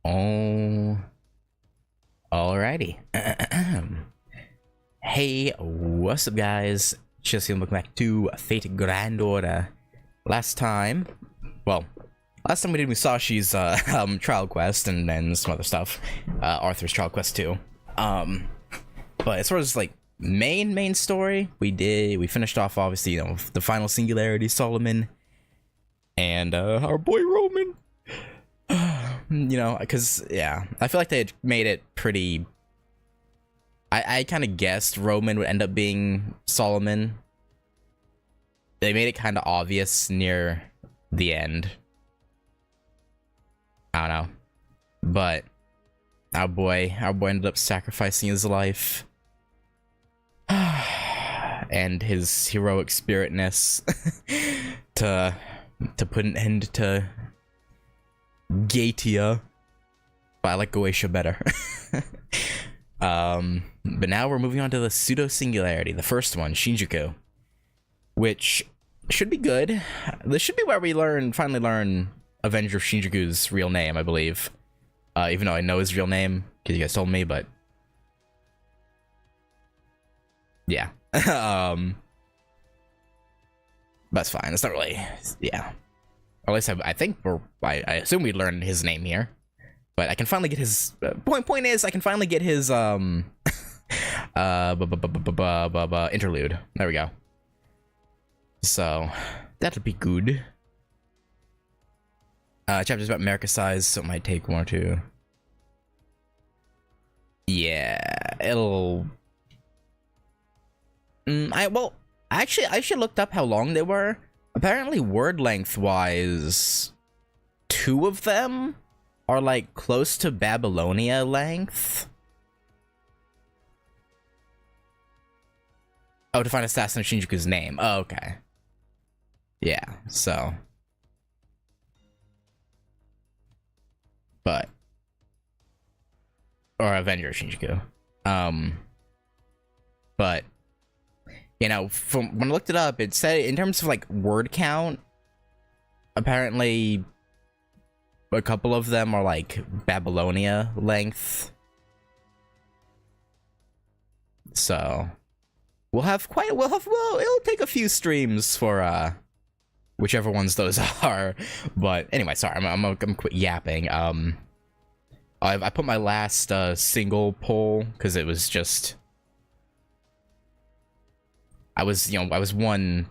Oh, alrighty. Hey, what's up, guys? Just welcome back to Fate Grand Order. Last time we did Musashi's trial quest and then some other stuff. Arthur's trial quest too. But as far as like main story, we finished off obviously, you know, the final Singularity, Solomon, and our boy Roman. You know, because yeah, I feel like they had made it pretty. I kind of guessed Roman would end up being Solomon. They made it kind of obvious near the end. I don't know, but our boy ended up sacrificing his life and his heroic spiritness to put an end to GACHA. But I like GACHA better. But now we're moving on to the Pseudo-Singularity, the first one, Shinjuku, which should be good. This should be where we finally learn Avenger Shinjuku's real name, I believe. Even though I know his real name, because you guys told me, but yeah. That's fine. It's not really, yeah. Or at least I think I assume we learned his name here. But I can finally get his point is I can finally get his interlude. There we go. So that'll be good. Chapters about America size, so it might take one or two. Yeah, it'll. I actually looked up how long they were. Apparently, word length wise, 2 of them are like close to Babylonia length. Oh, to find assassin of Shinjuku's name. Oh, okay. Yeah, so. But. Or Avenger of Shinjuku. But. You know, from when I looked it up, it said in terms of like word count, apparently a couple of them are like Babylonia length. So well, it'll take a few streams for whichever ones those are. But anyway, sorry, I'm quit yapping. I put my last single poll because it was just I was one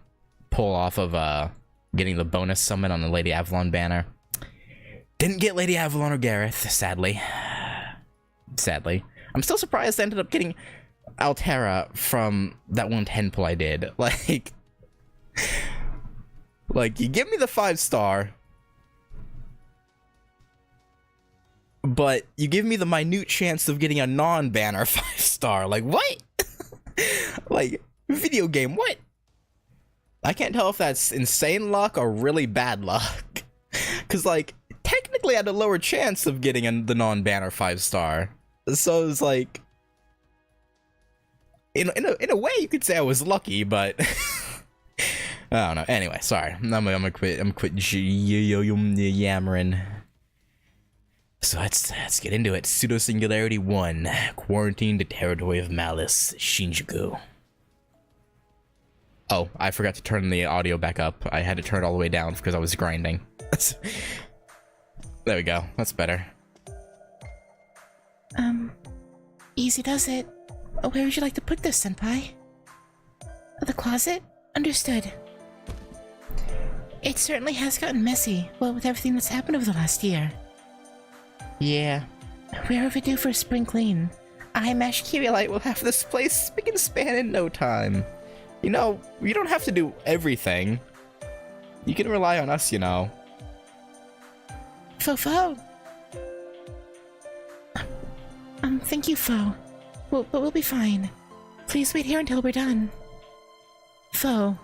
pull off of getting the bonus summon on the Lady Avalon banner. Didn't get Lady Avalon or Gareth, sadly. I'm still surprised I ended up getting Altera from that 110 pull I did. Like you give me the 5-star, but you give me the minute chance of getting a non-banner 5-star. Like, what? Like, video game, what? I can't tell if that's insane luck or really bad luck. Because, like, technically I had a lower chance of getting the non-banner 5-star. So it's like, in a way you could say I was lucky, but I don't know. Anyway, sorry. I'm gonna quit yammering. So let's get into it. Pseudo-Singularity 1. Quarantine the Territory of Malice, Shinjuku. Oh, I forgot to turn the audio back up. I had to turn it all the way down because I was grinding. There we go. That's better. Easy does it. Where would you like to put this, Senpai? The closet? Understood. It certainly has gotten messy, well, with everything that's happened over the last year. Yeah. We're overdue for a spring clean. Mash Kirielite will have this place spick and span in no time. You know, you don't have to do everything. You can rely on us, you know. Fo. Thank you, Fo. But we'll be fine. Please wait here until we're done. Fo.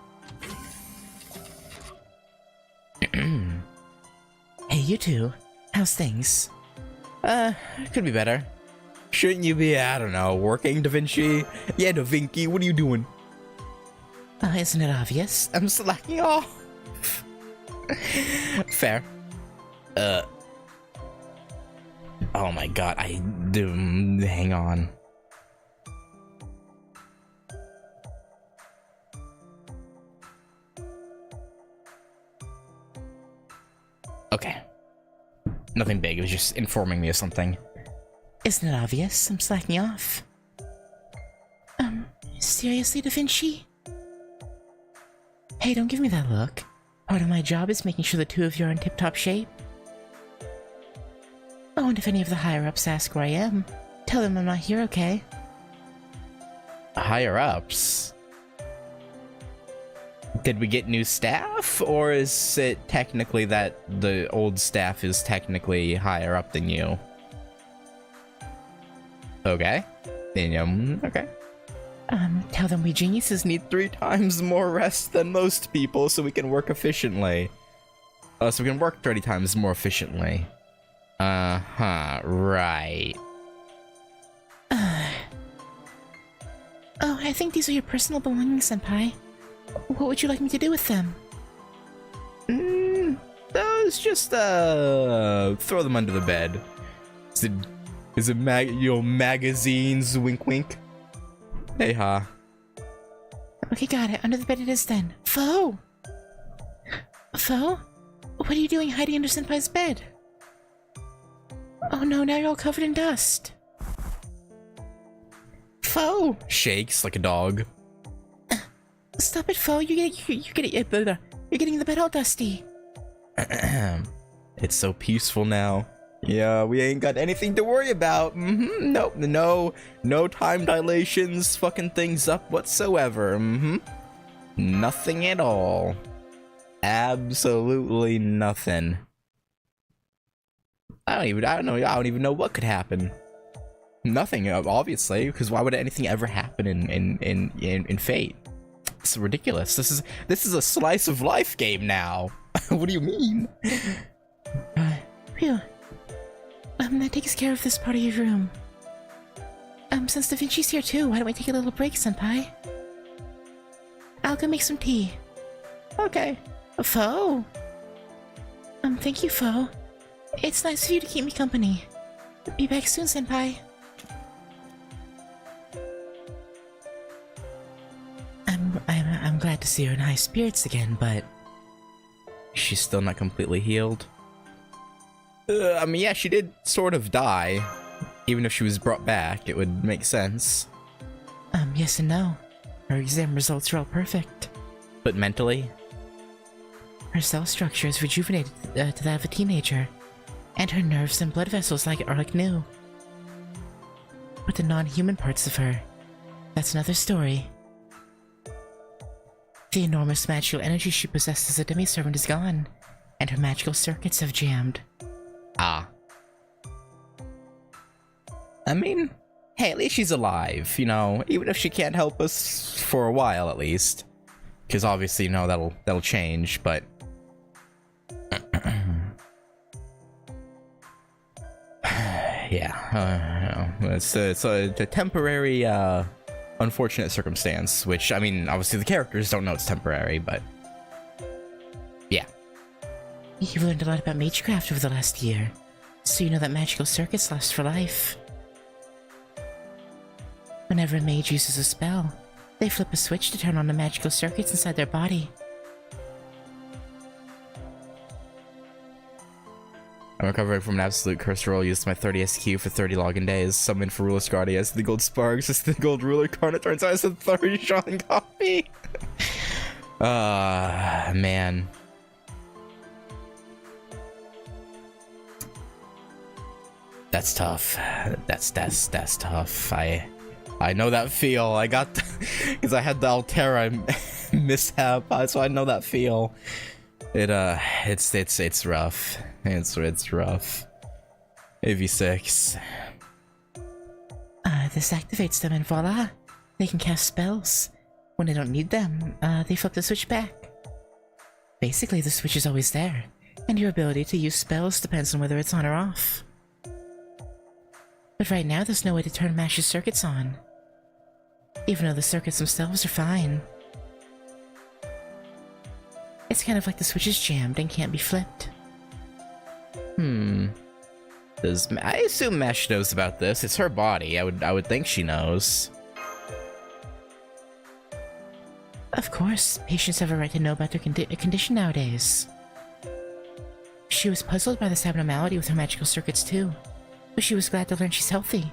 Hey, you two. How's things? Could be better. Shouldn't you be, I don't know, working, Da Vinci? Yeah, Da Vinci, what are you doing? Isn't it obvious? I'm slacking off. Fair. Oh my god, I do. Hang on. Okay. Nothing big, it was just informing me of something. Isn't it obvious? I'm slacking off. Seriously, Da Vinci? Hey, don't give me that look. Part of my job is making sure the two of you are in tip-top shape. Oh, and if any of the higher-ups ask where I am, tell them I'm not here, okay? Higher-ups? Did we get new staff? Or is it technically that the old staff is technically higher up than you? Okay. Okay. Tell them we geniuses need 3 times more rest than most people so we can work efficiently. So we can work 30 times more efficiently. Right. Oh, I think these are your personal belongings, Senpai. What would you like me to do with them? Those just, throw them under the bed. Is it magazines, wink wink? Hey ha. Okay, got it. Under the bed it is then. Foe! Foe? What are you doing hiding under Senpai's bed? Oh no, now you're all covered in dust. Foe! Shakes like a dog. Stop it, Foe. You're getting the bed all dusty. It's so peaceful now. Yeah, we ain't got anything to worry about. Nope, no time dilations fucking things up whatsoever. Nothing at all. Absolutely nothing. I don't even know what could happen. Nothing, obviously, because why would anything ever happen in Fate? It's ridiculous. This is a slice of life game now. What do you mean? Phew. That takes care of this part of your room. Since Da Vinci's here too, why don't we take a little break, Senpai? I'll go make some tea. Okay. Foe? Thank you, Foe. It's nice of you to keep me company. Be back soon, Senpai. I'm glad to see her in high spirits again, but... She's still not completely healed. I mean, yeah, she did sort of die. Even if she was brought back, it would make sense. Yes and no. Her exam results are all perfect. But mentally? Her cell structure is rejuvenated to that of a teenager, and her nerves and blood vessels are like new. But the non-human parts of her, that's another story. The enormous magical energy she possessed as a demi-servant is gone, and her magical circuits have jammed. Ah. I mean, hey, at least she's alive, you know, even if she can't help us for a while at least. Because obviously, you know, that'll change, but... yeah, it's a temporary, unfortunate circumstance, which, I mean, obviously the characters don't know it's temporary, but... yeah. You've learned a lot about magecraft over the last year, so you know that magical circuits last for life. Whenever a mage uses a spell, they flip a switch to turn on the magical circuits inside their body. I'm recovering from an absolute curse roll. Used my 30 SQ for 30 login days. Summoned for Ruler Scardy as the gold sparks. As the gold ruler card, it turns out it's a 30 Sean copy. Man. That's tough. That's tough. I know that feel. I got because I had the Altera mishap, so I know that feel. It's rough. It's rough. AV6. This activates them and voila! They can cast spells. When they don't need them, they flip the switch back. Basically, the switch is always there, and your ability to use spells depends on whether it's on or off. But right now, there's no way to turn Mash's circuits on. Even though the circuits themselves are fine. It's kind of like the switch is jammed and can't be flipped. I assume Mesh knows about this. It's her body. I would think she knows. Of course, patients have a right to know about their condition nowadays. She was puzzled by this abnormality with her magical circuits too, but she was glad to learn she's healthy.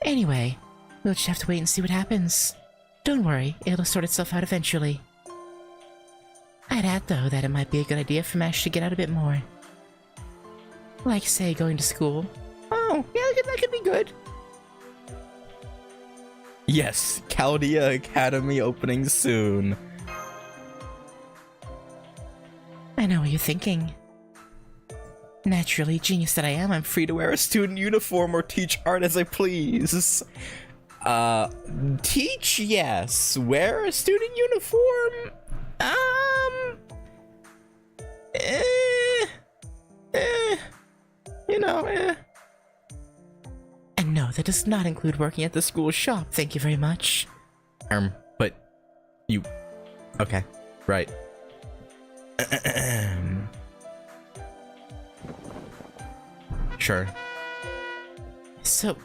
Anyway, we'll just have to wait and see what happens. Don't worry, it'll sort itself out eventually. I'd add, though, that it might be a good idea for Mash to get out a bit more. Like, say, going to school. Oh, yeah, that could be good. Yes, Chaldea Academy opening soon. I know what you're thinking. Naturally, genius that I am, I'm free to wear a student uniform or teach art as I please. Teach, yes. Wear a student uniform? And no, that does not include working at the school shop, thank you very much. But you... Okay, right. Sure. So...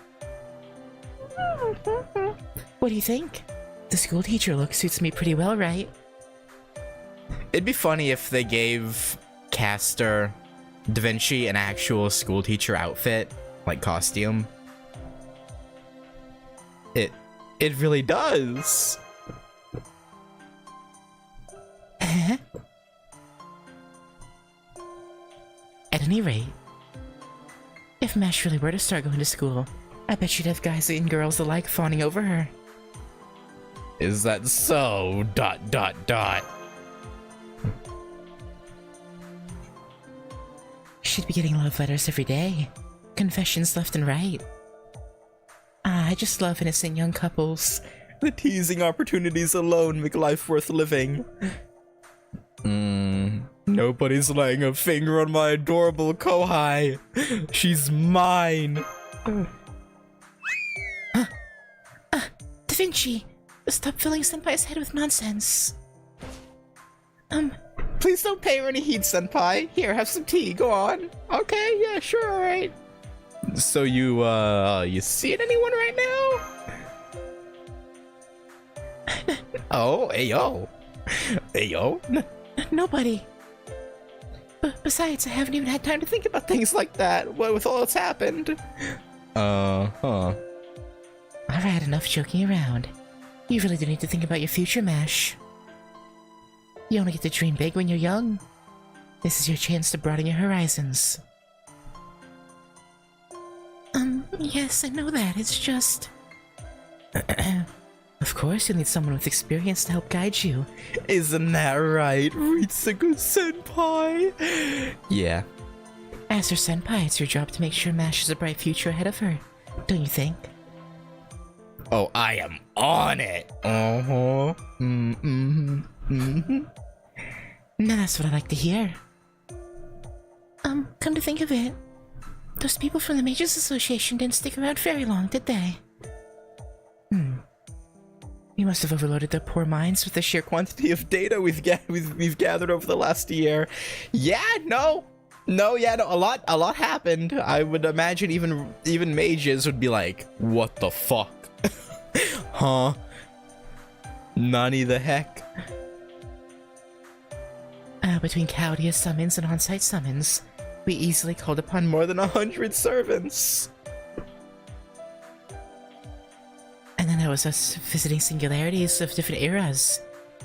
What do you think? The school teacher look suits me pretty well, right? It'd be funny if they gave Caster Da Vinci an actual school teacher outfit, like costume. It really does. At any rate, if Mesh really were to start going to school, I bet she'd have guys and girls alike fawning over her. Is that so? ... She'd be getting love letters every day. Confessions left and right. I just love innocent young couples. The teasing opportunities alone make life worth living. Nobody's laying a finger on my adorable Kohai. She's mine. Da Vinci, stop filling Senpai's head with nonsense. Please don't pay her any heed, Senpai. Here, have some tea. Go on. Okay, yeah, sure, alright. So you seeing anyone right now? Oh, ayo. Ayo. Nobody. Besides, I haven't even had time to think about things like that. What with all that's happened? Alright, enough joking around. You really do need to think about your future, Mash. You only get to dream big when you're young. This is your chance to broaden your horizons. Yes, I know that. It's just... Of course, you'll need someone with experience to help guide you. Isn't that right, Ritsuko-senpai? Yeah. As her senpai, it's your job to make sure Mash has a bright future ahead of her. Don't you think? Oh, I am on it! Now that's what I like to hear. Come to think of it, those people from the Mages Association didn't stick around very long, did they? You must have overloaded their poor minds with the sheer quantity of data we've gathered over the last year. Yeah, no, a lot happened. I would imagine even mages would be like, what the fuck? Huh? Nani the heck? Between Chaldea summons and on-site summons, we easily called upon more than 100 servants. And then there was us visiting singularities of different eras,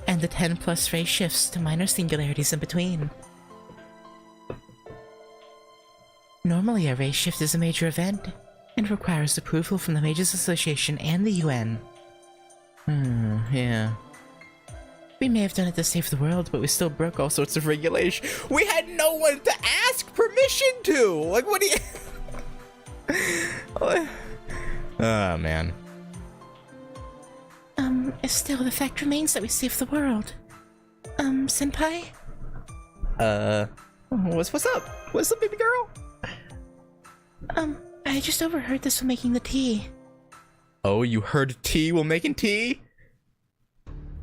and the 10+ ray shifts to minor singularities in between. Normally, a ray shift is a major event, and requires approval from the Mages Association and the UN. Yeah. We may have done it to save the world, but we still broke all sorts of regulation. We had no one to ask permission to! Like, what do you... Oh, man. Still, the fact remains that we saved the world. Senpai? What's up? What's up, baby girl? I just overheard this while making the tea. Oh, you heard tea while making tea?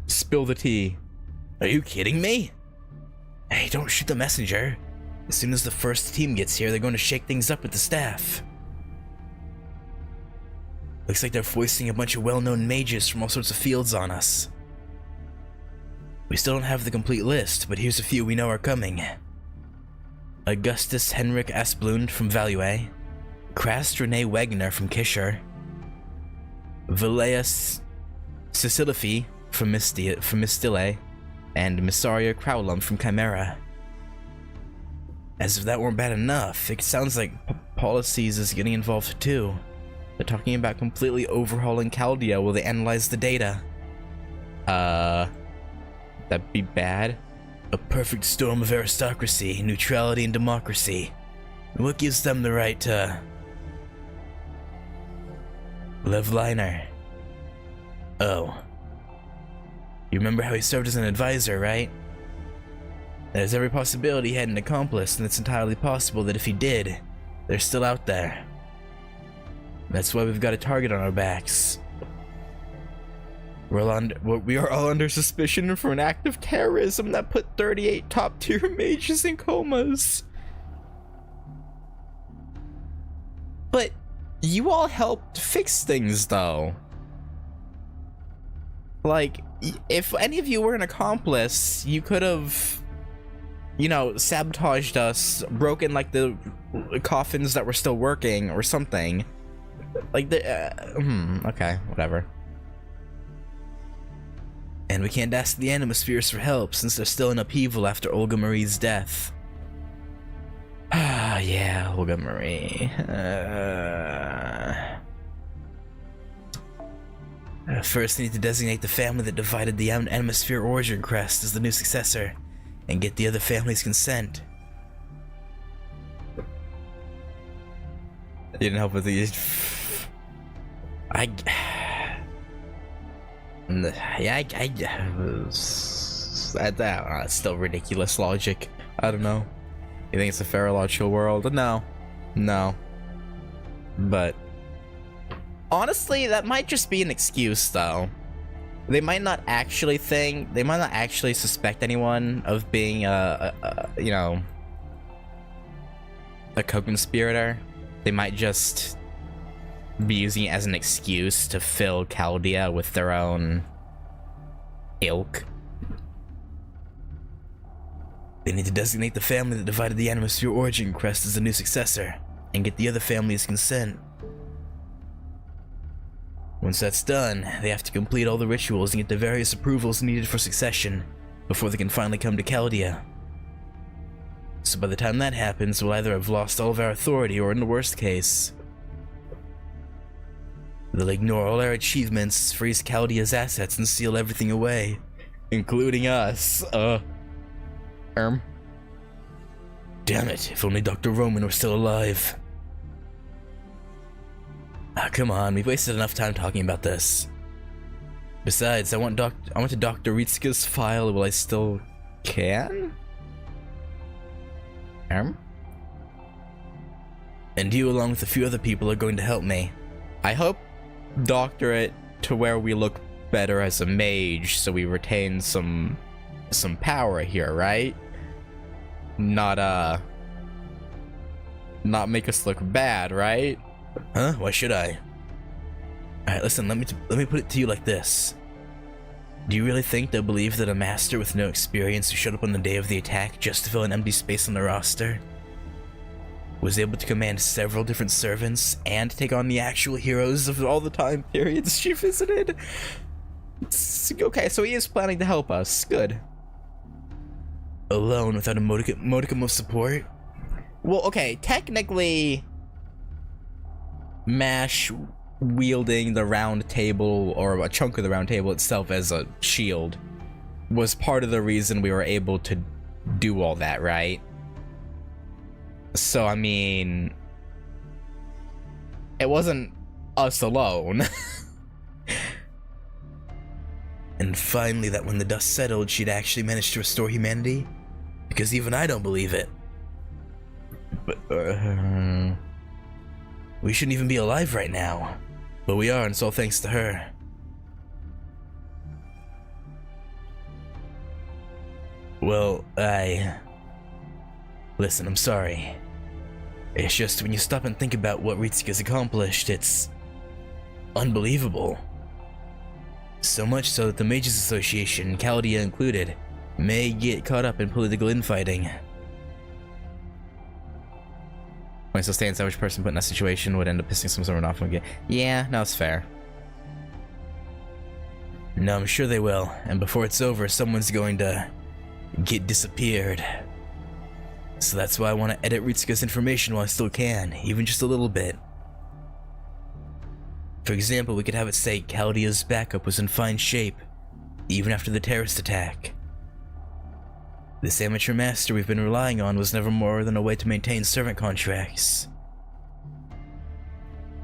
Spill the tea. Are you kidding me? Hey, don't shoot the messenger. As soon as the first team gets here, they're going to shake things up with the staff. Looks like they're foisting a bunch of well-known mages from all sorts of fields on us. We still don't have the complete list, but here's a few we know are coming. Augustus Henrik Asplund from Value, Krast Renee Wegner from Kisher, Valeus Cecilifi from Mistile, and Missaria Crowlum from Chimera. As if that weren't bad enough, it sounds like Policies is getting involved too. They're talking about completely overhauling Chaldea while they analyze the data. That'd be bad. A perfect storm of aristocracy, neutrality, and democracy. And what gives them the right to... Lev Liner. Oh. You remember how he served as an advisor, right? There's every possibility he had an accomplice, and it's entirely possible that if he did, they're still out there. That's why we've got a target on our backs. We are all under suspicion for an act of terrorism that put 38 top-tier mages in comas. But you all helped fix things, though. Like, if any of you were an accomplice, you could have, you know, sabotaged us, broken, like, the coffins that were still working or something. Like, okay, whatever. And we can't ask the Animospheres for help since they're still in upheaval after Olga Marie's death. Ah, yeah, Olga Marie. First, we need to designate the family that divided the Animosphere origin crest as the new successor, and get the other family's consent. You didn't help with these. That's still ridiculous logic. I don't know. You think it's a ferological world? No. But honestly, that might just be an excuse, though. They might not actually suspect anyone of being a co-conspirator. They might just be using it as an excuse to fill Chaldea with their own ilk. They need to designate the family that divided the Animosphere origin crest as the new successor, and get the other family's consent. Once that's done, they have to complete all the rituals and get the various approvals needed for succession before they can finally come to Chaldea. So by the time that happens, we'll either have lost all of our authority, or in the worst case, they'll ignore all our achievements, freeze Chaldea's assets, and seal everything away, including us. Damn it, if only Dr. Roman were still alive. Come on, we've wasted enough time talking about this. Besides, I want to Dr. Ritsuka's file while I still can? And you, along with a few other people, are going to help me. I hope doctor it to where we look better as a mage, so we retain some power here, right? Not make us look bad, right? Huh? Why should I? Alright, listen, let me put it to you like this. Do you really think they'll believe that a master with no experience who showed up on the day of the attack just to fill an empty space on the roster was able to command several different servants and take on the actual heroes of all the time periods she visited? Okay, so he is planning to help us. Good. Alone without a modicum of support? Well, okay, technically, MASH wielding the round table, or a chunk of the round table itself as a shield, was part of the reason we were able to do all that, right? So, I mean, it wasn't us alone. And finally, that when the dust settled, she'd actually managed to restore humanity? Because even I don't believe it. But, we shouldn't even be alive right now. But we are, and it's all thanks to her. Well, Listen, I'm sorry. It's just when you stop and think about what Ritsuka's accomplished, it's unbelievable. So much so that the Mages Association, Caldia included, may get caught up in political infighting. When I still stands out which person put in that situation would end up pissing someone off again. Yeah, no, it's fair. No, I'm sure they will, and before it's over, someone's going to get disappeared. So that's why I want to edit Ritsuka's information while I still can, even just a little bit. For example, we could have it say Caldia's backup was in fine shape, even after the terrorist attack. This amateur master we've been relying on was never more than a way to maintain servant contracts.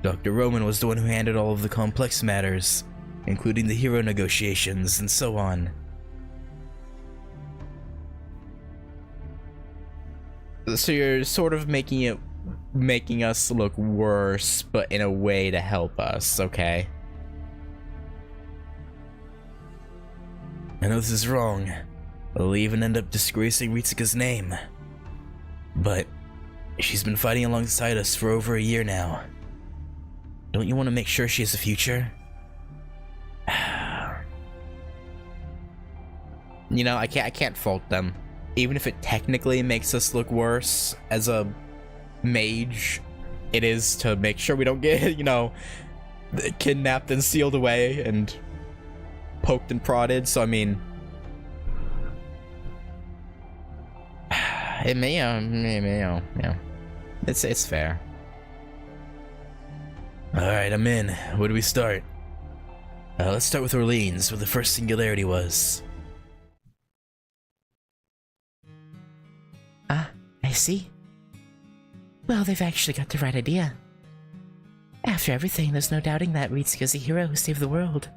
Dr. Roman was the one who handled all of the complex matters, including the hero negotiations and so on. So you're sort of making us look worse, but in a way to help us, okay? I know this is wrong. It'll even end up disgracing Ritsuka's name. But she's been fighting alongside us for over a year now. Don't you want to make sure she has a future? You know, I can't fault them. Even if it technically makes us look worse as a mage, it is to make sure we don't get, you know, kidnapped and sealed away and poked and prodded. So I mean, it may, yeah, it's fair. All right, I'm in. Where do we start? Let's start with Orleans, where the first singularity was. Ah, I see. Well, they've actually got the right idea. After everything, there's no doubting that Ritsuka's a hero who saved the world.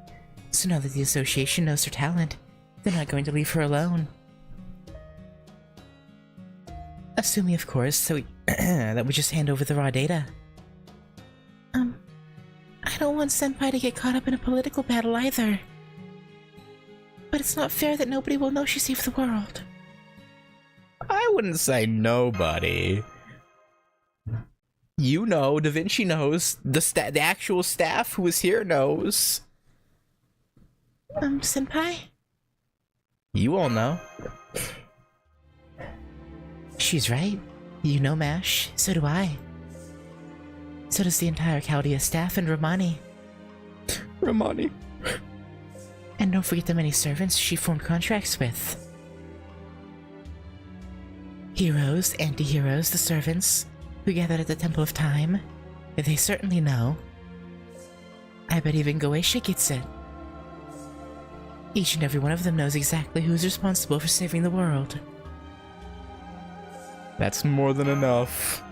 So now that the association knows her talent, they're not going to leave her alone. Assuming, of course, that we just hand over the raw data. I don't want Senpai to get caught up in a political battle either. But it's not fair that nobody will know she saved the world. I wouldn't say nobody. You know, Da Vinci knows. The actual staff who is here knows. Senpai? You all know. She's right. You know MASH, so do I. So does the entire Caldia staff and Romani. Romani. And don't forget the many servants she formed contracts with. Heroes, anti-heroes, the servants, who gathered at the Temple of Time. They certainly know. I bet even GACHA gets it. Each and every one of them knows exactly who's responsible for saving the world. That's more than enough.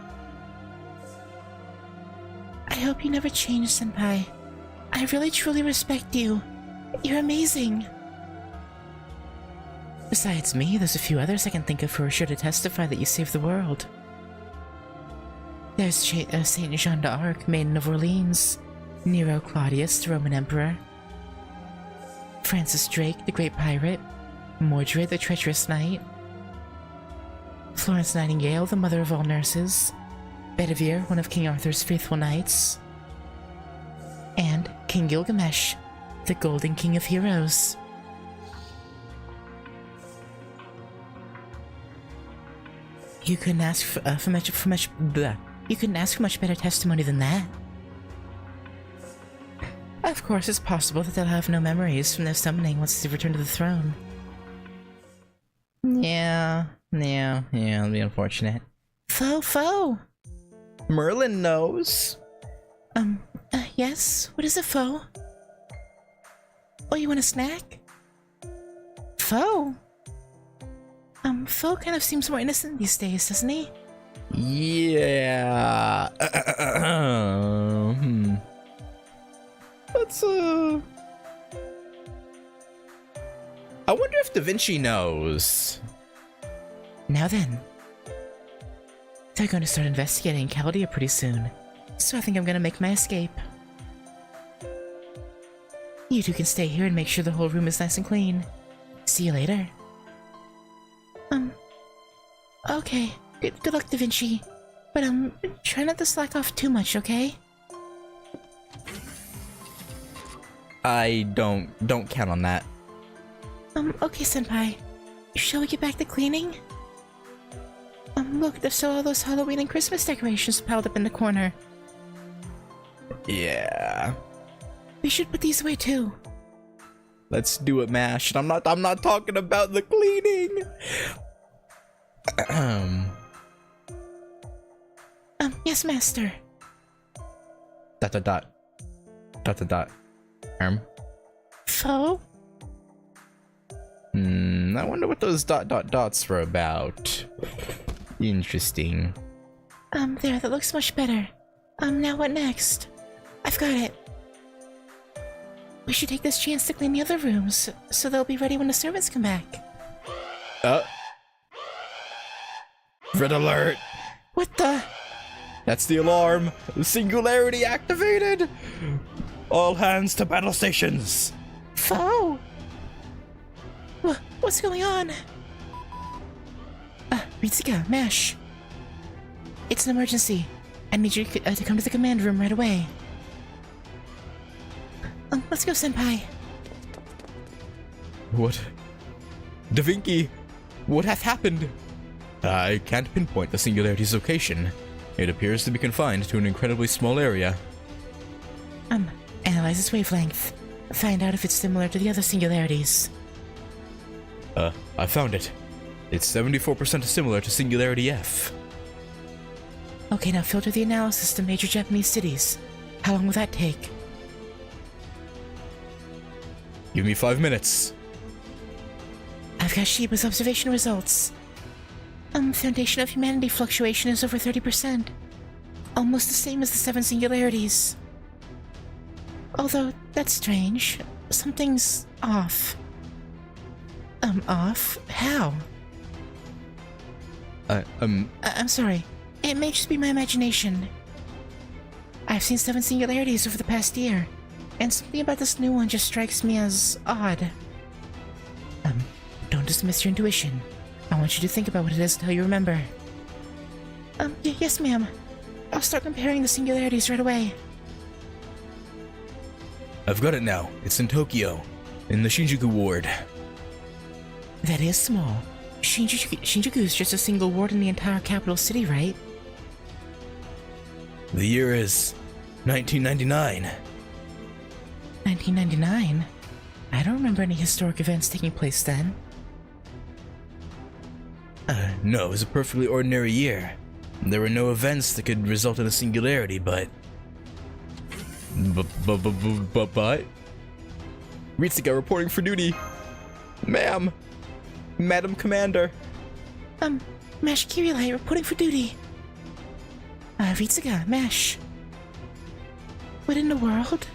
I hope you never change, Senpai. I really truly respect you. You're amazing. Besides me, there's a few others I can think of who are sure to testify that you saved the world. There's Saint Jeanne d'Arc, Maiden of Orleans, Nero Claudius, the Roman Emperor, Francis Drake, the Great Pirate, Mordred, the Treacherous Knight, Florence Nightingale, the Mother of all Nurses, Bedivere, one of King Arthur's faithful knights, and King Gilgamesh, the Golden King of Heroes. You couldn't ask for much better testimony than that. Of course, it's possible that they'll have no memories from their summoning once they return to the throne. Yeah, it'll be unfortunate. Foe! Merlin knows. Yes? What is it, Foe? Oh, you want a snack? Foe? Foe kind of seems more innocent these days, doesn't he? Yeah. Let's, I wonder if Da Vinci knows. Now then. They're going to start investigating Caldia pretty soon, so I think I'm gonna make my escape. You two can stay here and make sure the whole room is nice and clean. See you later. Okay. Good luck, Da Vinci. But, try not to slack off too much, okay? I don't count on that. Okay, Senpai. Shall we get back to cleaning? Look, there's still all those Halloween and Christmas decorations piled up in the corner. Yeah. We should put these away too. Let's do it, Mash. I'm not talking about the cleaning. Yes, master. ... So? I wonder what those ... were about. Interesting. There, that looks much better. Now what next? I've got it. We should take this chance to clean the other rooms, so they'll be ready when the servants come back. Red alert! What the? That's the alarm! The Singularity activated! All hands to battle stations! Foe? What's going on? Ritsuka, Mash. It's an emergency. I need you to come to the command room right away. Let's go, Senpai. What? Da Vinci, what hath happened? I can't pinpoint the Singularity's location. It appears to be confined to an incredibly small area. Analyze its wavelength. Find out if it's similar to the other singularities. I found it. It's 74% similar to Singularity F. Okay, now filter the analysis to major Japanese cities. How long will that take? Give me 5 minutes. I've got Shiba's observation results. Foundation of humanity fluctuation is over 30%. Almost the same as the 7 singularities. Although, that's strange. Something's off. Off? How? I'm sorry. It may just be my imagination. I've seen 7 singularities over the past year, and something about this new one just strikes me as odd. Don't dismiss your intuition. I want you to think about what it is until you remember. Yes, ma'am. I'll start comparing the singularities right away. I've got it now. It's in Tokyo, in the Shinjuku ward. That is small. Shinjuku is just a single ward in the entire capital city, right? The year is 1999. 1999? I don't remember any historic events taking place then. No, it was a perfectly ordinary year. There were no events that could result in a singularity, but... But? Ritsuka reporting for duty. Ma'am! Madam Commander! Mash Kirilite reporting for duty. Ritsuka, Mash. What in the world?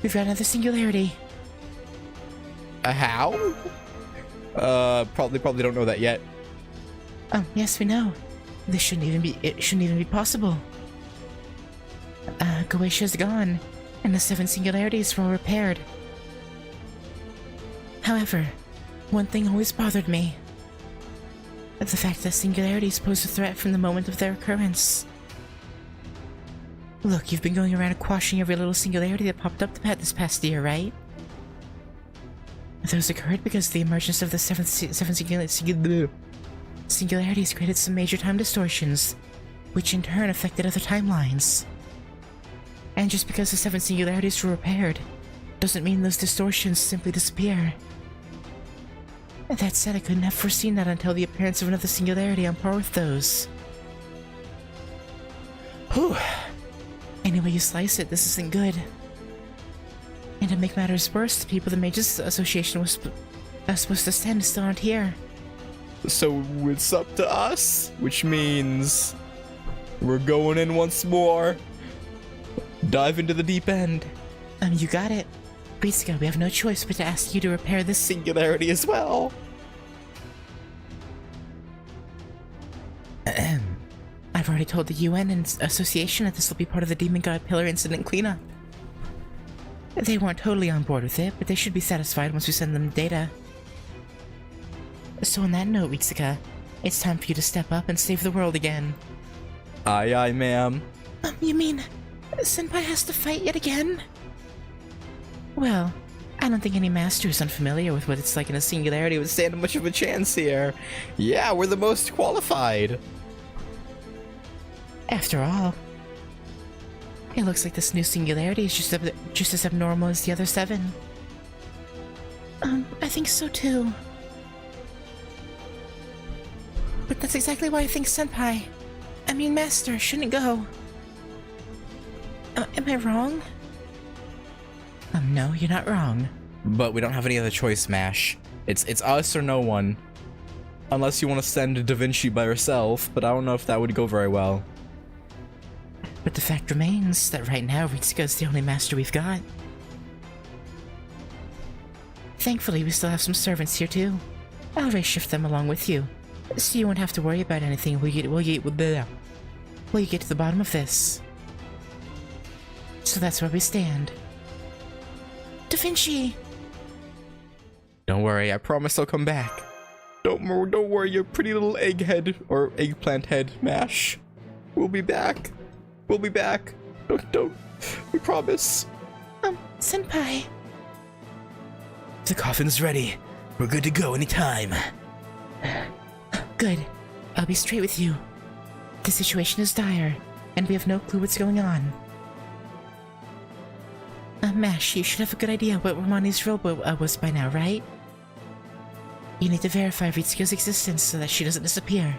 We've got another singularity. How? Probably don't know that yet. Yes, we know. It shouldn't even be possible. Goeitia's gone, and the 7 singularities were repaired. However, one thing always bothered me. The fact that singularities pose a threat from the moment of their occurrence. Look, you've been going around quashing every little singularity that popped up this past year, right? Those occurred because the emergence of the 7 singularities created some major time distortions, which in turn affected other timelines. And just because the 7 singularities were repaired, doesn't mean those distortions simply disappear. That said, I couldn't have foreseen that until the appearance of another singularity on par with those. Whew. Any way you slice it, this isn't good. And to make matters worse, the people the Mages Association was supposed to send still aren't here. So it's up to us, which means we're going in once more. Dive into the deep end. You got it. Ritsuka, we have no choice but to ask you to repair this singularity as well. I've already told the UN and Association that this will be part of the Demon God Pillar incident cleanup. They weren't totally on board with it, but they should be satisfied once we send them data. So on that note, Ritsuka, It's time for you to step up and save the world again. Aye, aye, ma'am. You mean Senpai has to fight yet again? Well, I don't think any master who's unfamiliar with what it's like in a singularity would stand much of a chance here. Yeah, we're the most qualified. After all, it looks like this new singularity is just as abnormal as the other 7. I think so too. But that's exactly why I think Master, shouldn't go. Am I wrong? No, you're not wrong. But we don't have any other choice, Mash. It's us or no one. Unless you want to send Da Vinci by herself, but I don't know if that would go very well. But the fact remains that right now Ritsuka is the only master we've got. Thankfully, we still have some servants here too. I'll race shift them along with you, so you won't have to worry about anything will you get to the bottom of this. So that's where we stand. Da Vinci! Don't worry, I promise I'll come back. Don't worry, you pretty little egghead, or eggplant head, Mash. We'll be back. We'll be back. Don't. We promise. Senpai. The coffin's ready. We're good to go anytime. Good. I'll be straight with you. The situation is dire, and we have no clue what's going on. Mash, you should have a good idea what Romani's role was by now, right? You need to verify Ritsuko's existence so that she doesn't disappear.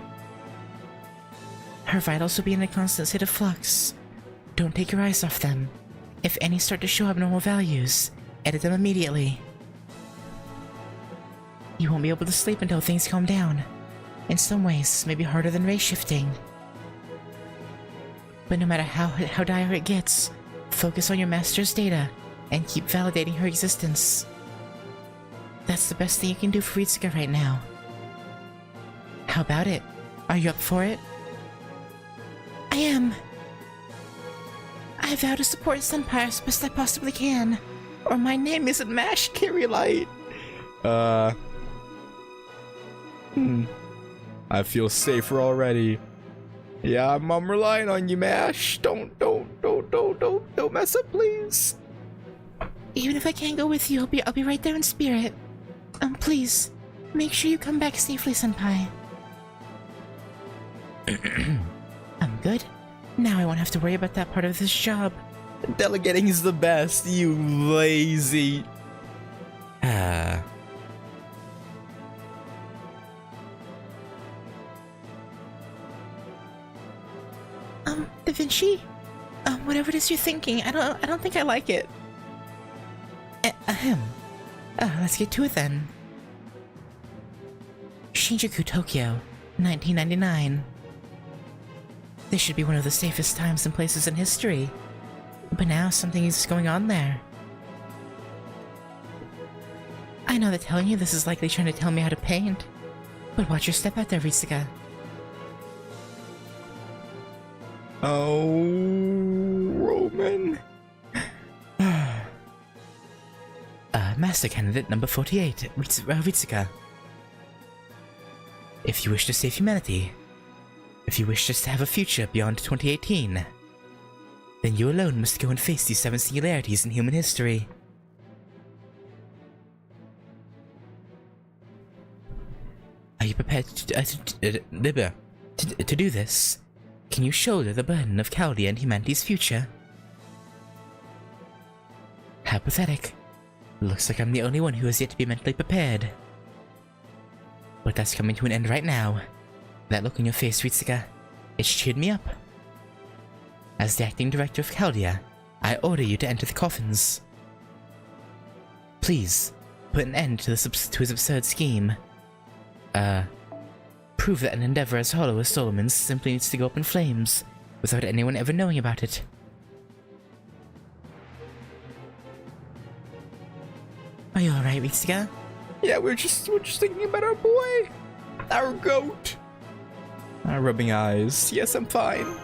Her vitals will be in a constant state of flux. Don't take your eyes off them. If any start to show abnormal values, edit them immediately. You won't be able to sleep until things calm down. In some ways, this may be harder than race shifting. But no matter how dire it gets, focus on your master's data and keep validating her existence. That's the best thing you can do for Ritsuka right now. How about it? Are you up for it? I am. I vow to support Senpai as best I possibly can, or my name isn't Mash Kirilight. I feel safer already. Yeah, I'm relying on you, Mash. Don't mess up, please. Even if I can't go with you, I'll be right there in spirit. Please, make sure you come back safely, Senpai. I'm good. Now I won't have to worry about that part of this job. Delegating is the best, you lazy. Da Vinci? Whatever it is you're thinking, I don't think I like it. Let's get to it then. Shinjuku, Tokyo, 1999. This should be one of the safest times and places in history. But now something is going on there. I know that telling you this is likely trying to tell me how to paint, but watch your step out there, Ritsuka. Oh, Roman. Master Candidate number 48, Ritsuka. If you wish to save humanity, if you wish us to have a future beyond 2018, then you alone must go and face these 7 singularities in human history. Are you prepared to do this? Can you shoulder the burden of Chaldea and humanity's future? How pathetic. Looks like I'm the only one who has yet to be mentally prepared. But that's coming to an end right now. That look on your face, Ritsuka, it's cheered me up. As the acting director of Chaldea, I order you to enter the coffins. Please, put an end to his absurd scheme. Prove that an endeavor as hollow as Solomon's simply needs to go up in flames, without anyone ever knowing about it. Are you alright, Ritsuka? Yeah, we're just thinking about our boy, our goat. Rubbing eyes. Yes, I'm fine.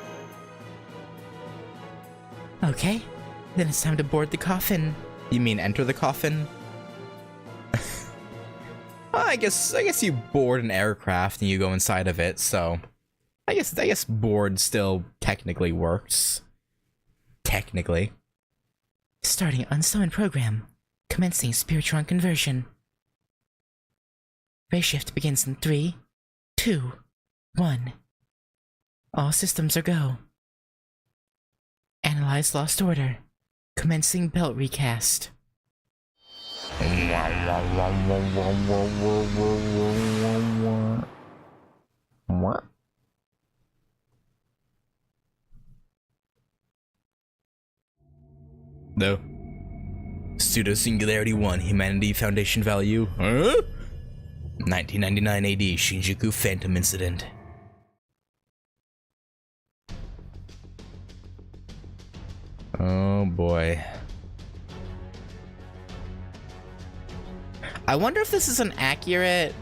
Okay, then it's time to board the coffin. You mean enter the coffin? I guess you board an aircraft and you go inside of it, so I guess board still technically works. Technically. Starting unsummon program. Commencing Spiritron conversion. Ray shift begins in 3, 2, 1. All systems are go. Analyze lost order. Commencing belt recast. What? No. Pseudo-Singularity 1, Humanity Foundation value. Huh? 1999 AD, Shinjuku Phantom Incident. Oh boy. I wonder if this is an accurate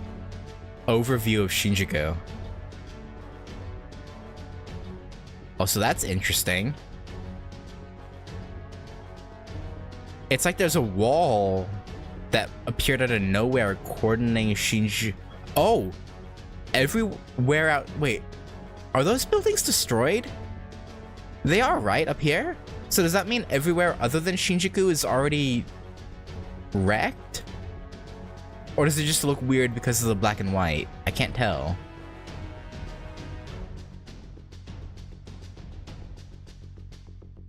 overview of Shinjuku. Oh, so that's interesting. It's like there's a wall that appeared out of nowhere coordinating Shinjuku. Oh! Everywhere out. Wait. Are those buildings destroyed? They are, right? Up here? So does that mean everywhere other than Shinjuku is already wrecked? Or does it just look weird because of the black and white? I can't tell.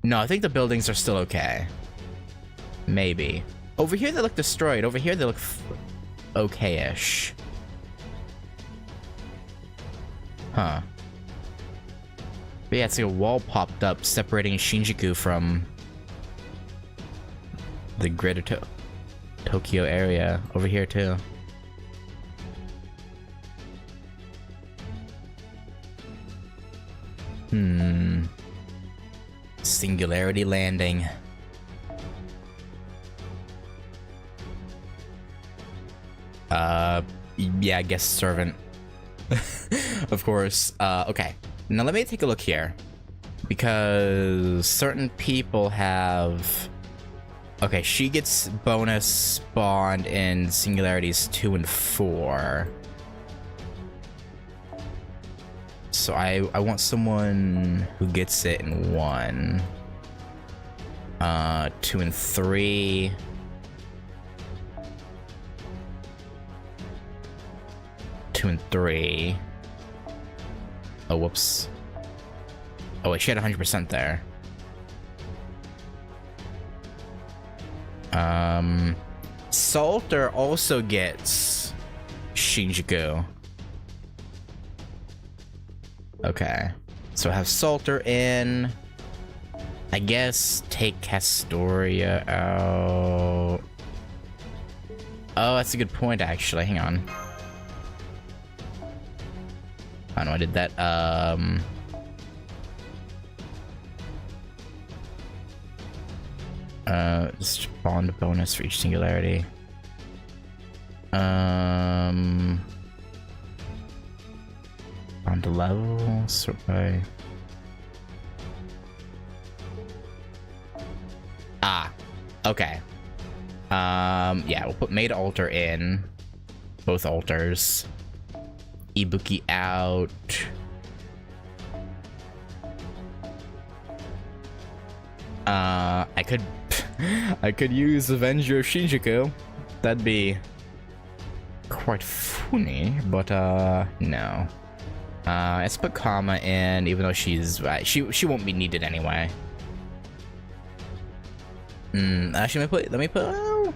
No, I think the buildings are still okay. Maybe. Over here they look destroyed. Over here they look okay-ish. Huh. But yeah, it's like a wall popped up separating Shinjuku from the greater Tokyo area. Over here too. Singularity landing. Yeah, guest servant. Of course. Okay. Now let me take a look here. Because certain people have... Okay, she gets bonus spawned in Singularities 2 and 4. So I want someone who gets it in 1. 2 and 3. 2 and 3. Oh, whoops. Oh, wait, she had 100% there. Salter also gets Shinjuku. Okay. So I have Salter in. I guess take Castoria out. Oh, that's a good point, actually. Hang on. I know I did that. Spawned bonus for each singularity. On the level, sort by. Ah, okay. Yeah, we'll put made altar in. Both altars. Ibuki out. I could use Avenger of Shinjuku. That'd be quite funny, but no. Let's put Kama in, even though she's she won't be needed anyway. Actually, let me put. Oh.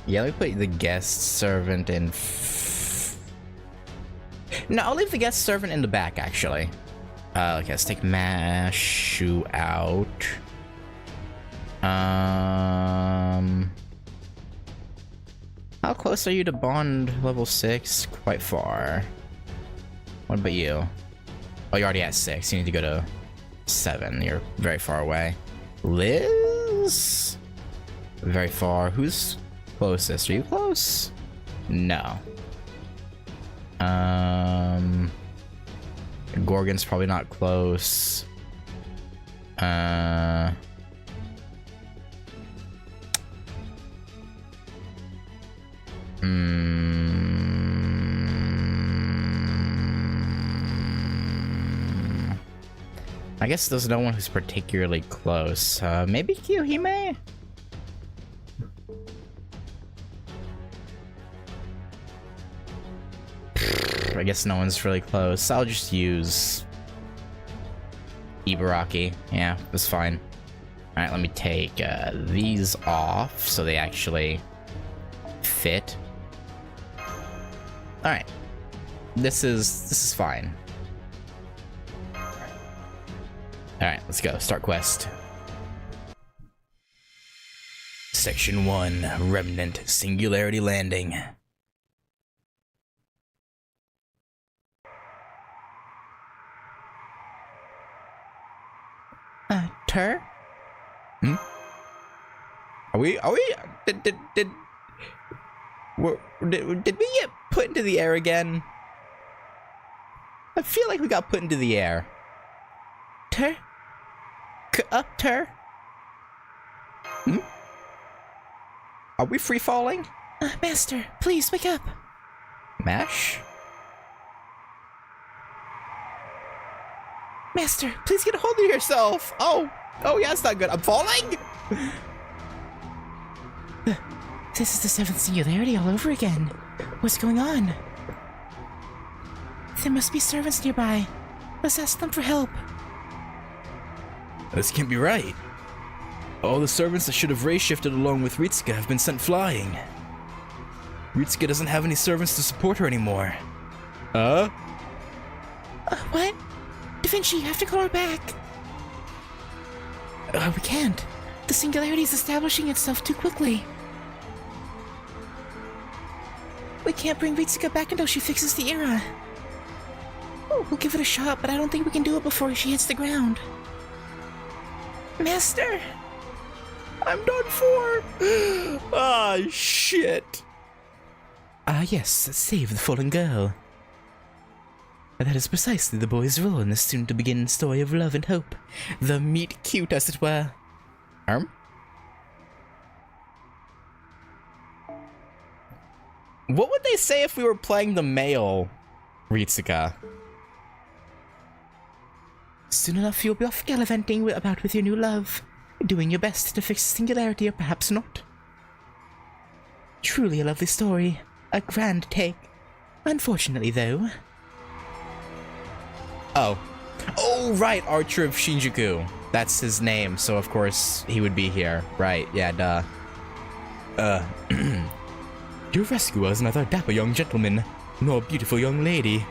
Yeah, let me put the guest servant in. No, I'll leave the guest servant in the back, actually. Okay, let's take Mashu out. How close are you to Bond level 6? Quite far. What about you? Oh, you're already at 6. You need to go to 7. You're very far away. Liz? Very far. Who's closest? Are you close? No. Gorgon's probably not close. I guess there's no one who's particularly close. Maybe Kiyohime? I guess no one's really close. I'll just use Ibaraki. Yeah, that's fine. Alright, let me take these off so they actually fit. Alright. This is fine. Alright, let's go. Start quest. Section 1, Remnant Singularity Landing. Tur? Are we did we get put into the air again? I feel like we got put into the air. Tur? Tur? Are we free falling? Master, please wake up. Mash? Master, Please get a hold of yourself. Oh, yeah, that's not good. I'm falling? this is the seventh singularity all over again. What's going on? There must be servants nearby. Let's ask them for help. This can't be right. All the servants that should have ray-shifted along with Ritsuka have been sent flying. Ritsuka doesn't have any servants to support her anymore. What? Da Vinci, you have to call her back. We can't. The singularity is establishing itself too quickly. We can't bring Ritsuka back until she fixes the era. We'll give it a shot, but I don't think we can do it before she hits the ground. Master! I'm done for. Ah, shit. Yes, save the fallen girl. That is precisely the boy's role in this soon-to-begin story of love and hope. The meet-cute, as it were. What would they say if we were playing the male Ritsuka? Soon enough you'll be off gallivanting about with your new love, doing your best to fix the singularity, or perhaps not. Truly a lovely story. A grand take. Unfortunately, though... Oh, right, Archer of Shinjuku. That's his name, so of course he would be here. Right, yeah, duh. Your rescuer is neither a dapper young gentleman, nor a beautiful young lady.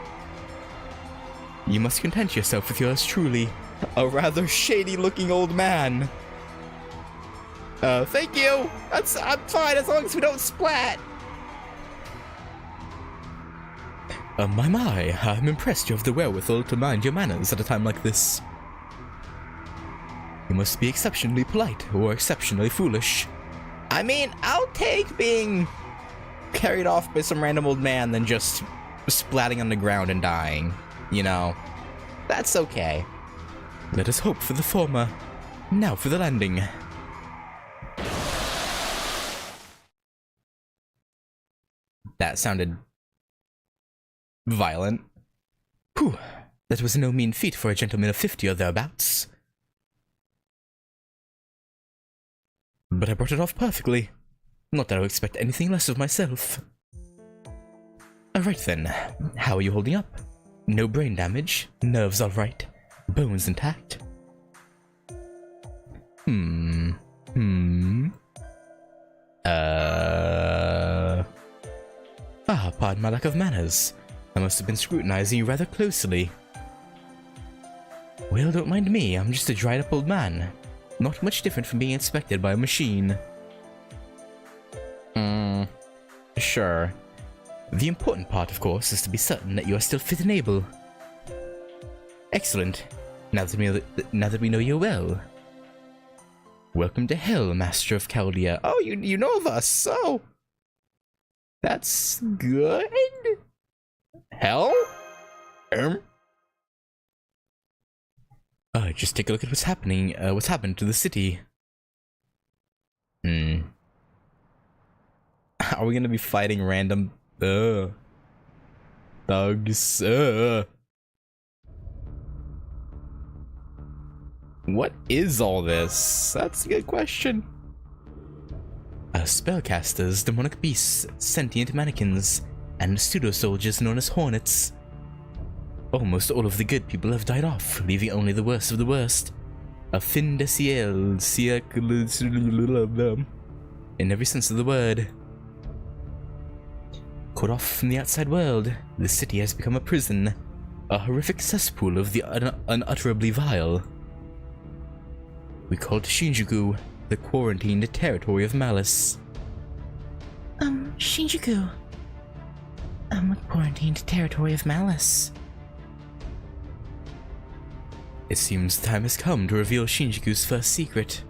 You must content yourself with yours truly, a rather shady-looking old man. Thank you! I'm fine as long as we don't splat! My, I'm impressed you have the wherewithal to mind your manners at a time like this. You must be exceptionally polite, or exceptionally foolish. I mean, I'll take being carried off by some random old man than just splatting on the ground and dying. You know, that's okay. Let us hope for the former. Now for the landing. That sounded violent. Whew, that was no mean feat for a gentleman of 50 or thereabouts. But I brought it off perfectly. Not that I would expect anything less of myself. Alright then, how are you holding up? No brain damage, nerves alright, bones intact. Pardon my lack of manners. I must have been scrutinizing you rather closely. Well, don't mind me, I'm just a dried-up old man. Not much different from being inspected by a machine. Sure. The important part, of course, is to be certain that you are still fit and able. Excellent. Now that we know you well. Welcome to Hell, Master of Chaldea. Oh, you know of us, so... That's good? Hell? Just take a look at what's happening, what's happened to the city. Are we gonna be fighting random thugs? What is all this? That's a good question. Spellcasters, demonic beasts, sentient mannequins, and pseudo-soldiers known as hornets. Almost all of the good people have died off, leaving only the worst of the worst. A fin de ciel, in every sense of the word. Cut off from the outside world, the city has become a prison, a horrific cesspool of the unutterably vile. We call it Shinjuku, the quarantined territory of malice. Shinjuku. A quarantined territory of malice. It seems the time has come to reveal Shinjuku's first secret.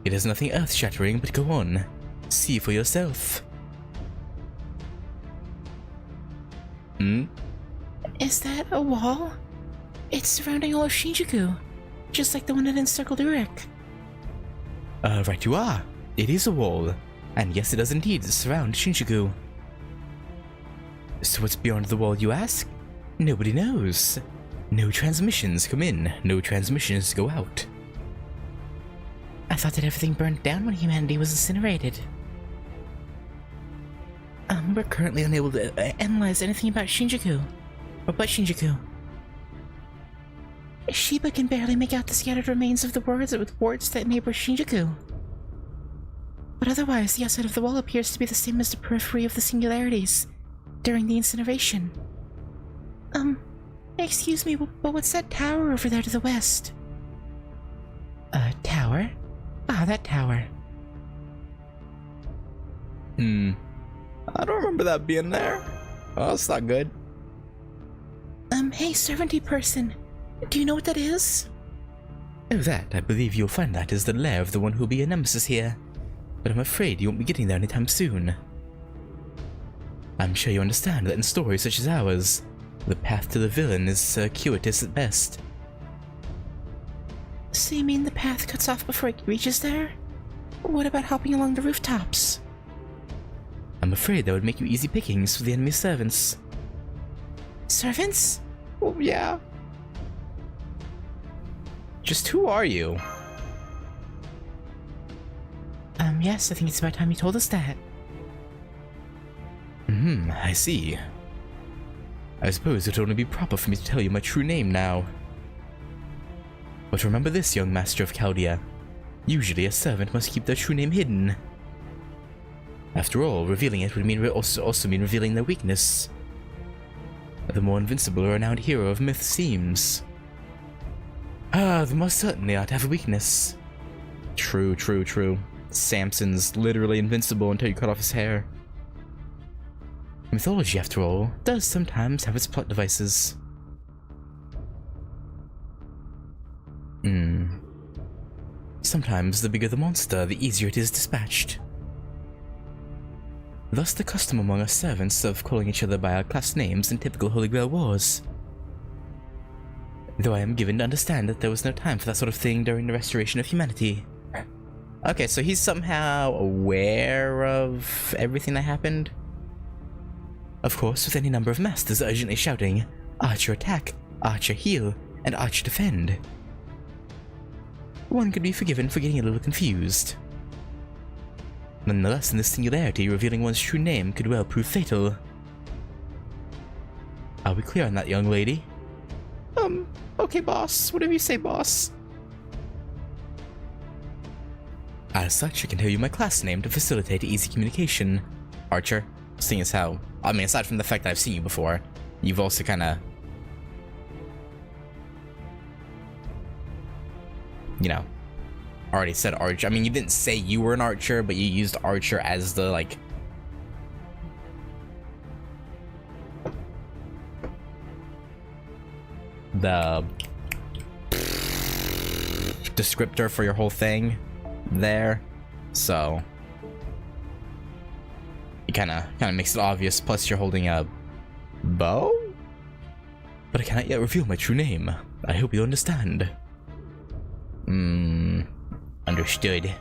It is nothing earth-shattering, but go on. See for yourself. Is that a wall? It's surrounding all of Shinjuku, just like the one that encircled Urek. Right you are. It is a wall. And yes, it does indeed surround Shinjuku. So what's beyond the wall, you ask? Nobody knows. No transmissions come in, no transmissions go out. I thought that everything burned down when humanity was incinerated. We're currently unable to analyze anything about Shinjuku. Or but Shinjuku. Shiba can barely make out the scattered remains of the wards that neighbor Shinjuku. But otherwise, the outside of the wall appears to be the same as the periphery of the singularities during the incineration. Excuse me, but what's that tower over there to the west? A tower? Ah, that tower. I don't remember that being there. Oh, that's not good. Hey, servanty person. Do you know what that is? Oh, that. I believe you'll find that is the lair of the one who'll be a nemesis here. But I'm afraid you won't be getting there anytime soon. I'm sure you understand that in stories such as ours, the path to the villain is circuitous at best. So you mean the path cuts off before it reaches there? What about hopping along the rooftops? I'm afraid that would make you easy pickings for the enemy's servants. Servants? Oh, yeah. Just who are you? Yes, I think it's about time you told us that. I see. I suppose it would only be proper for me to tell you my true name now. But remember this, young master of Chaldea. Usually a servant must keep their true name hidden. After all, revealing it would mean also mean revealing their weakness. The more invincible a renowned hero of myth seems. The more certainly ought to have a weakness. True. Samson's literally invincible until you cut off his hair. Mythology, after all, does sometimes have its plot devices. Sometimes the bigger the monster, the easier it is dispatched. Thus the custom among us servants of calling each other by our class names in typical Holy Grail wars. Though I am given to understand that there was no time for that sort of thing during the restoration of humanity. Okay, so he's somehow aware of everything that happened? Of course, with any number of masters urgently shouting, Archer attack, Archer heal, and Archer defend. One could be forgiven for getting a little confused. Nonetheless, in this singularity, revealing one's true name could well prove fatal. Are we clear on that, young lady? Okay, boss. Whatever you say, boss. As such, I can tell you my class name to facilitate easy communication. Archer. Seeing as how, I mean, aside from the fact that I've seen you before, you've also kinda, you know, already said Archer. I mean, you didn't say you were an archer, but you used Archer as the, like, the descriptor for your whole thing there, so it kind of makes it obvious. Plus, you're holding a bow, but I cannot yet reveal my true name. I hope you understand. Understood.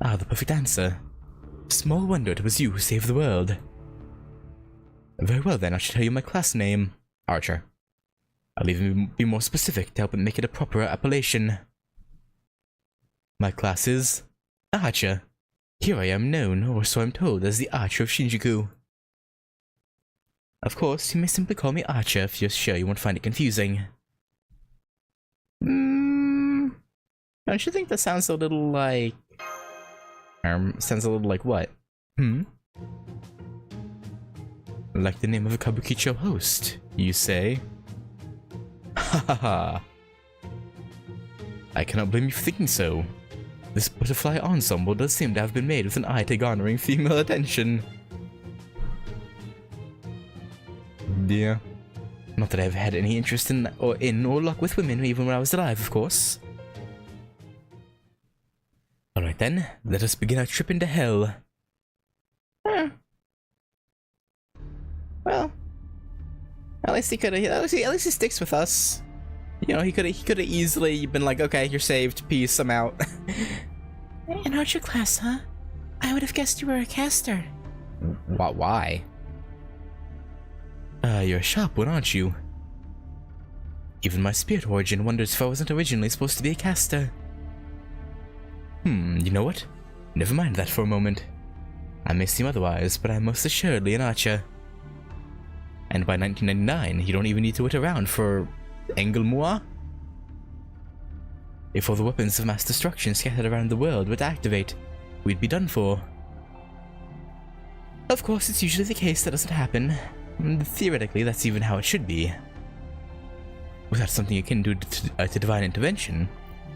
Ah, the perfect answer. Small wonder it was you who saved the world. Very well then, I should tell you my class name. Archer. I'll even be more specific to help make it a proper appellation. My class is Archer. Here I am known, or so I'm told, as the Archer of Shinjuku. Of course, you may simply call me Archer if you're sure you won't find it confusing. Don't you think that sounds a little like... sounds a little like what? Like the name of a kabuki show host, you say? Ha ha ha. I cannot blame you for thinking so. This butterfly ensemble does seem to have been made with an eye to garnering female attention. Yeah. Not that I've had any interest in or luck with women even when I was alive, of course. Alright then, let us begin our trip into hell. Well, at least he could have. At least he sticks with us. You know, he could have easily been like, okay, you're saved, peace, I'm out. An archer class, huh? I would have guessed you were a caster. Why? You're a sharp one, aren't you? Even my spirit origin wonders if I wasn't originally supposed to be a caster. You know what? Never mind that for a moment. I may seem otherwise, but I'm most assuredly an archer. And by 1999, you don't even need to wait around for Engelmoir? If all the weapons of mass destruction scattered around the world were to activate, we'd be done for. Of course, it's usually the case that doesn't happen. Theoretically, that's even how it should be. Without something akin to divine intervention,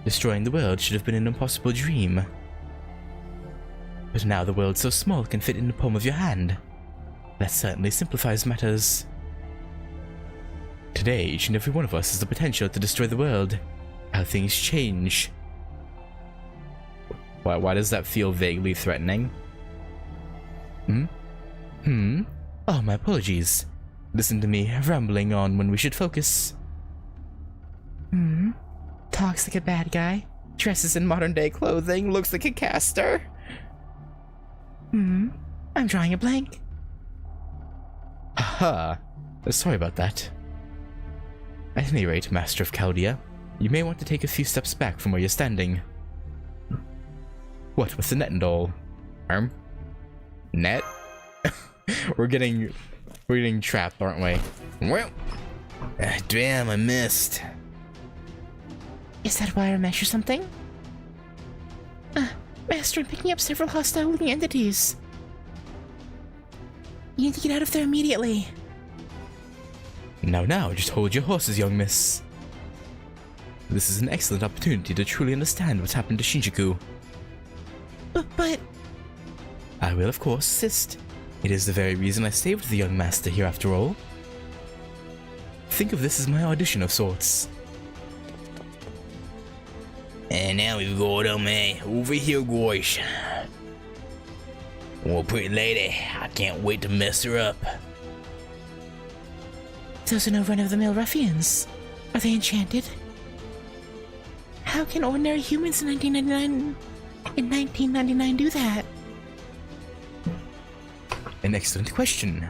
destroying the world should have been an impossible dream. But now the world's so small it can fit in the palm of your hand. That certainly simplifies matters. Today, each and every one of us has the potential to destroy the world. How things change. Why does that feel vaguely threatening? Oh, my apologies. Listen to me rambling on when we should focus. Talks like a bad guy. Dresses in modern day clothing. Looks like a caster. I'm drawing a blank. Aha. Sorry about that. At any rate, Master of Chaldea, you may want to take a few steps back from where you're standing. What with the net and all? Net? We're getting trapped, aren't we? Well, damn, I missed. Is that wire mesh or something? Master, I'm picking up several hostile-looking entities. You need to get out of there immediately. Now, just hold your horses, young miss. This is an excellent opportunity to truly understand what's happened to Shinjuku. But... I will, of course, assist. It is the very reason I saved the young master here, after all. Think of this as my audition of sorts. And now we've got over here, guys. Well, pretty lady, I can't wait to mess her up. Those are no run-of-the-mill ruffians. Are they enchanted? How can ordinary humans in 1999 do that? An excellent question.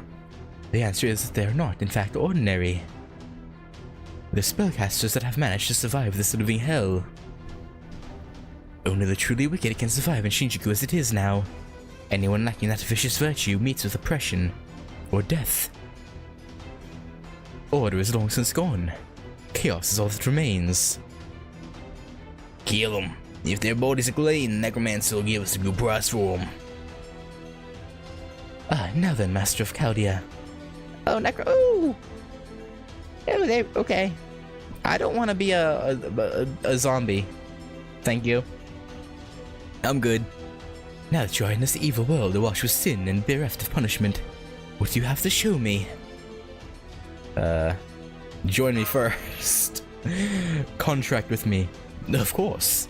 The answer is that they are not, in fact, ordinary. They're spellcasters that have managed to survive this living hell. Only the truly wicked can survive in Shinjuku as it is now. Anyone lacking that vicious virtue meets with oppression or death. Order is long since gone. Chaos is all that remains. Kill them. If their bodies are clean, Necromancer will give us a good price for them. Now then, Master of Chaldea. Oh, Ooh! Oh, okay. I don't want to be a zombie. Thank you. I'm good. Now that you are in this evil world awash with sin and bereft of punishment, what do you have to show me? Join me first. Contract with me. Of course.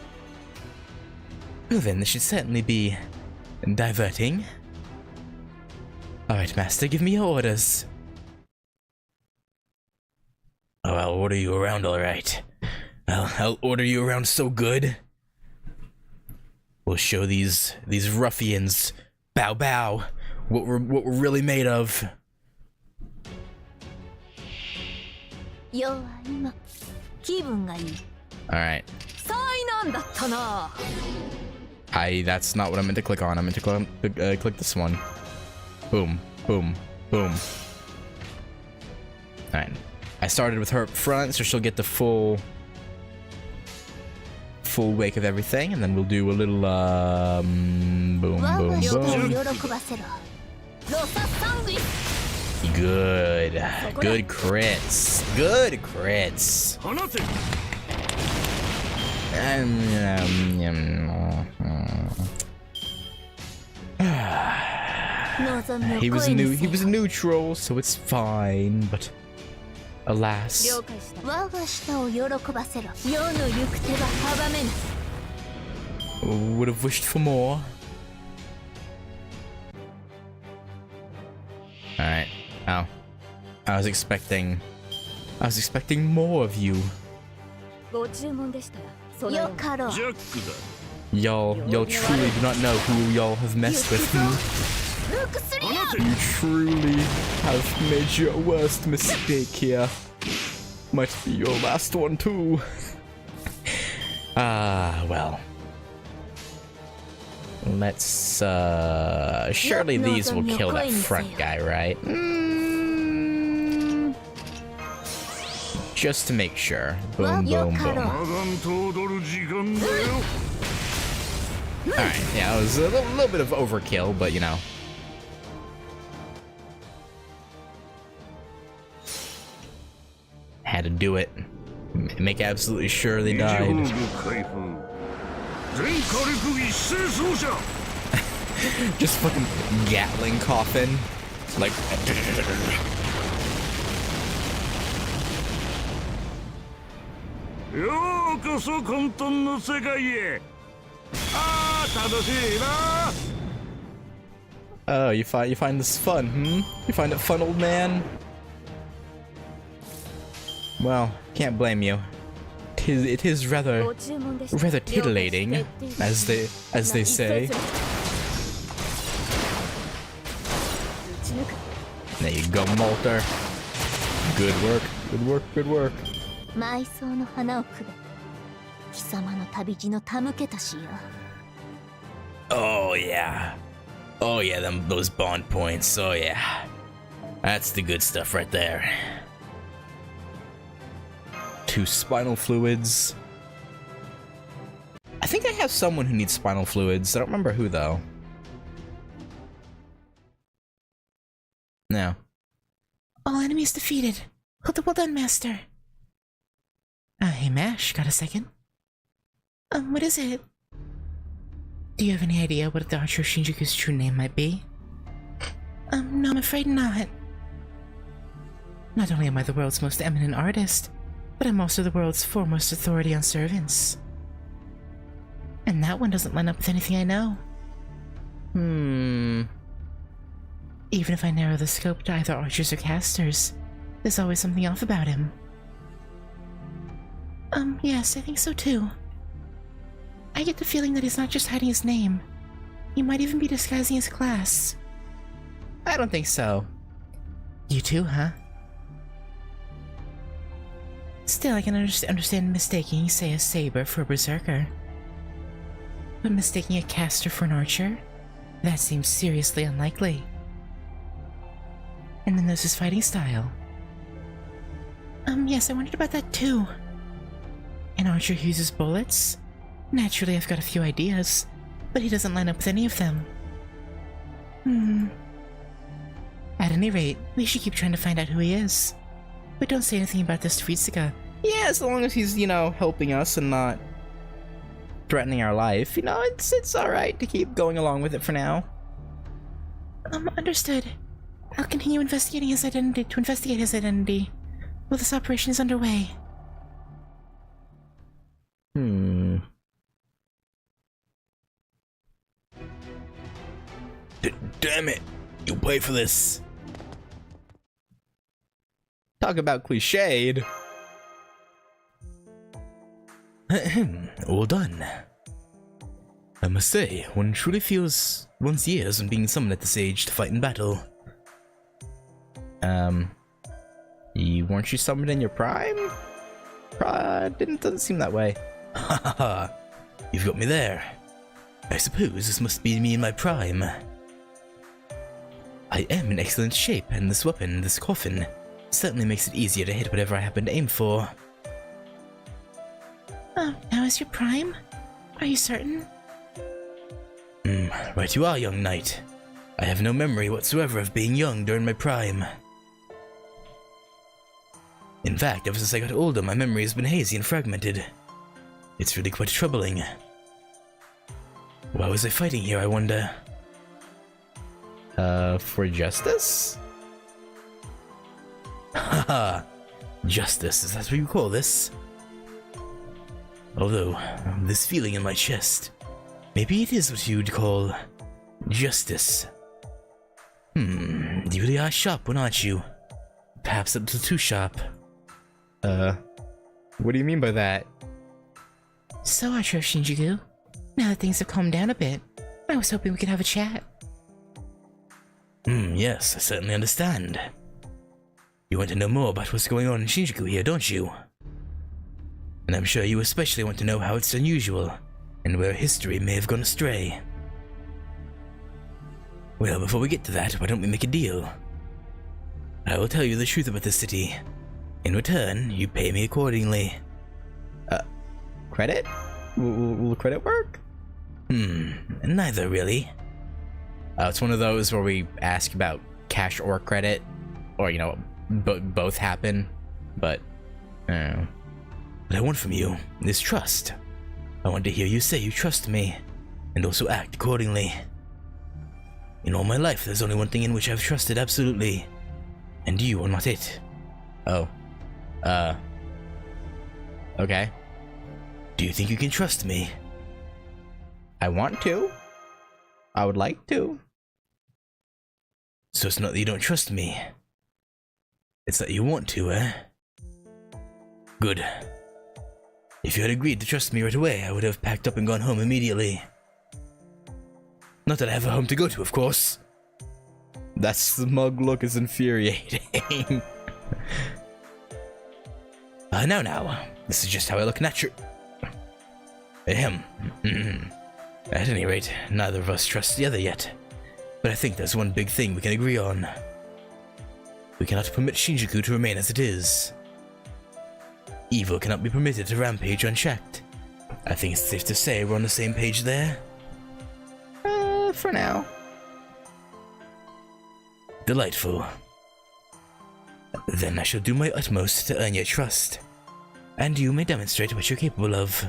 Well then, this should certainly be diverting. Alright, Master, give me your orders. Oh, I'll order you around, alright. I'll order you around so good. We'll show these ruffians, bow bow, what we're really made of. 要は今気分がいい。 Alright. 災難だったな。 That's not what I meant to click on. I meant to click this one. Boom, boom, boom. Alright. I started with her up front, so she'll get the full wake of everything, and then we'll do a little boom, boom, boom. Good crits. Good crits. He was neutral, so it's fine, but alas. Would have wished for more. Alright. Oh. I was expecting more of you. Y'all truly do not know who y'all have messed with. You truly have made your worst mistake here. Might be your last one too. Well. Let's, surely these will kill that front guy, right? Just to make sure. Boom, boom, boom. Alright, yeah, it was a little bit of overkill, but you know. Had to do it. Make absolutely sure they died. Just fucking Gatling coffin. Like. Oh, you find this fun, hmm? You find it fun, old man? Well, can't blame you. It is rather titillating, as they say. There you go, Malter. Good work, good work, good work. Oh yeah. Oh yeah, those bond points. Oh yeah. That's the good stuff right there. 2 spinal fluids. I think I have someone who needs spinal fluids. I don't remember who though. No. All enemies defeated. Well done, Master. Hey, Mash, got a second? What is it? Do you have any idea what the Archer Shinjuku's true name might be? No, I'm afraid not. Not only am I the world's most eminent artist, but I'm also the world's foremost authority on servants. And that one doesn't line up with anything I know. Even if I narrow the scope to either archers or casters, there's always something off about him. Yes, I think so too. I get the feeling that he's not just hiding his name. He might even be disguising his class. I don't think so. You too, huh? Still, I can understand mistaking, say, a saber for a berserker. But mistaking a caster for an archer? That seems seriously unlikely. And then there's his fighting style. Yes, I wondered about that too. An archer who uses bullets? Naturally, I've got a few ideas, but he doesn't line up with any of them. At any rate, we should keep trying to find out who he is. But don't say anything about this to Ritsuka. Yeah, as long as he's, you know, helping us and not threatening our life, you know, it's alright to keep going along with it for now. Understood. I'll continue investigating his identity while this operation is underway. Damn it! You'll pay for this. Talk about cliched. All done. I must say, one truly feels one's years when being summoned at this age to fight in battle. Weren't you summoned in your prime? Doesn't seem that way. Ha ha ha, you've got me there. I suppose this must be me in my prime. I am in excellent shape, and this weapon, this coffin, certainly makes it easier to hit whatever I happen to aim for. Oh, now is your prime? Are you certain? Right you are, young knight. I have no memory whatsoever of being young during my prime. In fact, ever since I got older, my memory has been hazy and fragmented. It's really quite troubling. Why was I fighting here, I wonder? For justice? Haha, justice, is that what you call this? Although, this feeling in my chest, maybe it is what you'd call justice. You really are sharp one, aren't you? Perhaps a little too sharp. What do you mean by that? So, Archer of Shinjuku, now that things have calmed down a bit, I was hoping we could have a chat. Yes, I certainly understand. You want to know more about what's going on in Shinjuku here, don't you? And I'm sure you especially want to know how it's unusual, and where history may have gone astray. Well, before we get to that, why don't we make a deal? I will tell you the truth about the city. In return, you pay me accordingly. Credit? Will credit work? Neither really. It's one of those where we ask about cash or credit, or, you know, both happen, but what I want from you is trust. I want to hear you say you trust me, and also act accordingly. In all my life, there's only one thing in which I've trusted absolutely, and you are not it. Oh. Okay. Do you think you can trust me? I want to. I would like to. So it's not that you don't trust me. It's that you want to, eh? Good. If you had agreed to trust me right away, I would have packed up and gone home immediately. Not that I have a home to go to, of course. That smug look is infuriating. Now, this is just how I look natural. Ahem. At any rate, neither of us trusts the other yet. But I think there's one big thing we can agree on. We cannot permit Shinjuku to remain as it is. Evil cannot be permitted to rampage unchecked. I think it's safe to say we're on the same page there. For now. Delightful. Then I shall do my utmost to earn your trust, and you may demonstrate what you're capable of.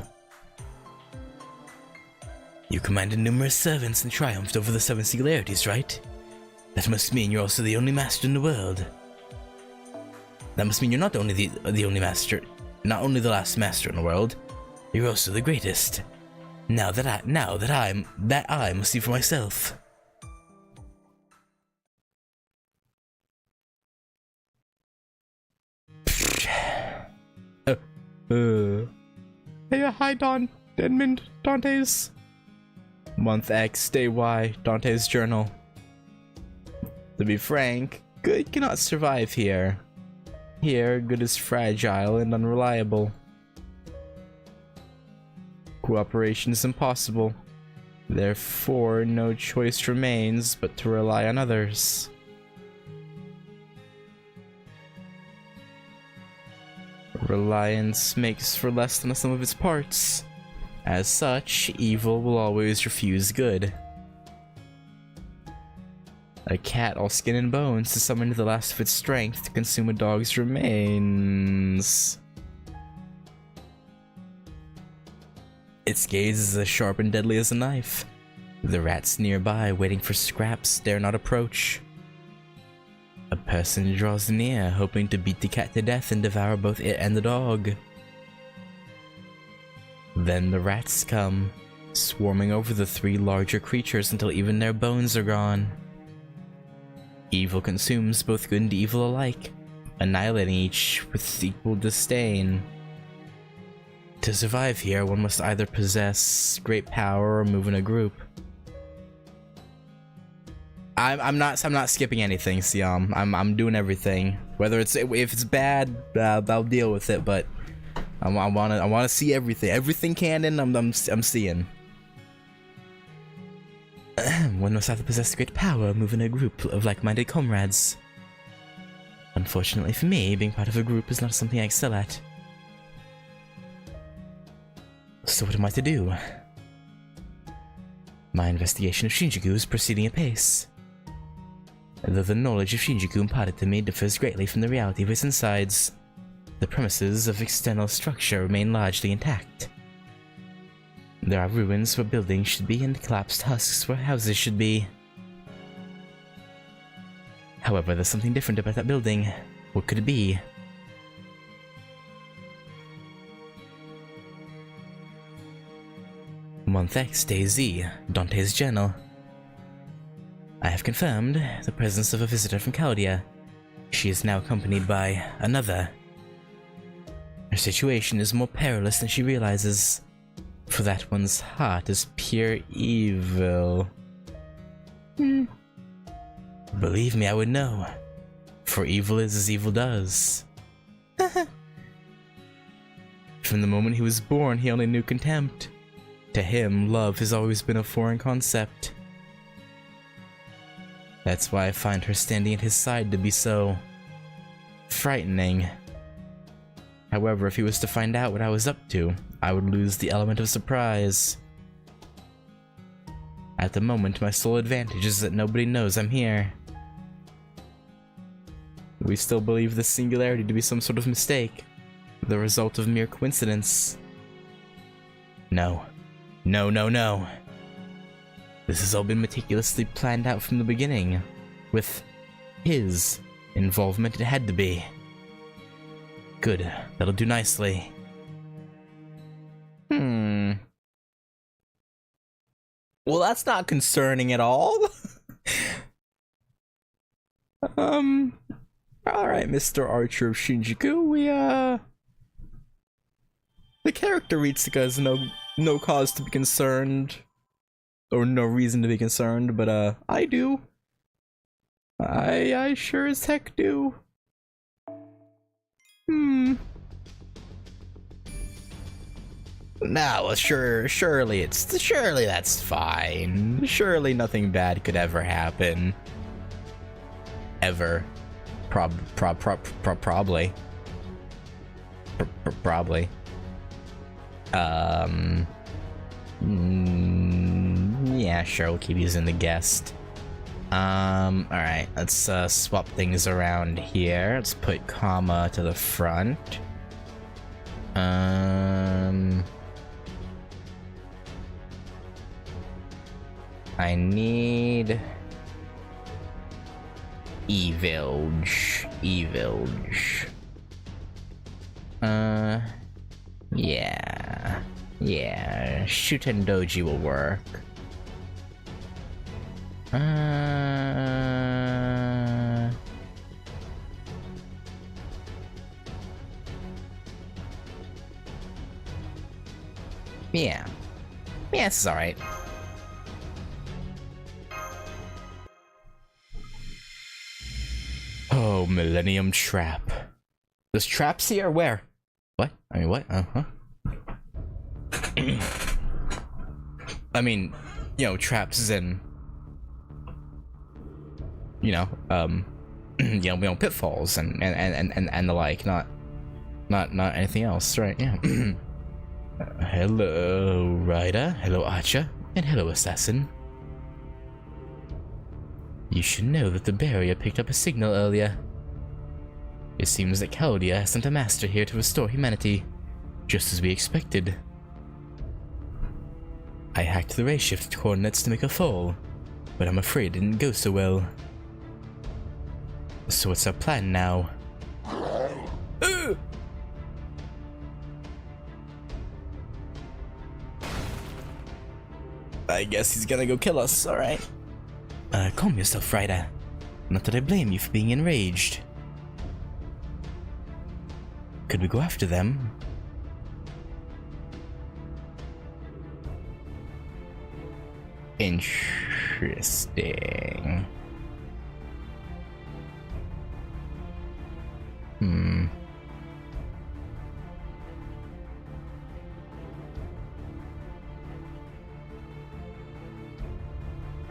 You commanded numerous servants and triumphed over the 7 singularities, right? That must mean you're also the only master in the world. That must mean you're not only the only master, not only the last master in the world, you're also the greatest. Now that I must see for myself. Hey, hi Edmund, Dante's. Month X, Day Y, Dante's journal. To be frank, good cannot survive here. Here, good is fragile and unreliable. Cooperation is impossible. Therefore, no choice remains but to rely on others. Reliance makes for less than the sum of its parts. As such, evil will always refuse good. A cat all skin and bones to summon to the last of its strength to consume a dog's remains. Its gaze is as sharp and deadly as a knife. The rats nearby, waiting for scraps, dare not approach. A person draws near, hoping to beat the cat to death and devour both it and the dog. Then the rats come, swarming over the 3 larger creatures until even their bones are gone. Evil consumes both good and evil alike, annihilating each with equal disdain. To survive here, one must either possess great power or move in a group. I'm not skipping anything, Siam. I'm doing everything. Whether if it's bad, I'll deal with it. But I wanna see everything. Everything canon. I'm seeing. One must either possess great power or move in a group of like-minded comrades. Unfortunately for me, being part of a group is not something I excel at. So what am I to do? My investigation of Shinjuku is proceeding apace. Though the knowledge of Shinjuku imparted to me differs greatly from the reality of its insides, the premises of external structure remain largely intact. There are ruins where buildings should be and collapsed husks where houses should be. However, there's something different about that building. What could it be? Month X, Day Z, Dante's Journal. I have confirmed the presence of a visitor from Chaldea. She is now accompanied by another. Her situation is more perilous than she realizes, for that one's heart is pure evil. Believe me, I would know, for evil is as evil does. From the moment he was born, he only knew contempt. To him, love has always been a foreign concept. That's why I find her standing at his side to be so frightening. However, if he was to find out what I was up to, I would lose the element of surprise. At the moment, my sole advantage is that nobody knows I'm here. We still believe the singularity to be some sort of mistake, the result of mere coincidence. No. No, no, no. This has all been meticulously planned out from the beginning. With his involvement, it had to be. Good, that'll do nicely. Well, that's not concerning at all. Alright, Mr. Archer of Shinjuku, the character Ritsuka has no cause to be concerned. Or no reason to be concerned, but, I do. I sure as heck do. No, well, surely that's fine. Surely nothing bad could ever happen. Ever. Probably. Probably. Yeah, sure, we'll keep using the guest. Alright, let's swap things around here. Let's put comma to the front. I need Evilge. Yeah, Shutendoji will work. Yeah, this is alright. Oh, Millennium Trap. There's traps here? Where? What? I mean, what? I mean, you know, traps as in, pitfalls and the like, not anything else, right? Yeah. Hello, Ryder. Hello, Archer. And hello, Assassin. You should know that the barrier picked up a signal earlier. It seems that Chaldea has sent a master here to restore humanity, just as we expected. I hacked the ray shift coordinates to make a fall, but I'm afraid it didn't go so well. So what's our plan now? I guess he's gonna go kill us, alright. Calm yourself, Ryder. Not that I blame you for being enraged. Could we go after them? Interesting.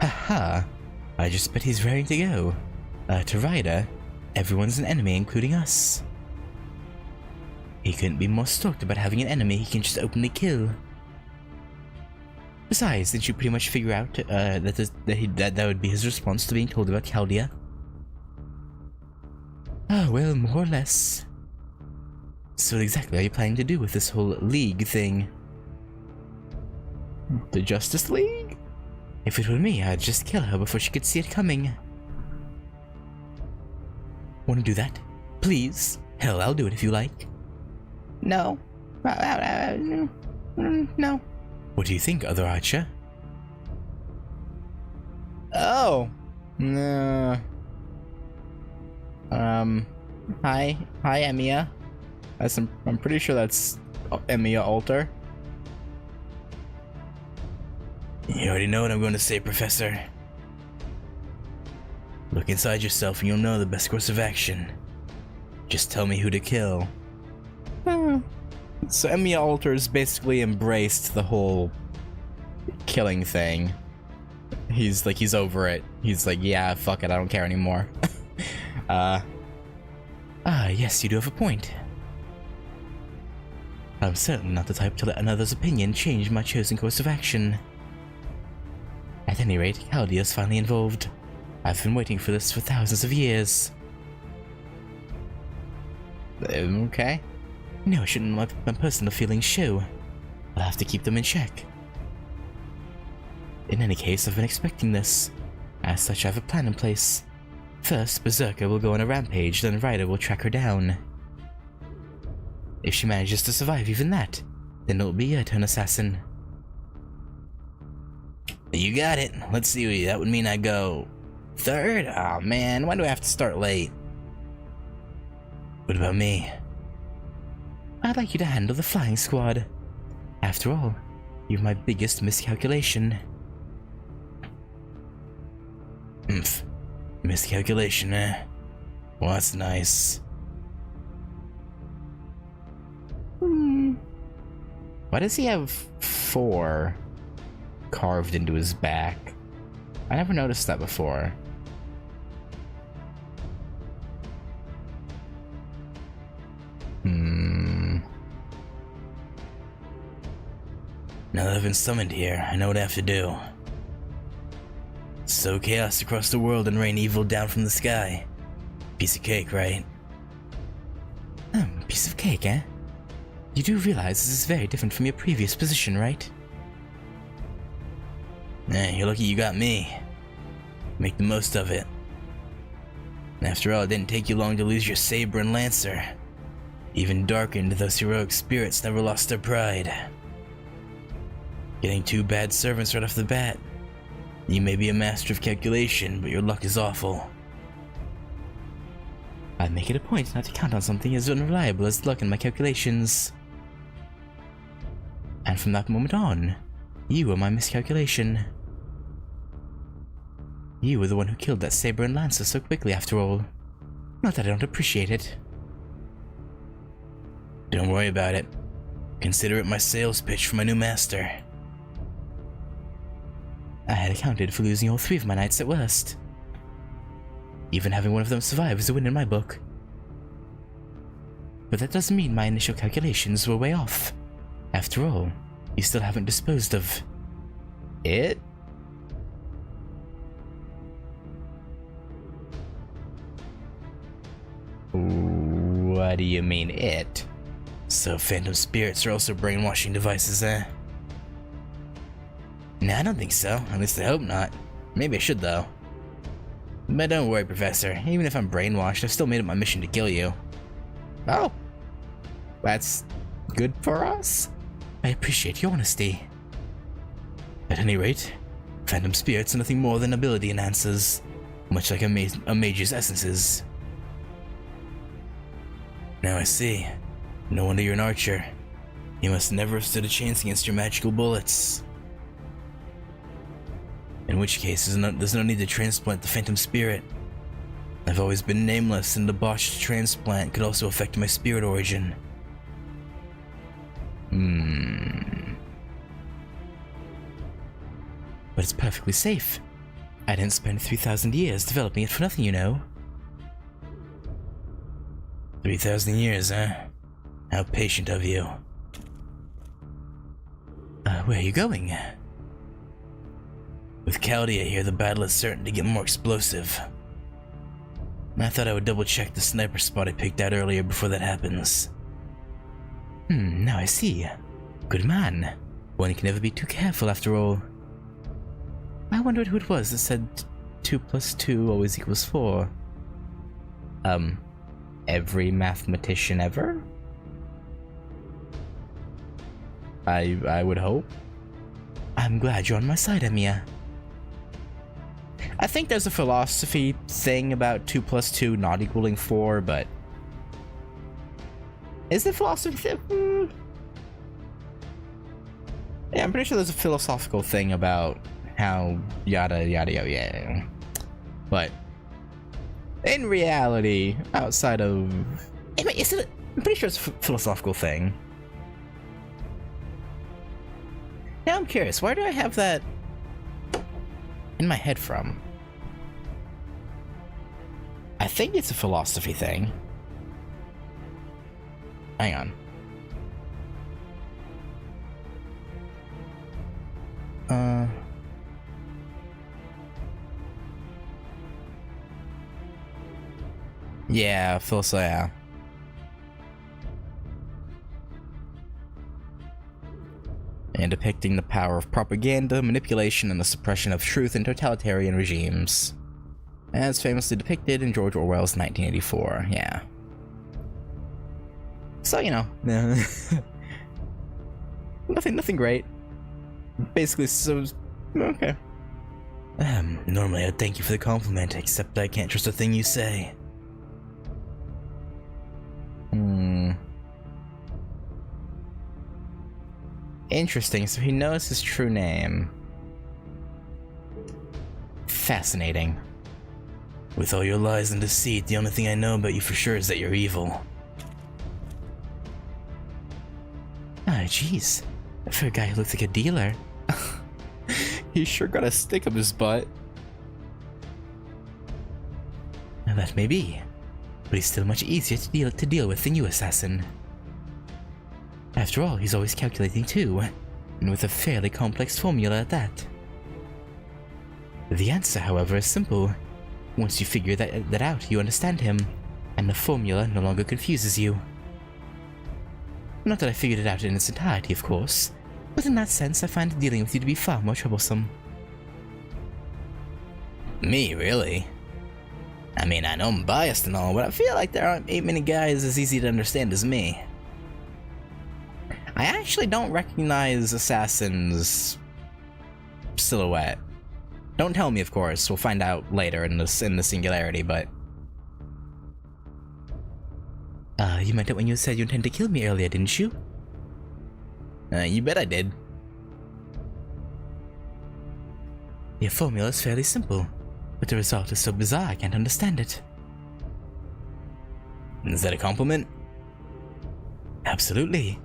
Haha. I just bet he's raring to go. To Ryder, everyone's an enemy, including us. He couldn't be more stoked about having an enemy he can just openly kill. Besides, didn't you pretty much figure out that would be his response to being told about Chaldea? Oh, well, more or less. So what exactly are you planning to do with this whole League thing? The Justice League? If it were me, I'd just kill her before she could see it coming. Want to do that? Please? Hell, I'll do it if you like. No. No. What do you think, other Archer? Oh. No. Hi, Emiya. I'm pretty sure that's Emiya Alter. You already know what I'm going to say, Professor. Look inside yourself and you'll know the best course of action. Just tell me who to kill. So Emiya Alter's basically embraced the whole killing thing. He's over it. He's like, yeah, fuck it, I don't care anymore. Yes, you do have a point. I'm certainly not the type to let another's opinion change my chosen course of action. At any rate, Chaldea's finally involved. I've been waiting for this for thousands of years. Okay. No, I shouldn't let my personal feelings show. I'll have to keep them in check. In any case, I've been expecting this. As such, I have a plan in place. First, Berserker will go on a rampage, then Ryder will track her down. If she manages to survive even that, then it'll be your turn, Assassin. You got it. Let's see, that would mean I go third? Aw, man, why do I have to start late? What about me? I'd like you to handle the flying squad. After all, you're my biggest miscalculation. Miscalculation, eh? Well, that's nice. Why does he have 4 carved into his back? I never noticed that before. Now that I've been summoned here, I know what I have to do. Sow chaos across the world and rain evil down from the sky. Piece of cake, right? Piece of cake, eh? You do realize this is very different from your previous position, right? You're lucky you got me. Make the most of it. After all, it didn't take you long to lose your saber and lancer. Even darkened, those heroic spirits never lost their pride. Getting 2 bad servants right off the bat. You may be a master of calculation, but your luck is awful. I'd make it a point not to count on something as unreliable as luck in my calculations. And from that moment on, you were my miscalculation. You were the one who killed that saber and lancer so quickly, after all. Not that I don't appreciate it. Don't worry about it. Consider it my sales pitch for my new master. I had accounted for losing all 3 of my knights at worst. Even having one of them survive is a win in my book. But that doesn't mean my initial calculations were way off. After all, you still haven't disposed of it? What do you mean, it? So phantom spirits are also brainwashing devices, eh? Nah, I don't think so. At least I hope not. Maybe I should, though. But don't worry, Professor. Even if I'm brainwashed, I've still made it my mission to kill you. Oh. That's good for us? I appreciate your honesty. At any rate, phantom spirits are nothing more than ability enhancers, much like a mage's essences. Now I see. No wonder you're an archer. You must never have stood a chance against your magical bullets. In which case, there's no need to transplant the phantom spirit. I've always been nameless, and the botched transplant could also affect my spirit origin. But it's perfectly safe. I didn't spend 3,000 years developing it for nothing, you know. 3,000 years, huh? How patient of you. Where are you going? With Chaldea here, the battle is certain to get more explosive. I thought I would double check the sniper spot I picked out earlier before that happens. Now I see. Good man. One can never be too careful after all. I wondered who it was that said 2 + 2 always equals 4. Every mathematician ever? I would hope. I'm glad you're on my side, Emiya. I think there's a philosophy thing about 2 + 2 not equaling 4, but... Is it philosophy? Yeah, I'm pretty sure there's a philosophical thing about how yada yada yada yada. But in reality, outside of... I'm pretty sure it's a philosophical thing. Now I'm curious, where do I have that in my head from? I think it's a philosophy thing. Hang on. Yeah, yeah. And depicting the power of propaganda, manipulation, and the suppression of truth in totalitarian regimes. As famously depicted in George Orwell's 1984, yeah. So, you know, nothing great. Basically, so, okay. Normally I'd thank you for the compliment, except I can't trust a thing you say. Interesting, so he knows his true name. Fascinating. With all your lies and deceit, the only thing I know about you for sure is that you're evil. Ah, jeez. For a guy who looks like a dealer. He's sure got a stick up his butt. Now that may be, but he's still much easier to deal with than you, assassin. After all, he's always calculating too, and with a fairly complex formula at that. The answer, however, is simple. Once you figure that out, you understand him, and the formula no longer confuses you. Not that I figured it out in its entirety, of course, but in that sense I find dealing with you to be far more troublesome. Me, really? I mean, I know I'm biased and all, but I feel like there aren't many guys as easy to understand as me. I actually don't recognize Assassin's silhouette. Don't tell me, of course. We'll find out later in the Singularity, but... You meant it when you said you intended to kill me earlier, didn't you? You bet I did. Your formula is fairly simple, but the result is so bizarre I can't understand it. Is that a compliment? Absolutely.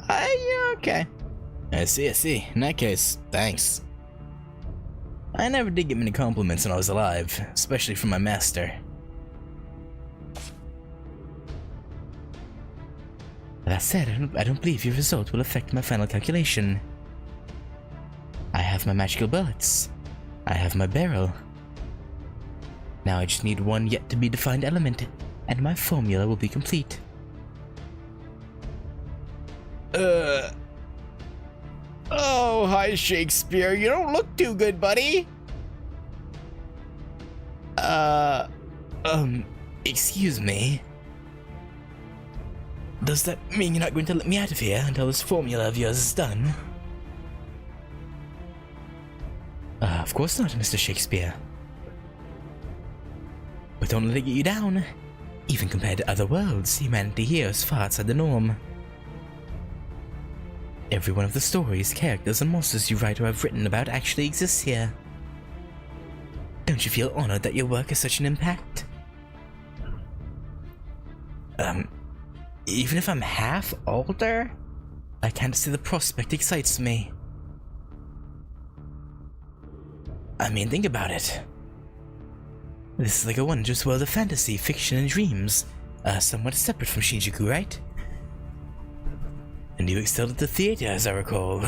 Yeah, okay. I see. In that case, thanks. I never did get many compliments when I was alive, especially from my master. That said, I don't believe your result will affect my final calculation. I have my magical bullets. I have my barrel. Now I just need one yet to be defined element, and my formula will be complete. Oh, hi, Shakespeare. You don't look too good, buddy. Excuse me? Does that mean you're not going to let me out of here until this formula of yours is done? Of course not, Mr. Shakespeare. But don't let it get you down. Even compared to other worlds, humanity here is far outside the norm. Every one of the stories, characters, and monsters you write or have written about actually exists here. Don't you feel honored that your work has such an impact? Even if I'm half older, I can't see the prospect excites me. I mean, think about it. This is like a wondrous world of fantasy, fiction, and dreams, somewhat separate from Shinjuku, right? And you excelled at the theater, as I recall,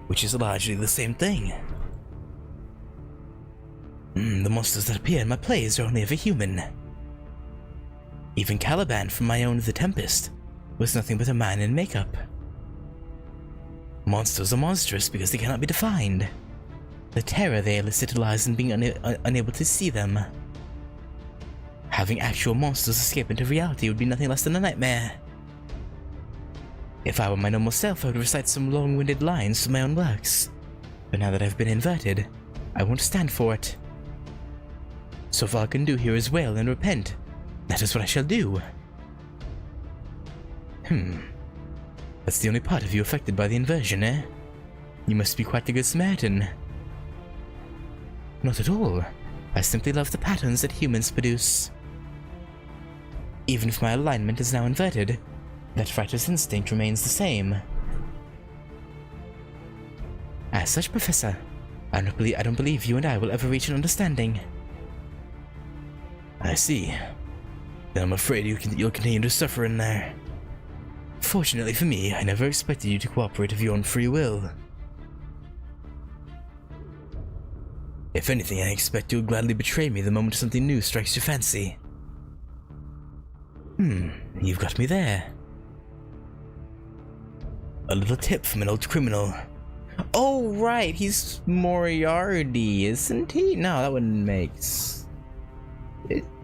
which is largely the same thing. The monsters that appear in my plays are only ever human. Even Caliban from my own The Tempest was nothing but a man in makeup. Monsters are monstrous because they cannot be defined. The terror they elicit lies in being unable to see them. Having actual monsters escape into reality would be nothing less than a nightmare. If I were my normal self, I would recite some long-winded lines from my own works. But now that I've been inverted, I won't stand for it. So if all I can do here is wail and repent, that is what I shall do. That's the only part of you affected by the inversion, eh? You must be quite the good Samaritan. Not at all. I simply love the patterns that humans produce. Even if my alignment is now inverted, that writer's instinct remains the same. As such, Professor, I don't believe you and I will ever reach an understanding. I see. Then I'm afraid you'll continue to suffer in there. Fortunately for me, I never expected you to cooperate of your own free will. If anything, I expect you'll gladly betray me the moment something new strikes your fancy. You've got me there. A little tip from an old criminal. Oh, right, he's Moriarty, isn't he? No, that wouldn't make sense.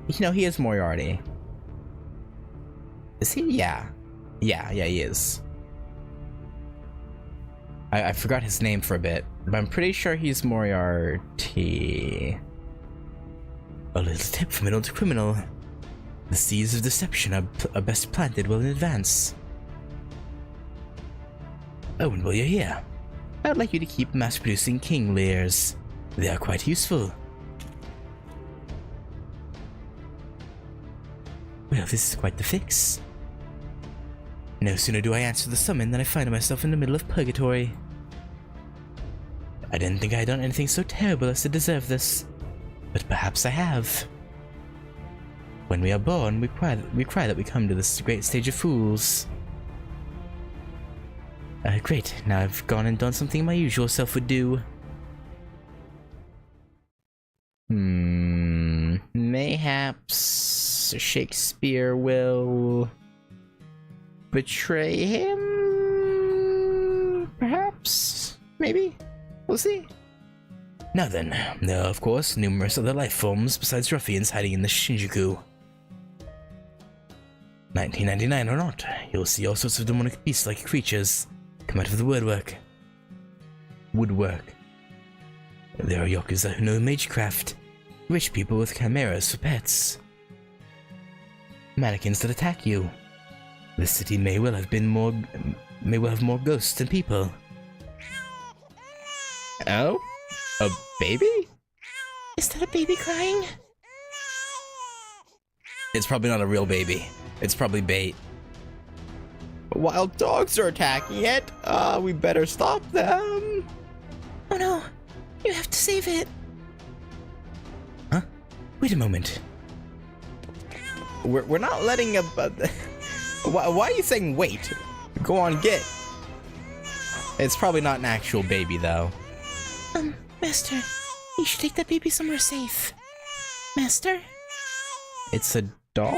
He is Moriarty. Is he? Yeah, he is. I forgot his name for a bit, but I'm pretty sure he's Moriarty. A little tip from an old criminal. The seeds of deception are best planted well in advance. Oh, and while you're here, I'd like you to keep mass-producing king layers. They are quite useful. Well, this is quite the fix. No sooner do I answer the summon than I find myself in the middle of purgatory. I didn't think I had done anything so terrible as to deserve this, but perhaps I have. When we are born, we cry that we come to this great stage of fools. Great, now I've gone and done something my usual self would do. Mayhaps Shakespeare will betray him? Perhaps? Maybe? We'll see. Now then, there are of course numerous other life forms besides ruffians hiding in the Shinjuku. 1999 or not, you'll see all sorts of demonic beast-like creatures come out of the woodwork. There are yakuza who know magecraft, rich people with chimeras for pets, mannequins that attack you. This city may well have more ghosts than people. Oh? A baby? Is that a baby crying? It's probably not a real baby. It's probably bait. Wild dogs are attacking it. We better stop them. Oh no, you have to save it. Huh? Wait a moment. We're not letting a... why are you saying wait? Go on, get. It's probably not an actual baby, though. Master, you should take that baby somewhere safe. Master? It's a doll?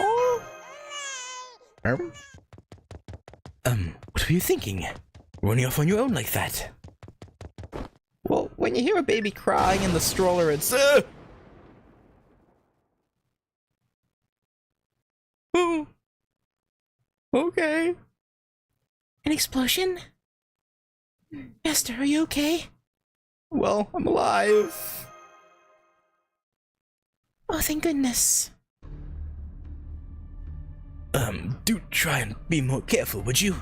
What were you thinking? Running off on your own like that? Well, when you hear a baby crying in the stroller, it's Oh. Okay. An explosion? Master, are you okay? Well, I'm alive. Oh, thank goodness. Do try and be more careful, would you?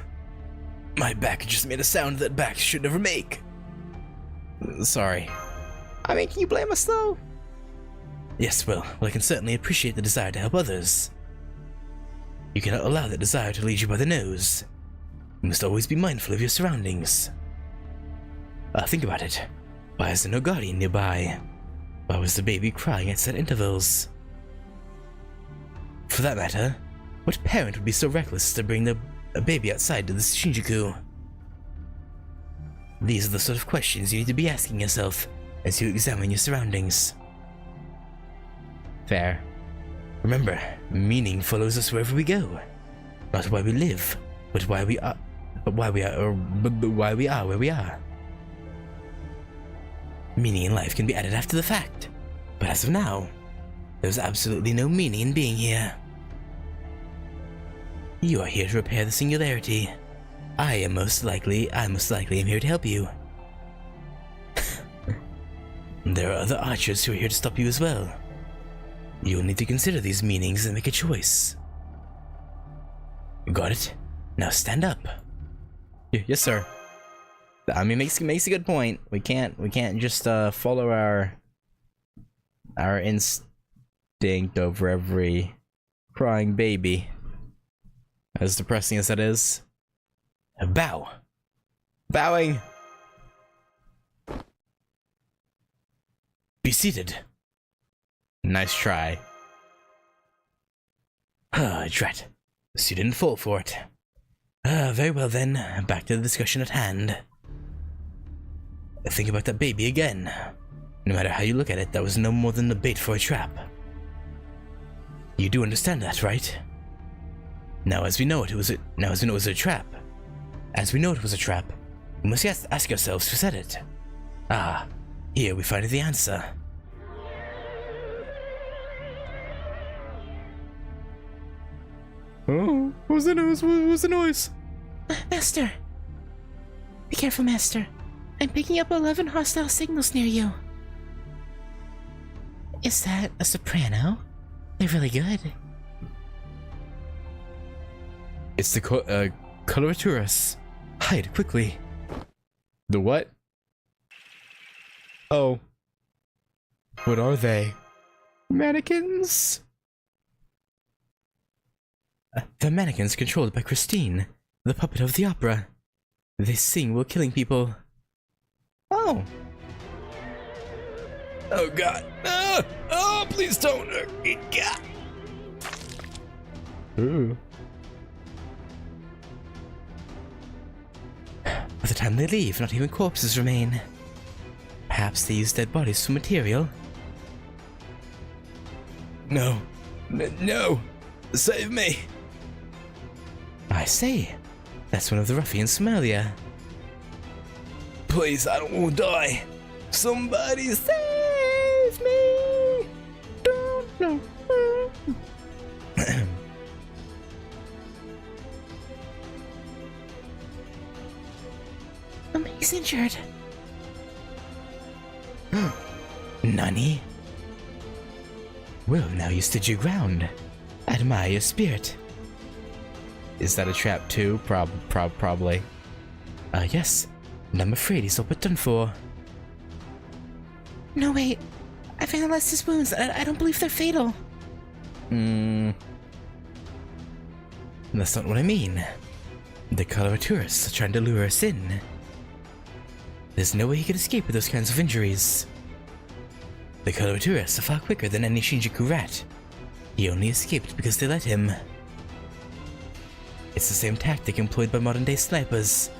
My back just made a sound that backs should never make. Sorry. I mean, can you blame us, though? Yes, well, I can certainly appreciate the desire to help others. You cannot allow that desire to lead you by the nose. You must always be mindful of your surroundings. Think about it. Why is there no guardian nearby? Why was the baby crying at set intervals? For that matter, what parent would be so reckless to bring a baby outside to the Shinjuku? These are the sort of questions you need to be asking yourself as you examine your surroundings. Fair. Remember, meaning follows us wherever we go. Not why we live, but why we are where we are. Meaning in life can be added after the fact, but as of now, there's absolutely no meaning in being here. You are here to repair the singularity. I most likely am here to help you. There are other archers who are here to stop you as well. You'll need to consider these meanings and make a choice. Got it? Now stand up. Yes, sir. I mean, makes a good point. We can't just follow our instinct over every crying baby. As depressing as that is. Bow. Bowing. Be seated. Nice try. Drat. So you didn't fall for it. Very well then, back to the discussion at hand. Think about that baby again. No matter how you look at it, that was no more than a bait for a trap. You do understand that, right? Now as we know it was a trap. As we know it was a trap, we must ask ourselves who said it. Here we find the answer. Oh, what was the noise? What was the noise? Master! Be careful, Master. I'm picking up 11 hostile signals near you. Is that a soprano? They're really good. It's the coloraturus. Hide quickly. The what? Oh. What are they? Mannequins? The mannequins controlled by Christine, the puppet of the opera. They sing while killing people. Oh. Oh god. Oh, please don't. God. Ooh. By the time they leave, not even corpses remain. Perhaps they use dead bodies for material? No. No. Save me. I say, that's one of the ruffians from earlier. Please, I don't want to die. Somebody save me. Don't know. He's injured. Nani? Well, now you stood your ground. I admire your spirit. Is that a trap too? Probably. Yes. And I'm afraid he's all but done for. No, wait. I've analyzed his wounds. I don't believe they're fatal. That's not what I mean. The coloraturus are trying to lure us in. There's no way he could escape with those kinds of injuries. The coloraturus are far quicker than any Shinjuku rat. He only escaped because they let him. It's the same tactic employed by modern-day snipers.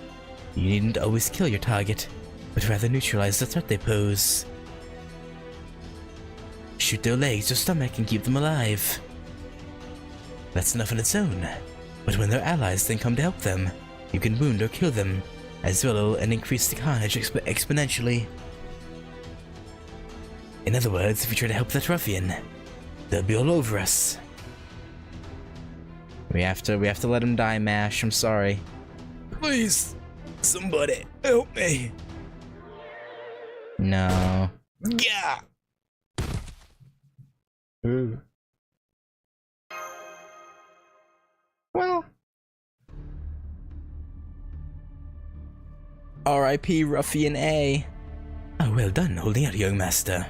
You needn't always kill your target, but rather neutralize the threat they pose. Shoot their legs or stomach and keep them alive. That's enough on its own, but when their allies then come to help them, you can wound or kill them, as well and increase the carnage exponentially. In other words, if we try to help that ruffian, they'll be all over us. We have to let him die, Mash. I'm sorry. Please, somebody help me. No. Yeah. Ooh. Well. R.I.P. Ruffian A. Oh, well done, holding out, young master.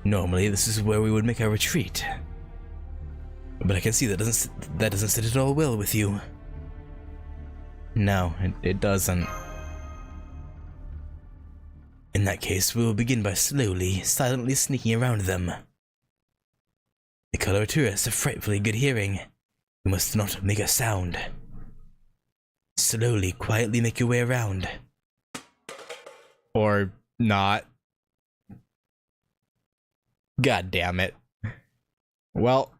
Normally, this is where we would make our retreat. But I can see that doesn't sit at all well with you. No, it doesn't. In that case, we will begin by slowly, silently sneaking around them. The coloraturists have frightfully good hearing. We must not make a sound. Slowly, quietly make your way around. Or not. God damn it. Well.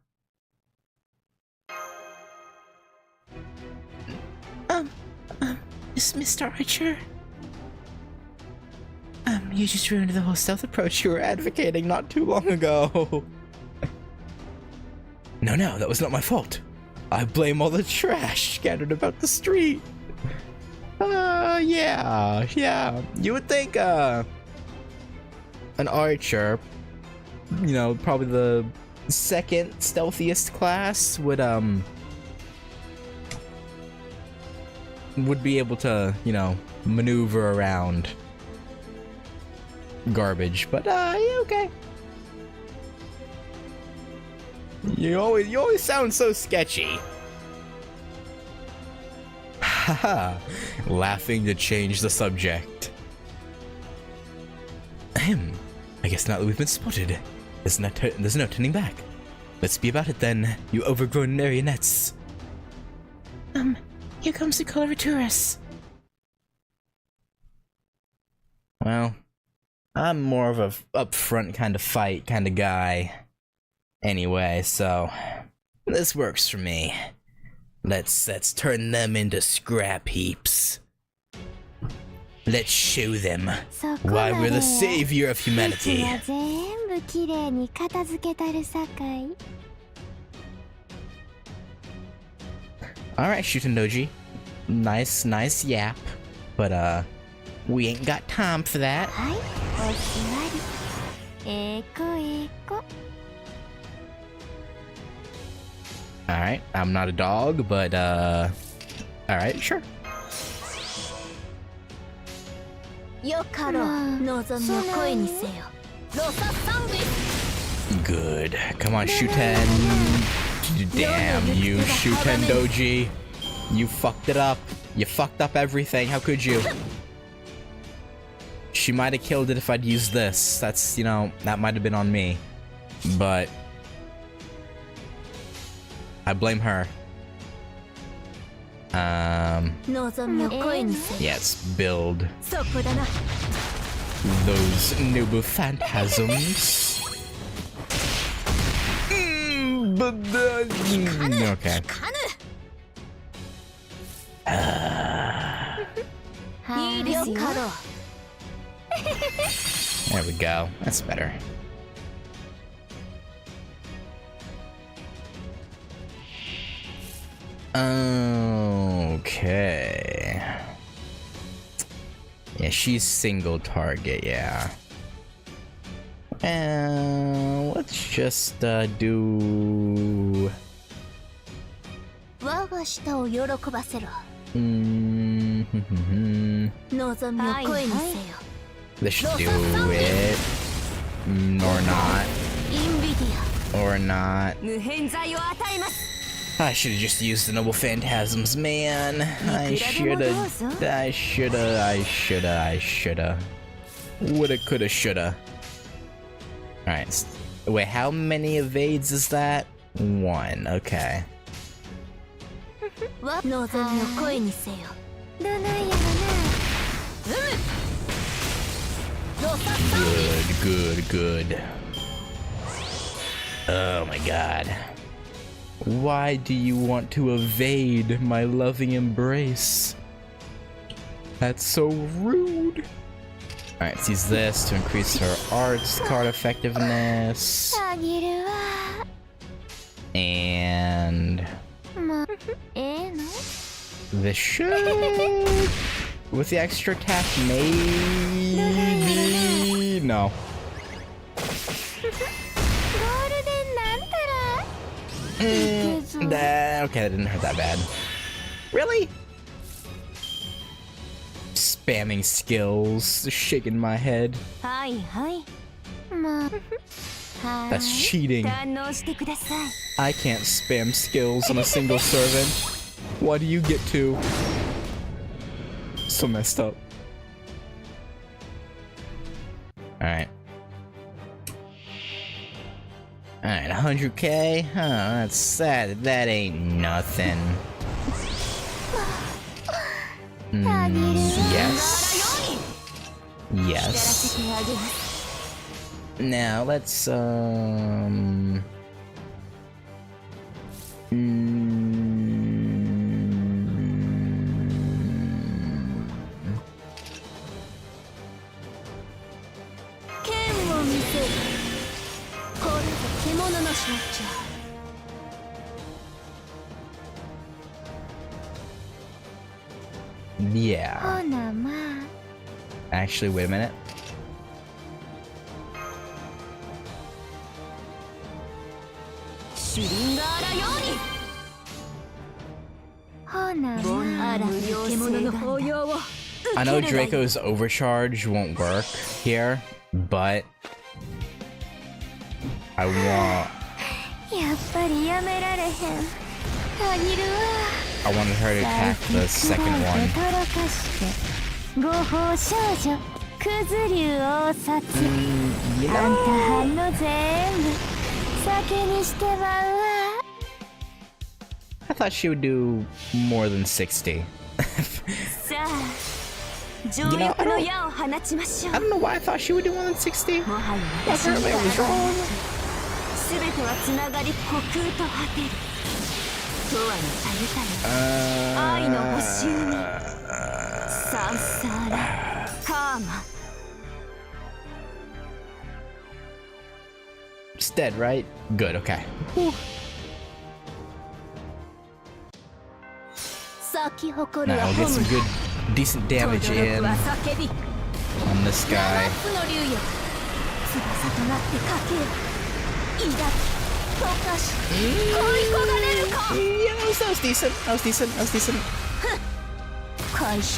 Mr. Archer? You just ruined the whole stealth approach you were advocating not too long ago. No, that was not my fault. I blame all the trash scattered about the street. Yeah. You would think, an archer, you know, probably the second stealthiest class would be able to, you know, maneuver around garbage, but yeah, okay. You always sound so sketchy. Haha, laughing to change the subject. Ahem. I guess now that we've been spotted, there's no turning back. Let's be about it then, you overgrown marionettes. Here comes the coloraturus. Well, I'm more of a upfront kind of fight kind of guy. Anyway, so this works for me. Let's turn them into scrap heaps. Let's show them why we're the savior of humanity. Alright, Shutendoji. Nice yap. But, we ain't got time for that. Alright, I'm not a dog, but, alright, sure. Good. Come on, Shuten. Damn you, Shutendoji. You fucked it up. You fucked up everything. How could you? She might have killed it if I'd used this. That's, you know, that might have been on me. But I blame her. Yes, build those Nubu phantasms. Okay. There we go. That's better. Okay. Yeah, she's single target, yeah. Let's just do... Let's do it. Or not. Or not. I should have just used the noble phantasms, man. I shoulda. Woulda, coulda, shoulda. Alright. Wait, how many evades is that? 1, okay. Good. Oh my god. Why do you want to evade my loving embrace? That's so rude. Alright, let's use this to increase her arts card effectiveness. And this should, with the extra attack, maybe. No. Okay, that didn't hurt that bad. Really? Spamming skills, shaking my head. That's cheating. 堪能してください I can't spam skills on a single servant. Why do you get to? So messed up. Alright. Alright, 100k? Huh, that ain't nothing. Yes. Yes. Now let's yeah. Actually, wait a minute. I know Draco's overcharge won't work here, but I wanted her to attack the second one. You know, I thought she would do more than 60. You know, I don't know why I thought she would do more than 60. Apparently I was wrong. It's dead, right? Good, okay. Whew. Now we'll get some good, decent damage in on this guy. Yeah, that was decent. That was decent.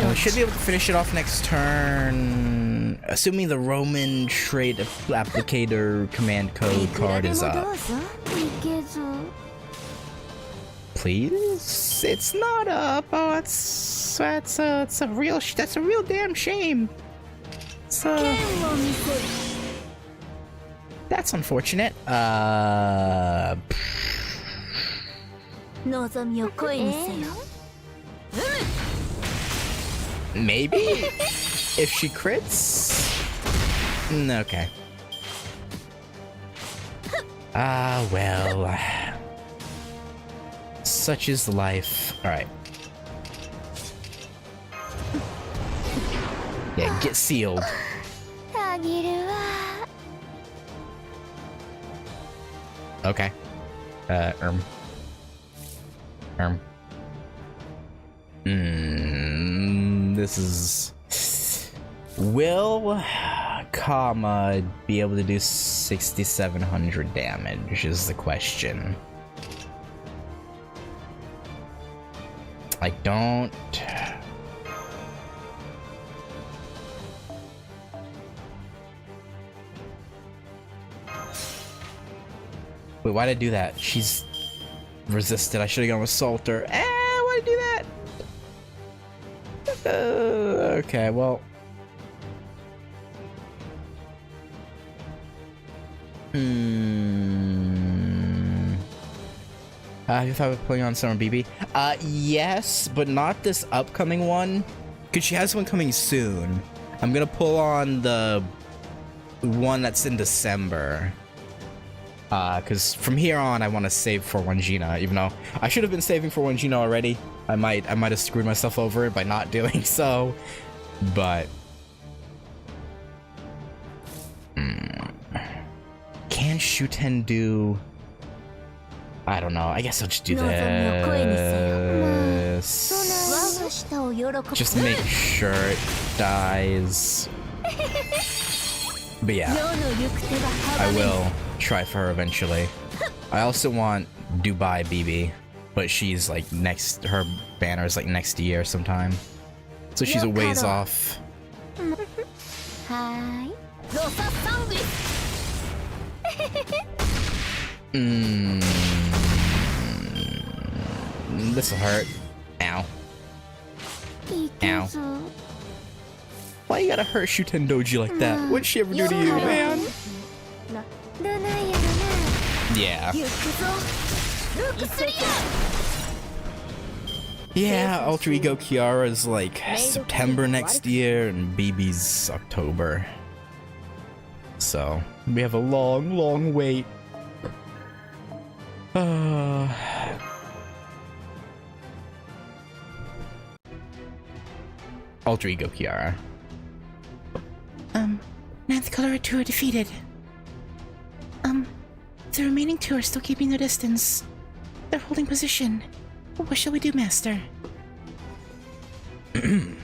We should be able to finish it off next turn, assuming the Roman trait applicator command code card is up. Please? It's not up. Oh, that's a real damn shame. That's unfortunate. Maybe if she crits. Okay. Well. Such is life. Alright. Yeah, get sealed. Okay. This is... Will... Comma be able to do 6,700 damage is the question. I don't... Wait, why did I do that? She's resisted. I should have gone with Salter. Why did I do that? Okay, well... If I was playing on Summer BB? Yes, but not this upcoming one. Because she has one coming soon. I'm gonna pull on the one that's in December. Because from here on, I want to save for Wangina, even though I should have been saving for Wangina already. I might have screwed myself over by not doing so, but... Can Shuten do... I don't know, I guess I'll just do this. Just make sure it dies. But yeah, I will try for her eventually. I also want Dubai BB, but she's like next, her banner is like next year sometime. So she's a ways off. This'll hurt. Ow. Ow. Why you gotta hurt Shutendoji like that? What'd she ever do to you, man? Yeah. Yeah, Alter Ego Kiara's like September next year and BB's October. So, we have a long, long wait. Alter Ego Kiara. Ninth Color 2 are defeated. The remaining 2 are still keeping their distance. They're holding position. What shall we do, Master?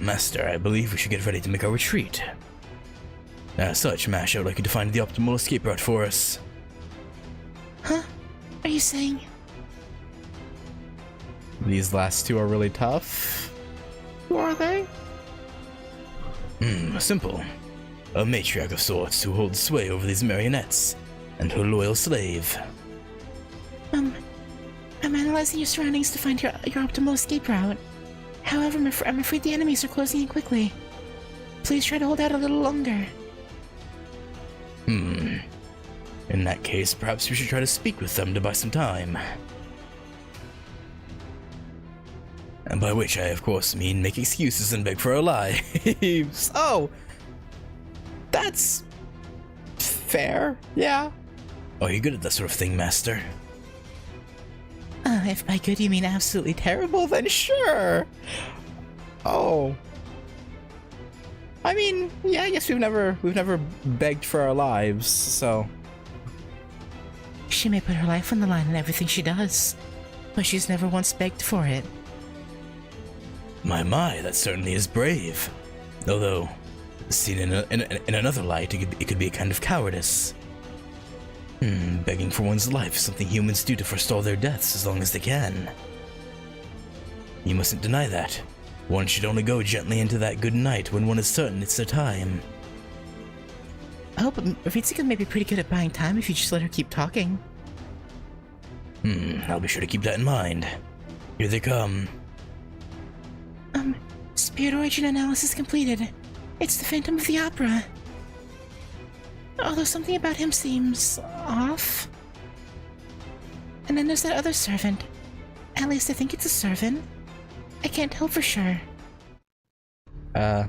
Master, I believe we should get ready to make our retreat. As such, Mash, I would like you to find the optimal escape route for us. Huh? Are you saying? These last 2 are really tough. Who are they? Simple. A matriarch of sorts who holds sway over these marionettes, and her loyal slave. I'm analyzing your surroundings to find your optimal escape route. However, I'm afraid the enemies are closing in quickly. Please try to hold out a little longer. In that case, perhaps we should try to speak with them to buy some time. And by which I, of course, mean make excuses and beg for our lives. Oh! That's... fair, yeah. Are you good at that sort of thing, Master? If by good you mean absolutely terrible, Well, then sure! Oh. I mean, yeah, I guess we've never begged for our lives, so... she may put her life on the line in everything she does, but she's never once begged for it. My, that certainly is brave. Although, seen in another light, it could be a kind of cowardice. Begging for one's life is something humans do to forestall their deaths as long as they can. You mustn't deny that. One should only go gently into that good night when one is certain it's their time. Oh, but Ritsuka may be pretty good at buying time if you just let her keep talking. I'll be sure to keep that in mind. Here they come. Spirit origin analysis completed. It's the Phantom of the Opera. Although something about him seems off. And then there's that other servant. At least I think it's a servant. I can't tell for sure. The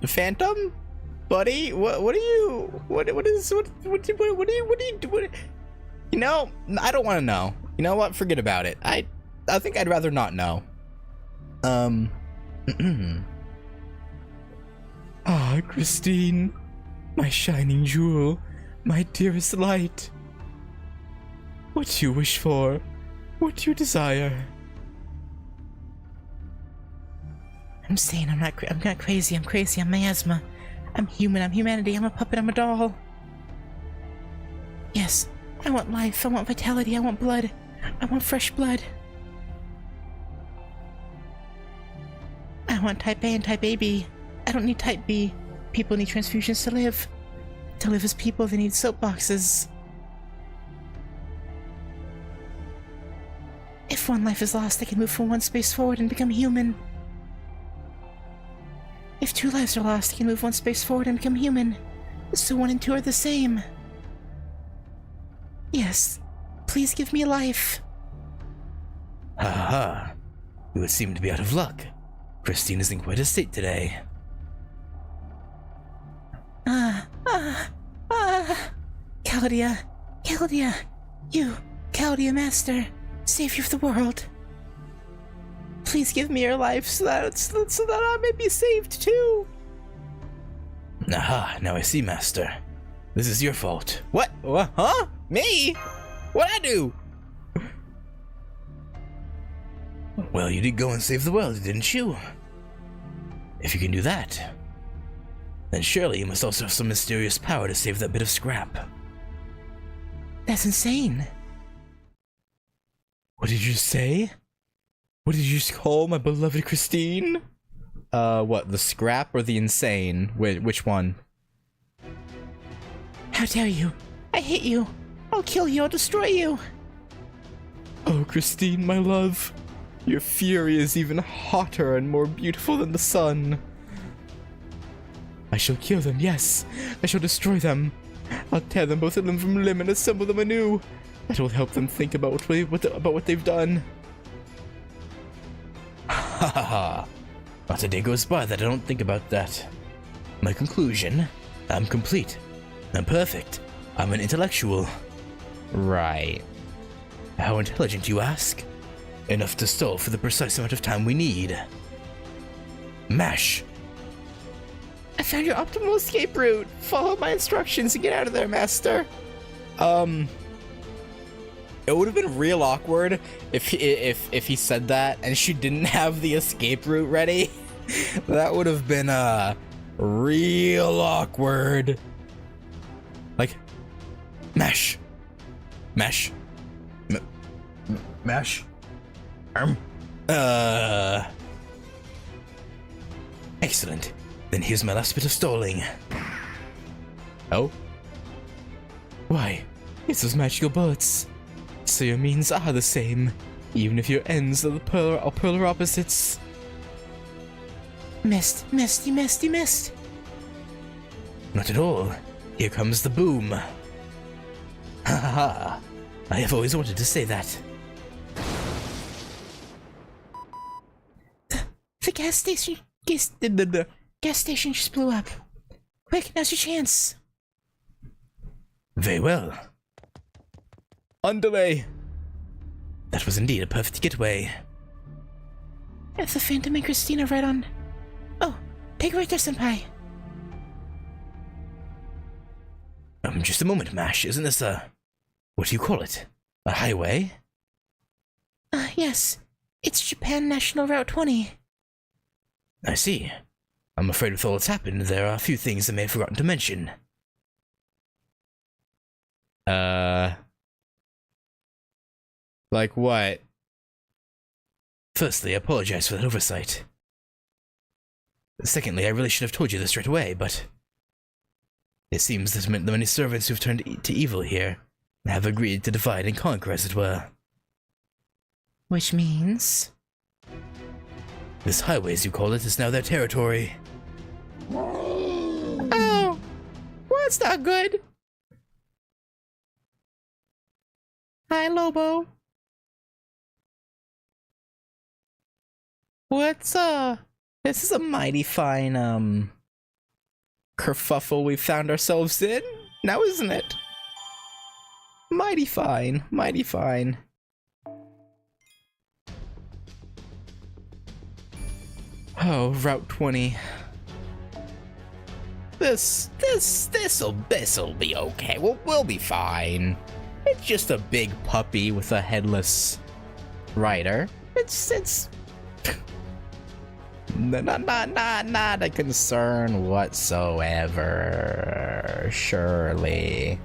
Phantom? Buddy, what are you, what do you do? You know, I don't want to know. You know what? Forget about it. I think I'd rather not know. Ah, Christine, my shining jewel, my dearest light. What do you wish for? What do you desire? I'm saying I'm not crazy. I'm crazy. I'm miasma. I'm human. I'm humanity. I'm a puppet. I'm a doll. Yes, I want life. I want vitality. I want blood. I want fresh blood. I want type A and type AB. I don't need type B. People need transfusions to live. To live as people, they need soapboxes. If one life is lost, they can move from one space forward and become human. If 2 lives are lost, they can move one space forward and become human. So 1 and 2 are the same. Yes, please give me life. Ha ha. You would seem to be out of luck. Christine is in quite a state today. Caldia, you, Caldia Master, savior of the world. Please give me your life so that I may be saved too. Aha, now I see, Master. This is your fault. What? Huh? Me? What'd I do? Well, you did go and save the world, didn't you? If you can do that, then surely you must also have some mysterious power to save that bit of scrap. That's insane. What did you say? What did you call my beloved Christine? What, the scrap or the insane? Wait, which one? How dare you? I hate you. I'll kill you. I'll destroy you. Oh, Christine, my love. Your fury is even hotter and more beautiful than the sun. I shall kill them, yes. I shall destroy them. I'll tear them both limb from limb and assemble them anew. That will help them think about what they've done. Ha ha ha. Not a day goes by that I don't think about that. My conclusion, I'm complete. I'm perfect. I'm an intellectual. Right. How intelligent, you ask? Enough to stall for the precise amount of time we need. Mash! I found your optimal escape route. Follow my instructions and get out of there, master. It would have been real awkward if he said that and she didn't have the escape route ready. That would have been real awkward. Like, mash, mash, mash. Excellent. Then here's my last bit of stalling. Oh? Why? It's those magical bullets. So your means are the same, even if your ends are the polar opposites. Missed, missed, you missed, you missed. Not at all. Here comes the boom. Ha ha ha. I have always wanted to say that. The gas station just blew up. Quick, now's your chance. Very well. Underway. That was indeed a perfect getaway. If the Phantom and Christina right on. Oh, take right there, senpai. Just a moment, Mash. Isn't this what do you call it? A highway? Yes. It's Japan National Route 20. I see. I'm afraid with all that's happened, there are a few things I may have forgotten to mention. Like what? Firstly, I apologize for that oversight. Secondly, I really should have told you this right away, but it seems that the many servants who've turned to evil here have agreed to divide and conquer, as it were. Which means? This highway, as you call it, is now their territory. Oh, well, that's not good. Hi, Lobo. What's this is a mighty fine kerfuffle we found ourselves in, now isn't it? Mighty fine, mighty fine. Oh, Route 20. This'll be okay. We'll be fine. It's just a big puppy with a headless rider. It's not a concern whatsoever. Surely.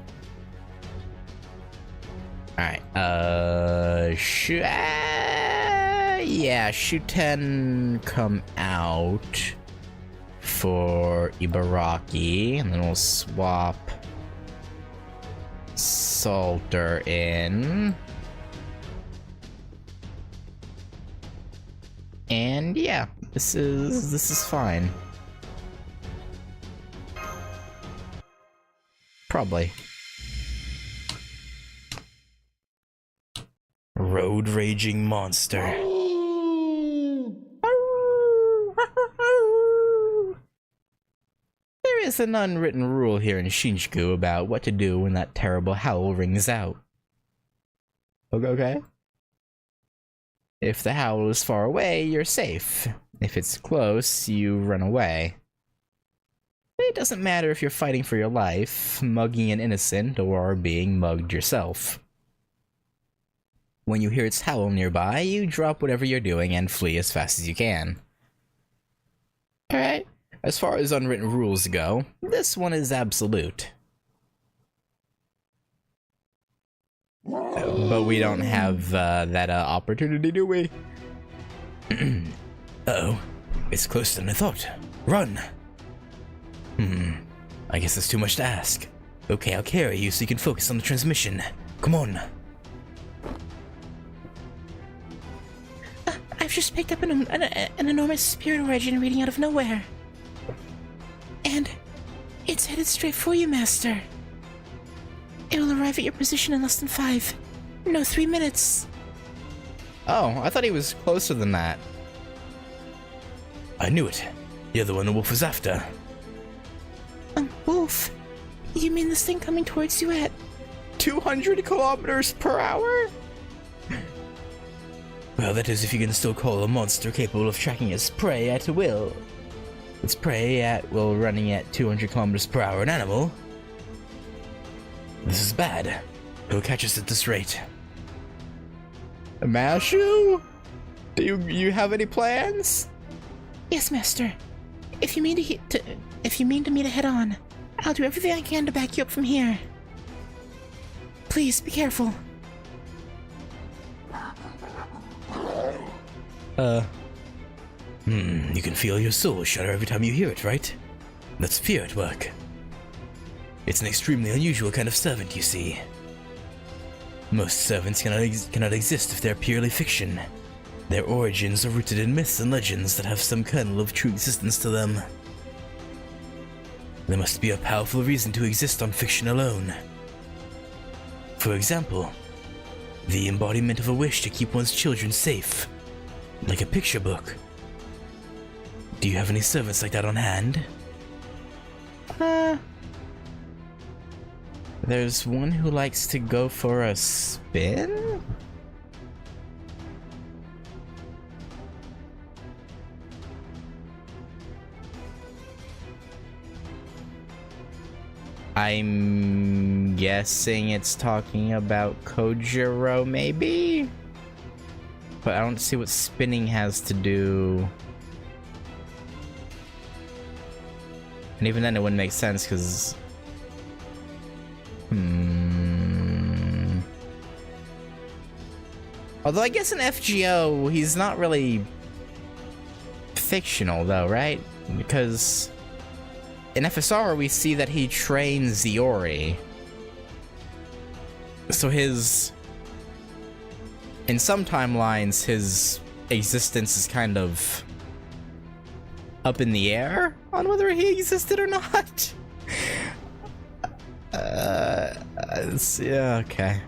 Alright, yeah, Shuten come out for Ibaraki, and then we'll swap Salter in. And yeah, this is fine. Probably. Road raging monster. There is an unwritten rule here in Shinjuku about what to do when that terrible howl rings out. Okay? If the howl is far away, you're safe. If it's close, you run away. It doesn't matter if you're fighting for your life, mugging an innocent, or being mugged yourself. When you hear its howl nearby, you drop whatever you're doing and flee as fast as you can. Alright, as far as unwritten rules go, this one is absolute. But we don't have that opportunity, do we? Uh-oh. It's closer than I thought. Run! I guess that's too much to ask. Okay, I'll carry you so you can focus on the transmission. Come on. I've just picked up an enormous spirit ore generating out of nowhere. And it's headed straight for you, Master. It will arrive at your position in less than 3 minutes. Oh, I thought he was closer than that. I knew it. You're the one the wolf was after. Wolf? You mean this thing coming towards you at 200 kilometers per hour? Well, that is if you can still call a monster capable of tracking its prey at will. Its prey at, well, running at 200 kilometers per hour an animal. This is bad. Who'll catch us at this rate? Mashu? Do you have any plans? Yes, Master. If you mean to meet a head-on, I'll do everything I can to back you up from here. Please, be careful. You can feel your soul shudder every time you hear it, right? That's fear at work. It's an extremely unusual kind of servant, you see. Most servants cannot exist if they're purely fiction. Their origins are rooted in myths and legends that have some kernel of true existence to them. There must be a powerful reason to exist on fiction alone. For example, the embodiment of a wish to keep one's children safe, like a picture book. Do you have any servants like that on hand? There's one who likes to go for a spin? I'm guessing it's talking about Kojiro, maybe? But I don't see what spinning has to do. And even then it wouldn't make sense, because... Although I guess in FGO, he's not really fictional though, right? Because in FSR we see that he trains Iori. So in some timelines, his existence is kind of up in the air on whether he existed or not. Yeah, okay.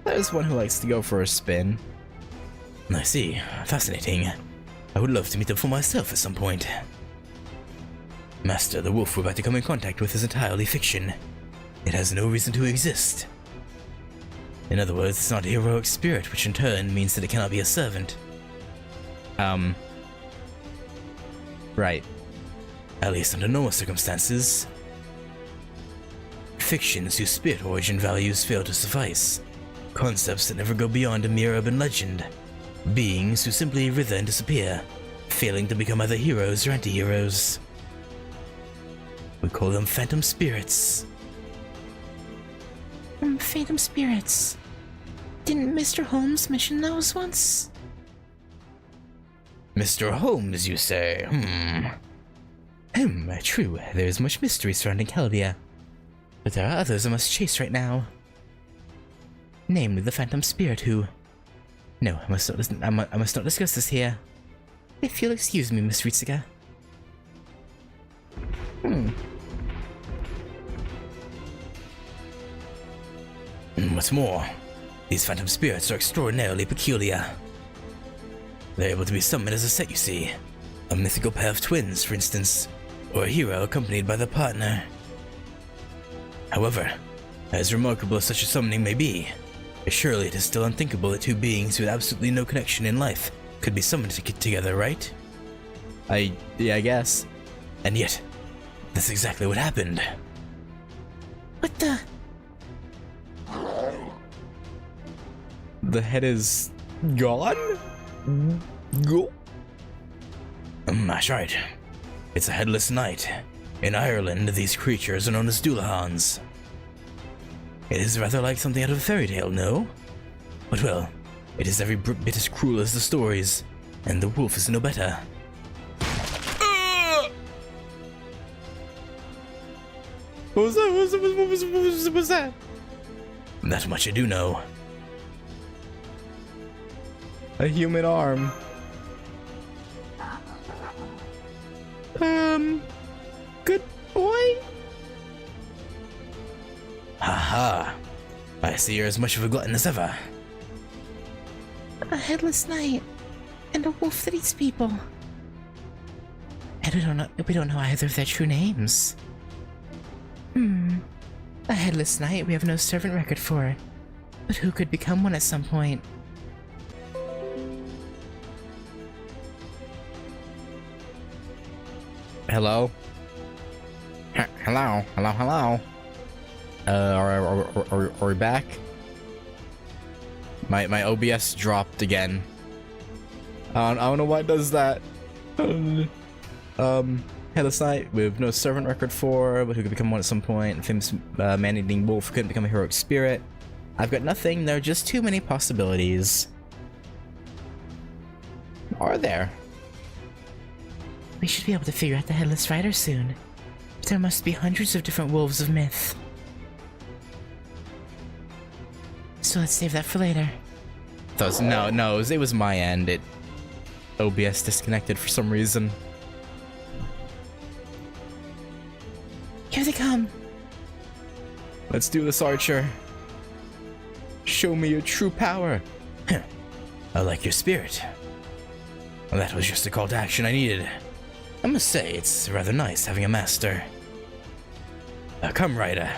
There's one who likes to go for a spin. I see. Fascinating. I would love to meet them for myself at some point. Master, the wolf we're about to come in contact with is entirely fiction. It has no reason to exist. In other words, it's not a heroic spirit, which in turn means that it cannot be a servant. Right. At least under normal circumstances. Fictions whose spirit origin values fail to suffice. Concepts that never go beyond a mere urban legend. Beings who simply wither and disappear, failing to become either heroes or anti-heroes. We call them phantom spirits. Phantom spirits. Didn't Mr. Holmes mention those once? Mr. Holmes, you say? True. There is much mystery surrounding Caldia. But there are others I must chase right now. Namely the phantom spirit who... No, I must not discuss this here. If you'll excuse me, Miss Ritsuka. What's more, these phantom spirits are extraordinarily peculiar. They're able to be summoned as a set, you see. A mythical pair of twins, for instance, or a hero accompanied by their partner. However, as remarkable as such a summoning may be, surely it is still unthinkable that two beings with absolutely no connection in life could be summoned together, right? I guess. And yet, that's exactly what happened. What the? The head is gone? Go. That's right. It's a headless knight. In Ireland, these creatures are known as Doolahans. It is rather like something out of a fairy tale, no? But well, it is every bit as cruel as the stories. And the wolf is no better. What was that? What was that? That much I do know. A human arm. Good boy? Haha. I see you're as much of a glutton as ever. A headless knight and a wolf that eats people. And we don't know either of their true names. A headless knight we have no servant record for, but who could become one at some point? Hello? Hello? Are we back? My OBS dropped again. I don't know why it does that. Headless knight with no servant record for, but who could become one at some point. Famous man-eating wolf couldn't become a heroic spirit. I've got nothing. There are just too many possibilities. Are there? We should be able to figure out the headless rider soon. There must be hundreds of different wolves of myth. So let's save that for later. No, it was my end. OBS disconnected for some reason. Here they come. Let's do this, Archer. Show me your true power. I like your spirit. Well, that was just the call to action I needed. I must say, it's rather nice having a master. Come, Ryder.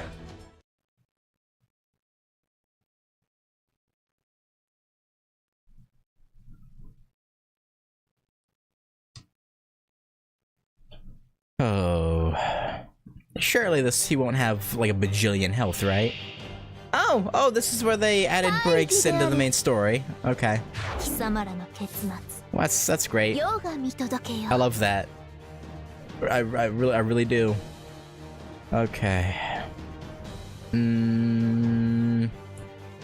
Oh. Surely he won't have like a bajillion health, right? Oh, this is where they added breaks into the main story. Okay. Well, that's great. I love that. I really do. Okay.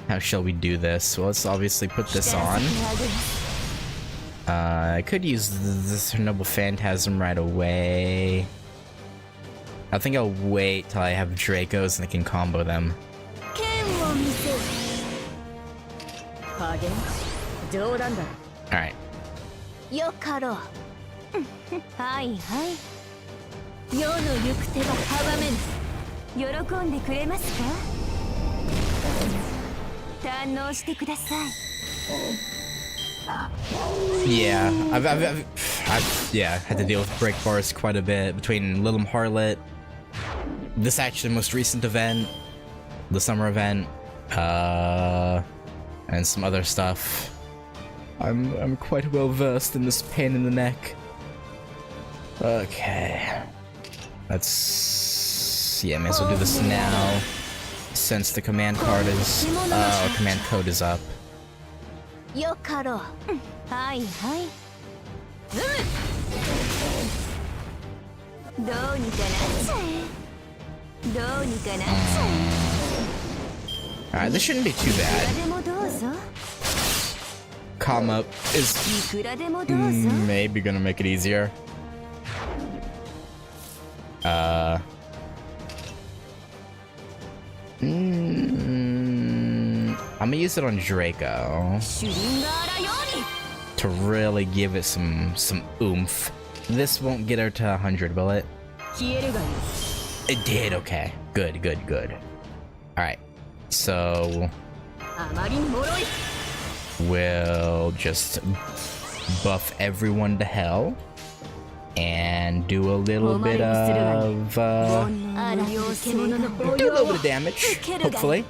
How shall we do this? Well, let's obviously put this on. I could use this Noble Phantasm right away. I think I'll wait till I have Dracos and I can combo them. Alright. Yeah, I've had to deal with break bars quite a bit between Lilim Harlot, this actually most recent event, the summer event, and some other stuff. I'm quite well versed in this pain in the neck. Okay, may as well do this now, since the command card is command code is up. Alright, this shouldn't be too bad. Calm up is maybe gonna make it easier. I'm gonna use it on Draco to really give it some oomph. This won't get her to 100, will it? It did, okay. Good. Alright, so we'll just buff everyone to hell and do a little bit of damage, hopefully.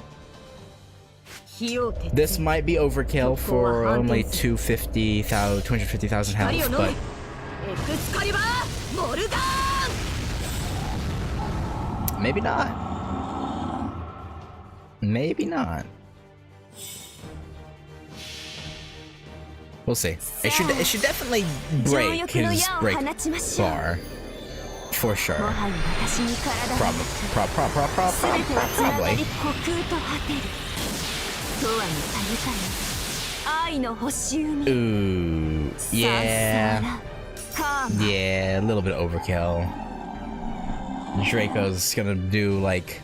This might be overkill for only 250,000 health, but maybe not. Maybe not. We'll see. It should definitely break his break bar. For sure. Probably. Ooh, yeah. Yeah, a little bit of overkill. Draco's gonna do like...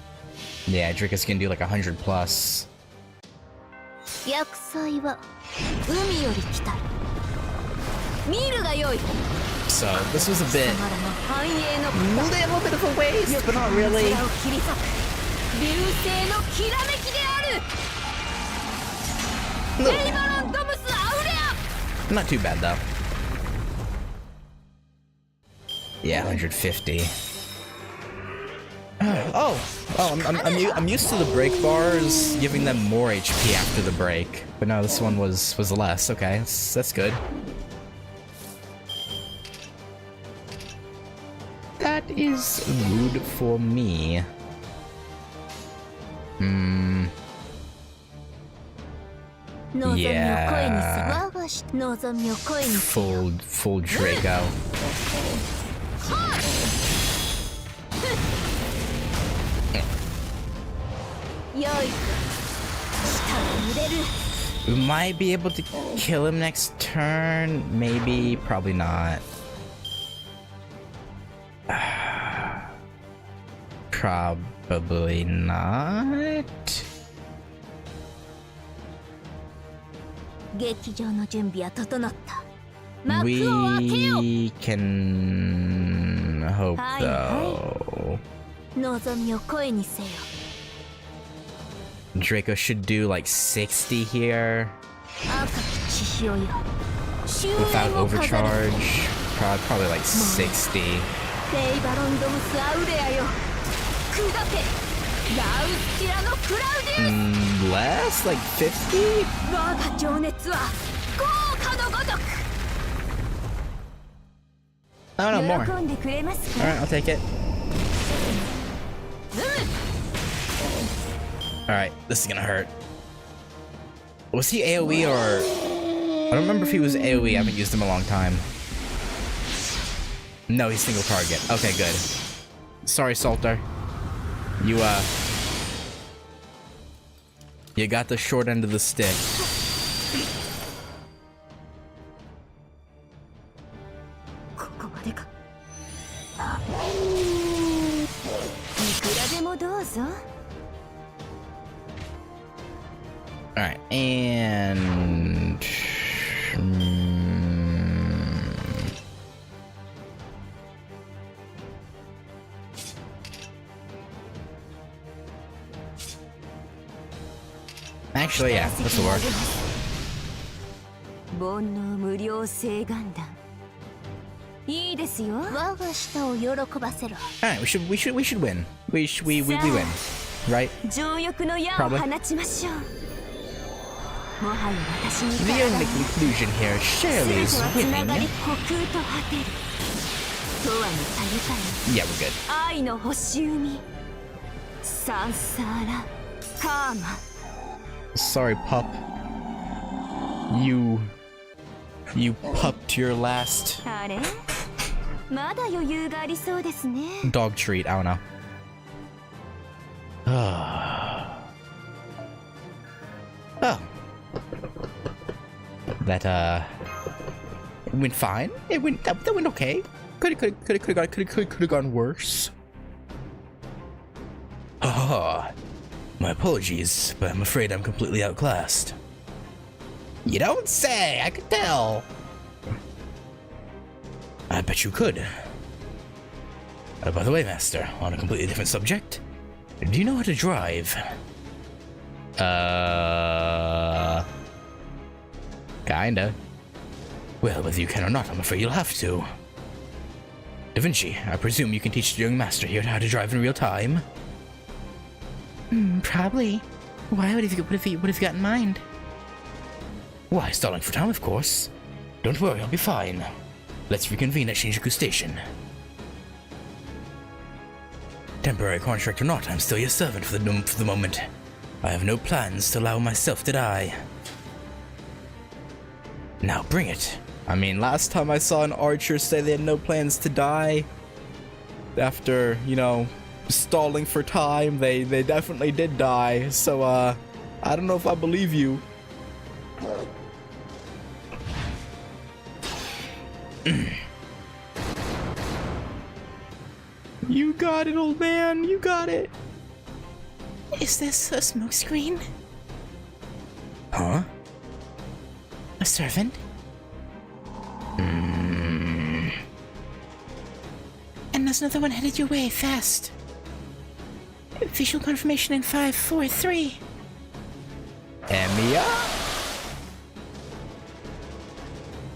Yeah, Draco's gonna do like 100 plus. So, this was a bit... little bit of a waste, but not really. Not too bad, though. Yeah, 150. I'm used to the break bars giving them more HP after the break, but no, this one was less. Okay, that's good. That is good for me. Yeah. Full Draco. We might be able to kill him next turn. Maybe, probably not. Probably not. We can hope, though. Draco should do like 60 here. Without overcharge. Probably like 60. Less? Like 50? Oh no, more. Alright, I'll take it. Alright, this is gonna hurt. Was he AoE or... I don't remember if he was AoE, I haven't used him a long time. No, he's single target. Okay, good. Sorry, Salter. You got the short end of the stick. Alright, and... Actually, yeah, this will work. Alright, we should win. We win. Right? Probably. The only conclusion here surely is winning. Yeah, we're good. Sorry, pup. You pupped your last dog treat. I don't know. Oh. That it went fine. That went okay. Could have gone worse. My apologies, but I'm afraid I'm completely outclassed. You don't say! I could tell! I bet you could. By the way, Master, on a completely different subject, do you know how to drive? Kinda. Well, whether you can or not, I'm afraid you'll have to. Da Vinci, I presume you can teach the young Master here how to drive in real time? Probably. Why? What have you got in mind? Why, stalling for time, of course. Don't worry, I'll be fine. Let's reconvene at Shinjuku Station. Temporary contract or not, I'm still your servant for the moment. I have no plans to allow myself to die. Now bring it. I mean, last time I saw an archer say they had no plans to die, after, you know, stalling for time, they definitely did die. So, I don't know if I believe you. You got it, old man. You got it. Is this a smokescreen? Huh? A servant? Hmm. And there's another one headed your way, fast. Visual confirmation in 5, 4, 3. Emiya?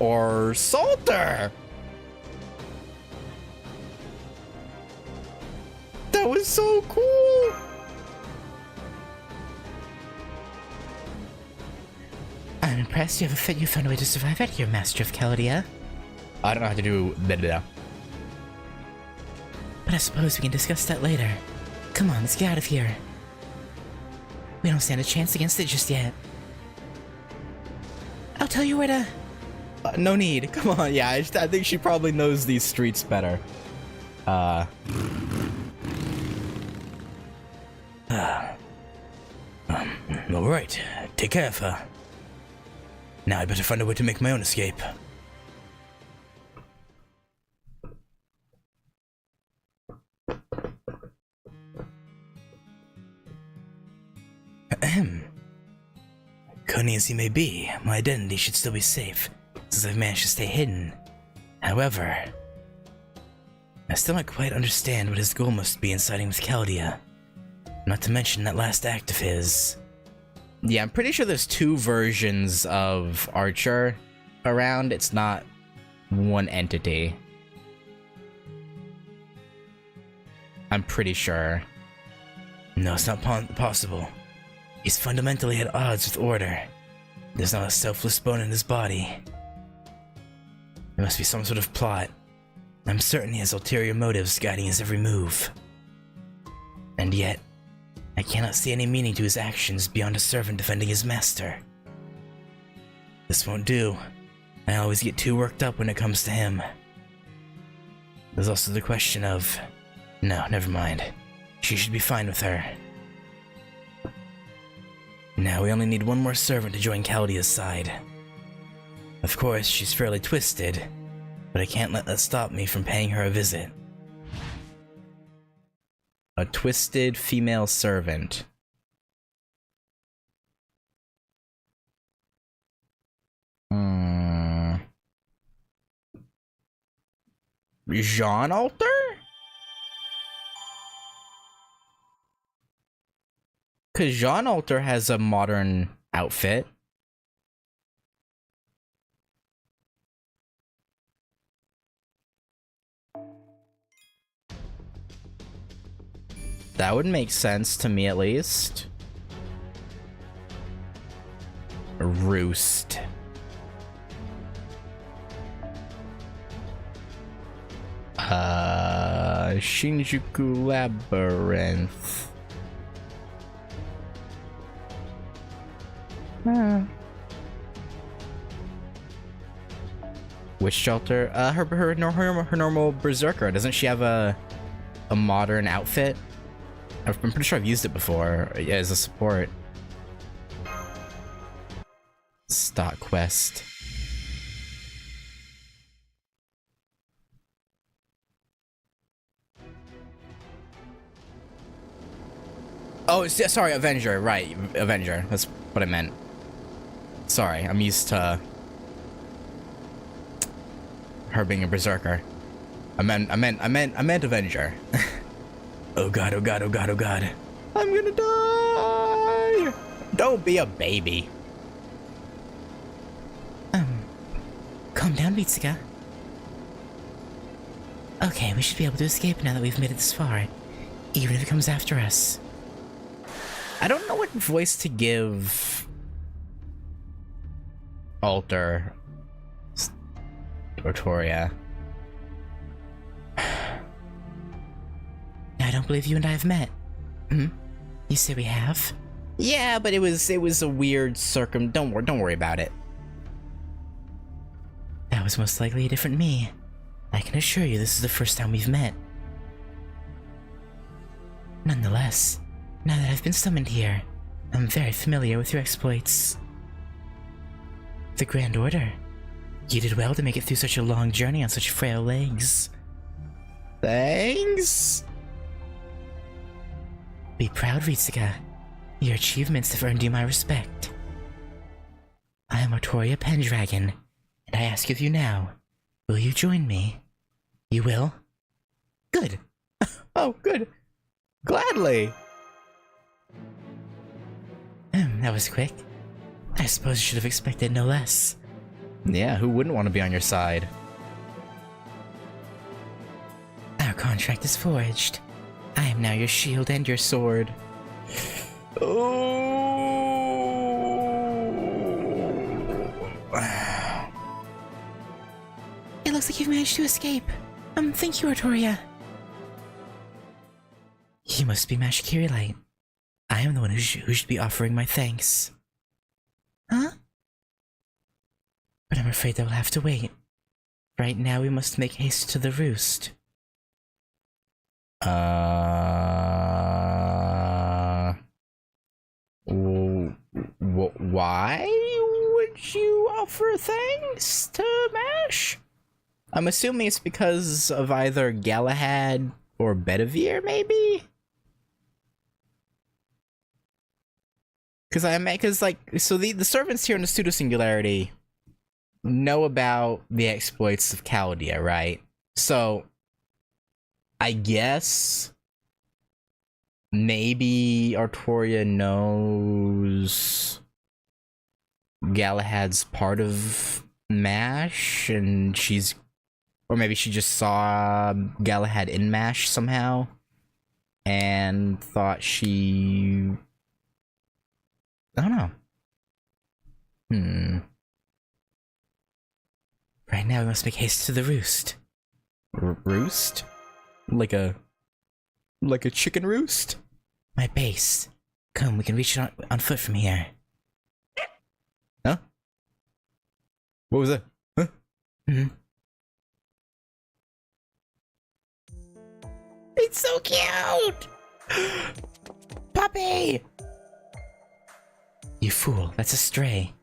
Or Salter? That was so cool! I'm impressed you found a way to survive out here, Master of Chaldia. I don't know how to do that. But I suppose we can discuss that later. Come on, let's get out of here. We don't stand a chance against it just yet. I'll tell you where to... No need. Come on, yeah, I think she probably knows these streets better. Alright. Take care of her. Now I better find a way to make my own escape. Ahem. Cunning as he may be, my identity should still be safe, since I've managed to stay hidden. However, I still don't quite understand what his goal must be in siding with Chaldia. Not to mention that last act of his. Yeah, I'm pretty sure there's two versions of Archer around. It's not one entity. I'm pretty sure. No, it's not possible. He's fundamentally at odds with order. There's not a selfless bone in his body. There must be some sort of plot. I'm certain he has ulterior motives guiding his every move. And yet, I cannot see any meaning to his actions beyond a servant defending his master. This won't do. I always get too worked up when it comes to him. There's also the question of... No, never mind. She should be fine with her. Now we only need one more servant to join Chaldia's side. Of course, she's fairly twisted, but I can't let that stop me from paying her a visit. A twisted female servant. Jean Alter? Because Jean Alter has a modern outfit. That would make sense to me, at least. Roost. Shinjuku Labyrinth. Witch Shelter? Her normal berserker. Doesn't she have a modern outfit? I'm pretty sure I've used it before, yeah, as a support. Stock quest. Oh, sorry, Avenger, right, Avenger. That's what I meant. Sorry, I'm used to her being a berserker. I meant Avenger. Oh god, oh god, oh god, oh god. I'm gonna die! Don't be a baby. Calm down, Mitsuka. Okay, we should be able to escape now that we've made it this far, even if it comes after us. I don't know what voice to give Alter or Toria. I don't believe you and I have met. You say we have? Yeah, but it was a weird Don't worry about it. That was most likely a different me. I can assure you this is the first time we've met. Nonetheless, now that I've been summoned here, I'm very familiar with your exploits. The Grand Order. You did well to make it through such a long journey on such frail legs. Thanks? Be proud, Ritsuka. Your achievements have earned you my respect. I am Artoria Pendragon, and I ask of you now, will you join me? You will? Good. Oh, good. Gladly. That was quick. I suppose you should have expected no less. Yeah, who wouldn't want to be on your side? Our contract is forged. I am now your shield and your sword. Oh. It looks like you've managed to escape. Thank you, Artoria. You must be Mashkiri-lite. I am the one who should be offering my thanks. Huh? But I'm afraid that will have to wait. Right now we must make haste to the roost. Why would you offer thanks to Mash? I'm assuming it's because of either Galahad or Bedivere, maybe? So the servants here in the Pseudo-Singularity know about the exploits of Chaldea, right? So, I guess maybe Artoria knows Galahad's part of MASH, and or maybe she just saw Galahad in MASH somehow, and thought I don't know. Right now we must make haste to the roost. Roost? Like a chicken roost? My base. Come, we can reach it on foot from here. Huh? What was that? Huh? It's so cute! Puppy! You fool, that's a stray.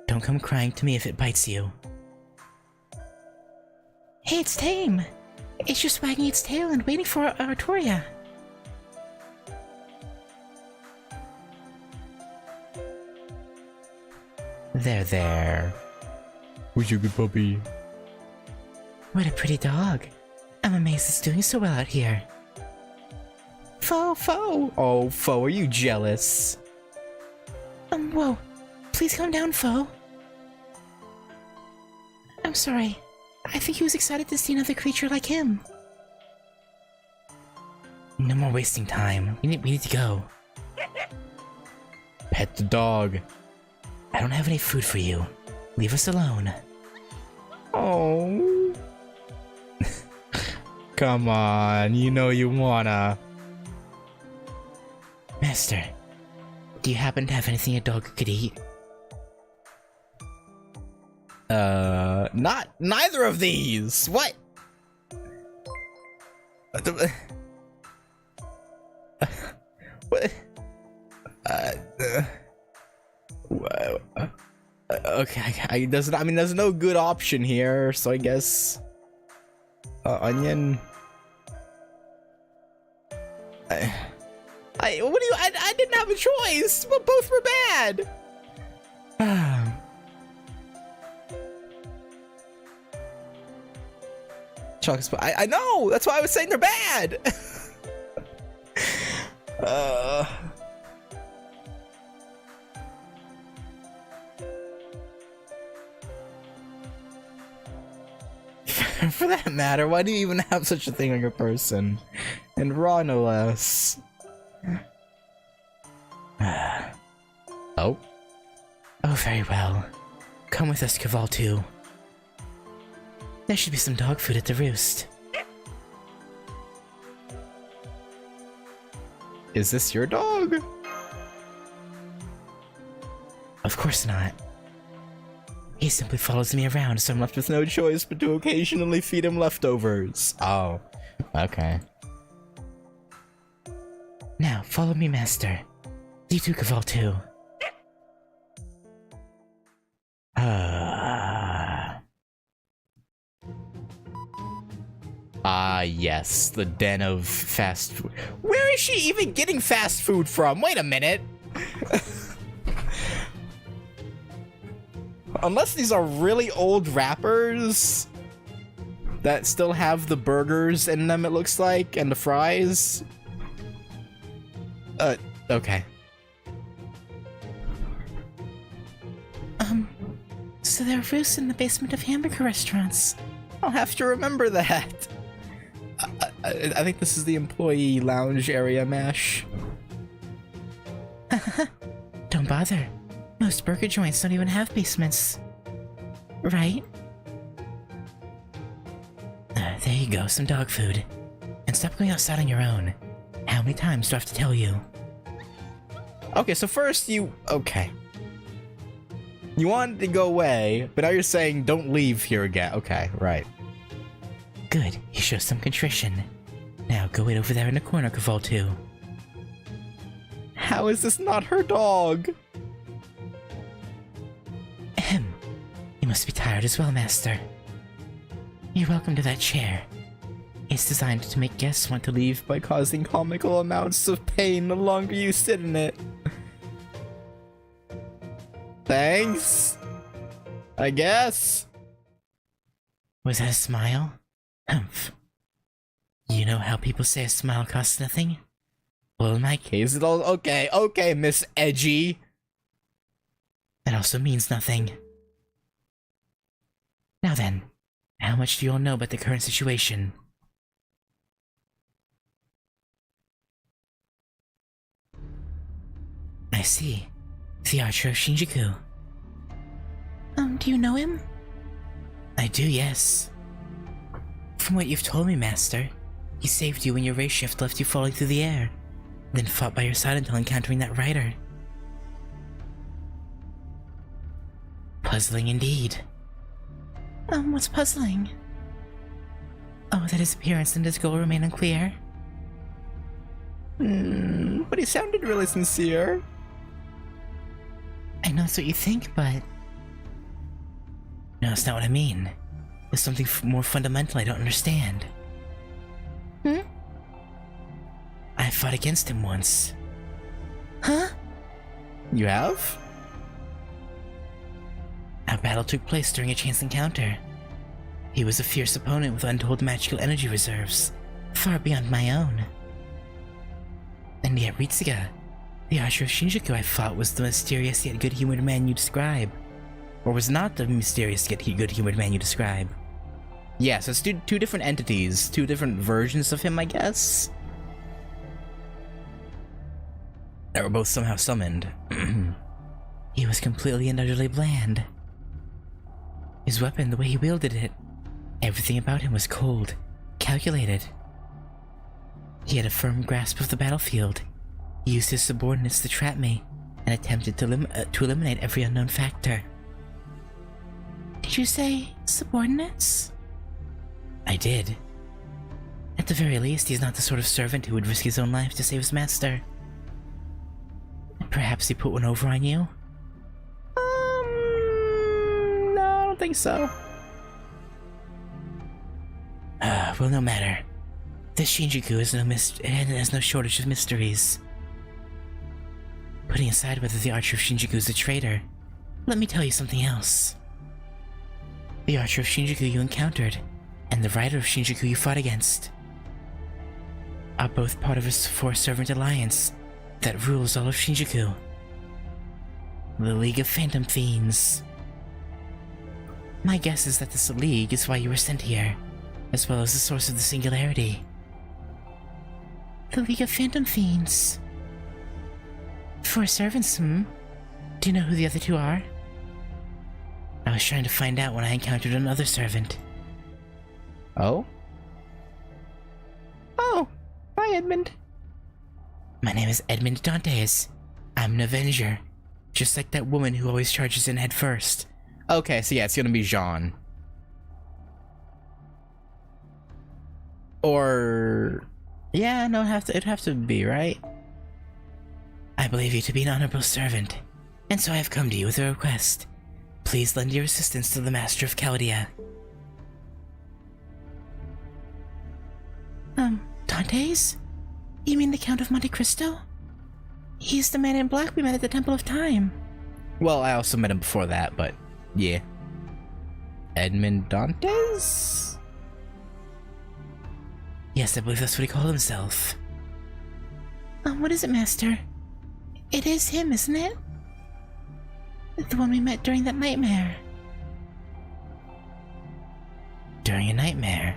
Don't come crying to me if it bites you. Hey, it's tame! It's just wagging its tail and waiting for Artoria. There. Who's your good puppy? What a pretty dog. I'm amazed it's doing so well out here. Foe! Oh, Foe, are you jealous? Whoa. Please calm down, Foe. I'm sorry. I think he was excited to see another creature like him. No more wasting time. We need to go. Pet the dog. I don't have any food for you. Leave us alone. Oh. Come on, you know you wanna. Master, do you happen to have anything a dog could eat? Neither of these! What? What? Okay, there's no good option here, so I guess... onion... I didn't have a choice, but both were bad! Chocolate spot. I know! That's why I was saying they're bad! For that matter, why do you even have such a thing on your person? And raw, no less. Oh? Oh, very well. Come with us, Cavall 2. There should be some dog food at the roost. Is this your dog? Of course not. He simply follows me around, so I'm left with No choice but to occasionally feed him leftovers. Oh, okay. Now, follow me, Master. You too, Cavall 2. Yes, the den of fast food. Where is she even getting fast food from? Wait a minute. Unless these are really old wrappers that still have the burgers in them, it looks like, and the fries. Okay. So there are roofs in the basement of hamburger restaurants. I'll have to remember that. I think this is the employee lounge area, Mash. Don't bother. Most burger joints don't even have basements. Right? There you go, some dog food. And stop going outside on your own. How many times do I have to tell you? Okay, so first you... Okay. You wanted to go away, but now you're saying don't leave here again. Okay, right. Good, you show some contrition. Now go wait over there in the corner, Caval 2. How is this not her dog? Ahem. You must be tired as well, Master. You're welcome to that chair. It's designed to make guests want to leave By causing comical amounts of pain the longer you sit in it. Thanks. I guess. Was that a smile? Humph. You know how people say a smile costs nothing? Well, in my case, Is it all okay? Okay, Miss Edgy. that also means nothing. Now then, how much do you all know about the current situation? I see. The Archer of Shinjuku. Do you know him? I do, yes. From what you've told me, Master, he saved you when your race shift left you falling through the air, then fought by your side until encountering that rider. Puzzling indeed. What's puzzling? Oh, that his appearance and his goal remain unclear? But he sounded really sincere. I know that's what you think, but... No, that's not what I mean. There's something more fundamental I don't understand. I fought against him once. Huh? You have? Our battle took place during a chance encounter. He was a fierce opponent with untold magical energy reserves, far beyond my own. And yet Ritsuga, the Archer of Shinjuku I fought, was the mysterious yet good-humored man you describe. Or was not the mysterious yet good-humored man you describe. Yeah, so it's two different entities, two different versions of him, I guess? That were both somehow summoned. He was completely and utterly bland. His weapon, the way he wielded it, everything about him was cold, calculated. He had a firm grasp of the battlefield. He used his subordinates to trap me, and attempted to eliminate every unknown factor. Did you say subordinates? I did. At the very least, he's not the sort of servant who would risk his own life to save his master. Perhaps he put one over on you? No, I don't think so. Well, no matter. This Shinjuku has no shortage of mysteries. Putting aside whether the Archer of Shinjuku is a traitor, let me tell you something else. The Archer of Shinjuku you encountered, and the Rider of Shinjuku you fought against, are both part of a four-servant alliance that rules all of Shinjuku. The League of Phantom Fiends. My guess is that this league is why you were sent here, as well as the source of the Singularity. The League of Phantom Fiends. Four servants, Do you know who the other two are? I was trying to find out when I encountered another servant. Oh? Oh, hi Edmund. My name is Edmund Dantes. I'm an Avenger, just like that woman who always charges in head first. Okay, so yeah, it's gonna be Jean. Or... Yeah, no, it'd have to be, right? I believe you to be an honorable servant, and so I have come to you with a request. Please lend your assistance to the Master of Chaldea. Dante's? You mean the Count of Monte Cristo? He's the man in black we met at the Temple of Time. Well, I also met him before that, but yeah. Edmond Dantes? Yes, I believe that's what he called himself. What is it, Master? It is him, isn't it? The one we met during that nightmare. During a nightmare?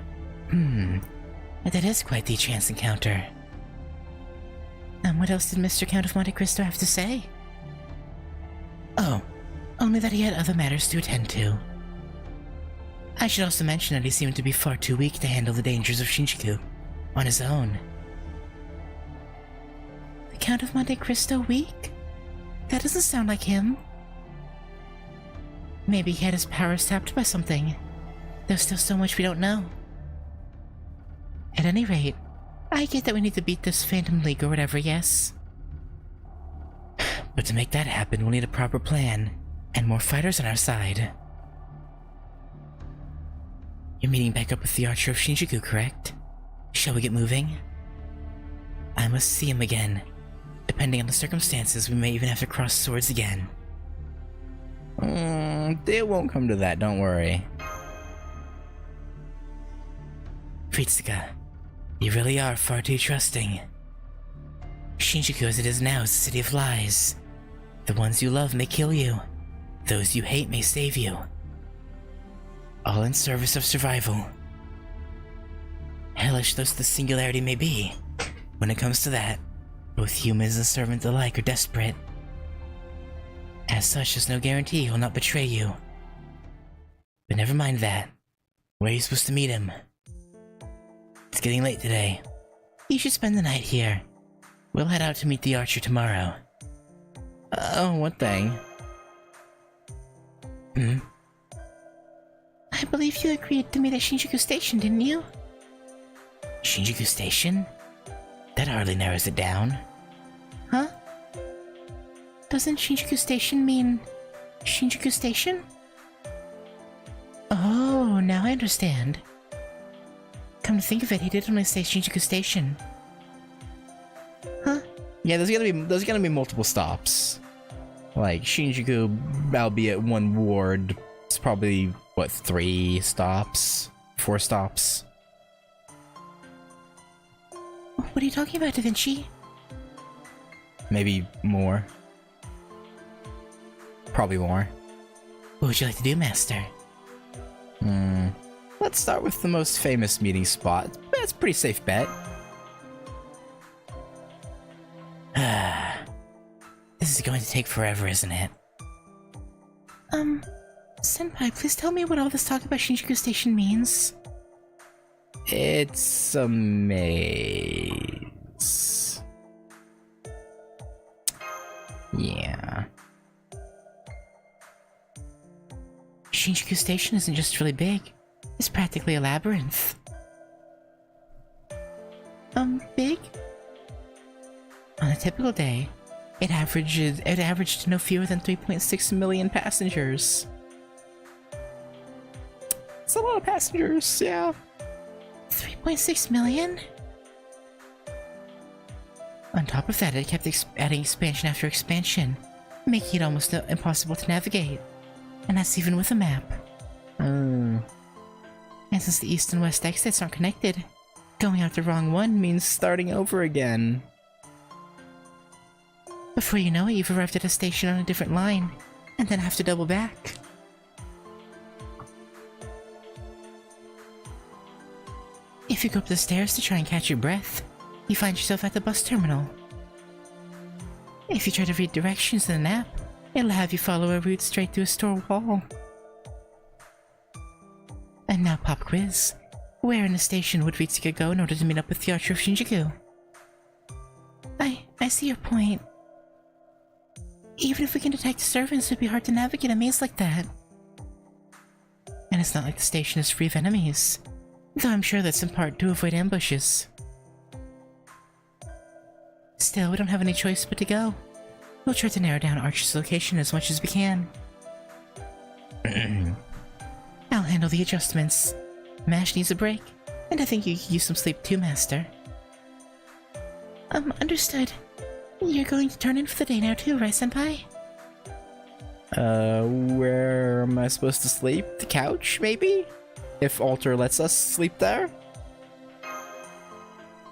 That is quite the chance encounter. And what else did Mr. Count of Monte Cristo have to say? Oh, only that he had other matters to attend to. I should also mention that he seemed to be far too weak to handle the dangers of Shinjuku on his own. The Count of Monte Cristo weak? That doesn't sound like him. Maybe he had his powers tapped by something. There's still so much we don't know. At any rate, I get that we need to beat this Phantom League or whatever, yes? But to make that happen, we'll need a proper plan, and more fighters on our side. You're meeting back up with the Archer of Shinjuku, correct? Shall we get moving? I must see him again. Depending on the circumstances, we may even have to cross swords again. It won't come to that, don't worry. Fritsuka, you really are far too trusting. Shinjuku as it is now is a city of lies. The ones you love may kill you. Those you hate may save you. All in service of survival. Hellish though the singularity may be, when it comes to that, both humans and servants alike are desperate. As such, there's no guarantee he'll not betray you. But never mind that. Where are you supposed to meet him? It's getting late today. You should spend the night here. We'll head out to meet the Archer tomorrow. Oh, one thing. I believe you agreed to meet at Shinjuku Station, didn't you? Shinjuku Station? That hardly narrows it down. Huh? Doesn't Shinjuku Station mean Shinjuku Station? Oh, now I understand. Come to think of it, he did only say Shinjuku Station. Huh? Yeah, there's gonna be multiple stops. Like Shinjuku, albeit one ward, it's probably what, 3 stops? 4 stops? What are you talking about, Da Vinci? Maybe more. Probably more. What would you like to do, Master? Let's start with the most famous meeting spot. That's a pretty safe bet. This is going to take forever, isn't it? Senpai, please tell me what all this talk about Shinjuku Station means. It's a maze. Yeah. Shinjuku Station isn't just really big. It's practically a labyrinth. Big? On a typical day, it averaged no fewer than 3.6 million passengers. It's a lot of passengers, yeah. 3.6 million? On top of that, it kept adding expansion after expansion, making it almost impossible to navigate. And that's even with a map. And since the east and west exits aren't connected, going out the wrong one means Starting over again. before you know it, you've arrived at a station on a different line, and then have to double back. If you go up the stairs to try and catch your breath, you find yourself at the bus terminal. If you try to read directions in an app, it'll have you follow a route straight through a store wall. And now pop quiz. Where in the station would Ritsuka go in order to meet up with the Archer of Shinjuku? I see your point. Even if we can detect servants, it'd be hard to navigate a maze like that. And it's not like the station is free of enemies, though I'm sure that's in part to avoid ambushes. Still, we don't have any choice but to go. We'll try to narrow down Archer's location as much as we can. I'll handle the adjustments. Mash needs a break, And I think you could use some sleep too, Master. Understood. You're going to turn in for the day now too, right, Senpai? Where am I supposed to sleep? The couch, maybe? If Alter lets us sleep there?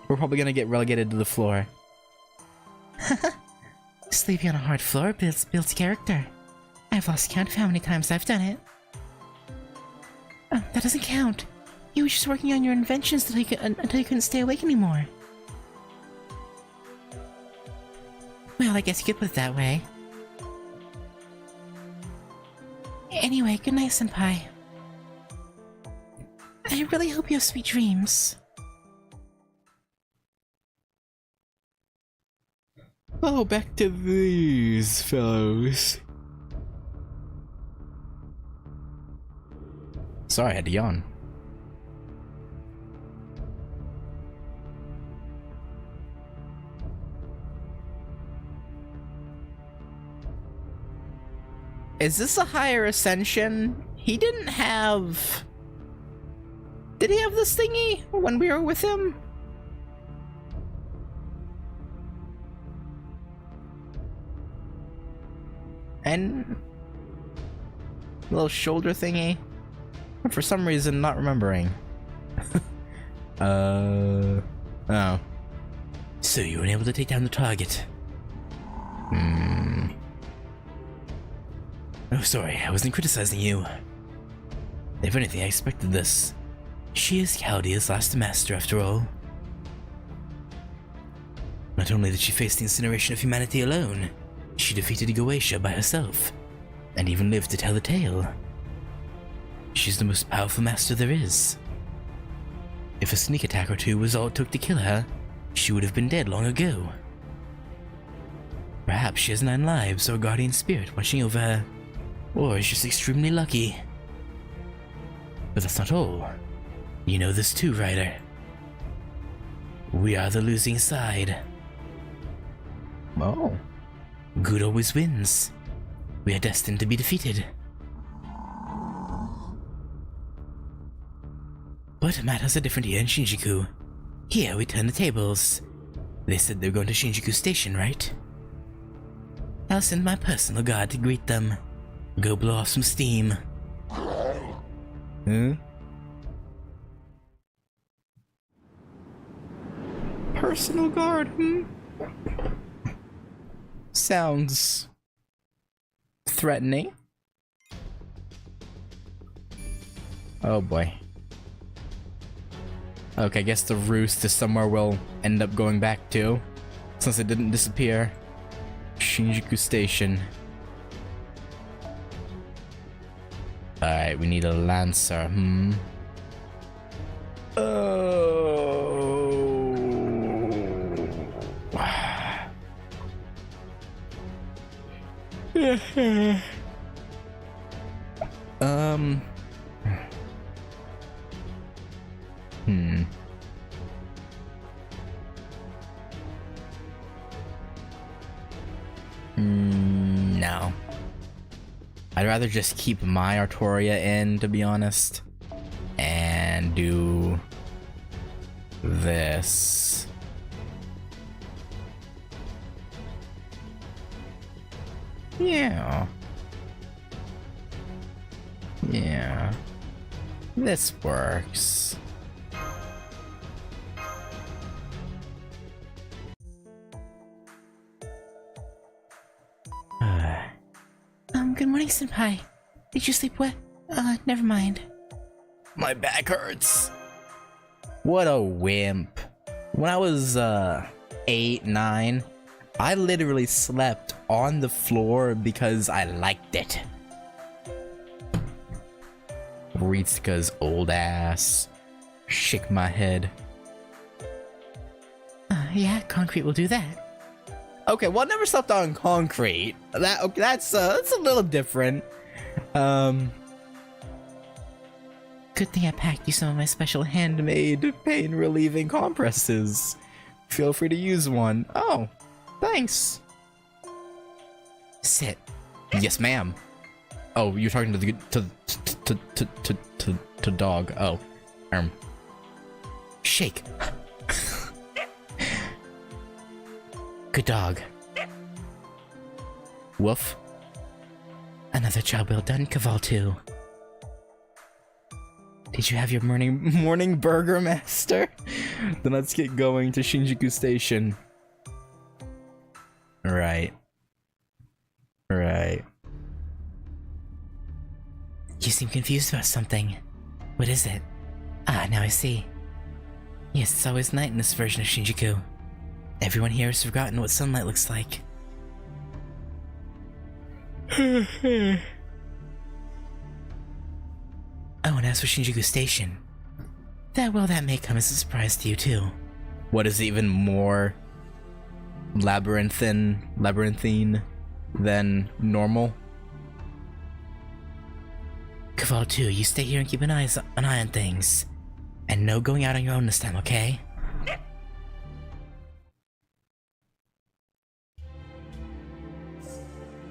We're probably gonna get relegated to the floor. Sleeping on a hard floor builds character. I've lost count of how many times I've done it. That doesn't count. You were just working on your inventions until you couldn't stay awake anymore. Well, I guess you could put it that way. Anyway, good night, Senpai. I really hope you have sweet dreams. Oh, back to these fellows. Sorry, I had to yawn. Is this a higher ascension? He didn't have... Did he have this thingy when we were with him? And... little shoulder thingy? For some reason, not remembering. Oh. So you weren't able to take down the target? Oh, sorry, I wasn't criticizing you. If anything, I expected this. She is Chaldea's last master, after all. Not only did she face the incineration of humanity alone, she defeated GACHA by herself, and even lived to tell the tale. She's the most powerful master there is. If a sneak attack or two was all it took to kill her, she would have been dead long ago. Perhaps she has 9 lives or a guardian spirit watching over her, or is just extremely lucky. But that's not all. You know this too, Ryder. We are the losing side. Oh. Good always wins. We are destined to be defeated. But matters are different here in Shinjuku. Here we turn the tables. They said they're going to Shinjuku Station, right? I'll send my personal guard to greet them. Go blow off some steam. Huh? Personal guard, Sounds threatening. Oh boy. Okay, I guess the roost is somewhere we'll end up going back to, since it didn't disappear. Shinjuku Station. Alright, we need a Lancer, No. I'd rather just keep my Artoria in, to be honest, and do this. Yeah. Yeah. This works. Good morning, Senpai. Did you sleep well? Never mind. My back hurts. What a wimp. When I was 8, 9, I literally slept on the floor because I liked it. Ritsuka's old ass. Shake my head. Yeah, concrete will do that. Okay, well, I never slept on concrete. That's a little different. Good thing I packed you some of my special handmade pain-relieving compresses. Feel free to use one. Oh, thanks. Sit. Yes, ma'am. Oh, you're talking to the to dog. Oh, shake. Good dog. Woof. Another job well done, Caval 2. Did you have your morning burger, Master? Then let's get going to Shinjuku Station. Right. Right. You seem confused about something. What is it? Ah, now I see. Yes, it's always night in this version of Shinjuku. Everyone here has forgotten what sunlight looks like. Oh, and as for Shinjuku Station, that may come as a surprise to you too. What is even more labyrinthine than normal? Caval 2, you stay here and keep an eye on things. And no going out on your own this time, okay?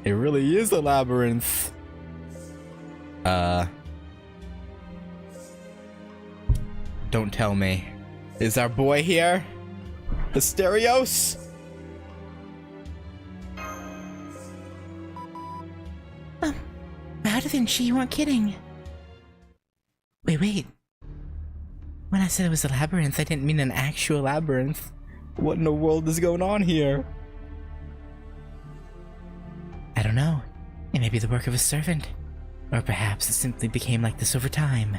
It really is a labyrinth. Don't tell me. Is our boy here? Asterios? Rather than she, you weren't kidding. Wait. When I said it was a labyrinth, I didn't mean an actual labyrinth. What in the world is going on here? I don't know. It may be the work of a servant. Or perhaps it simply became like this over time.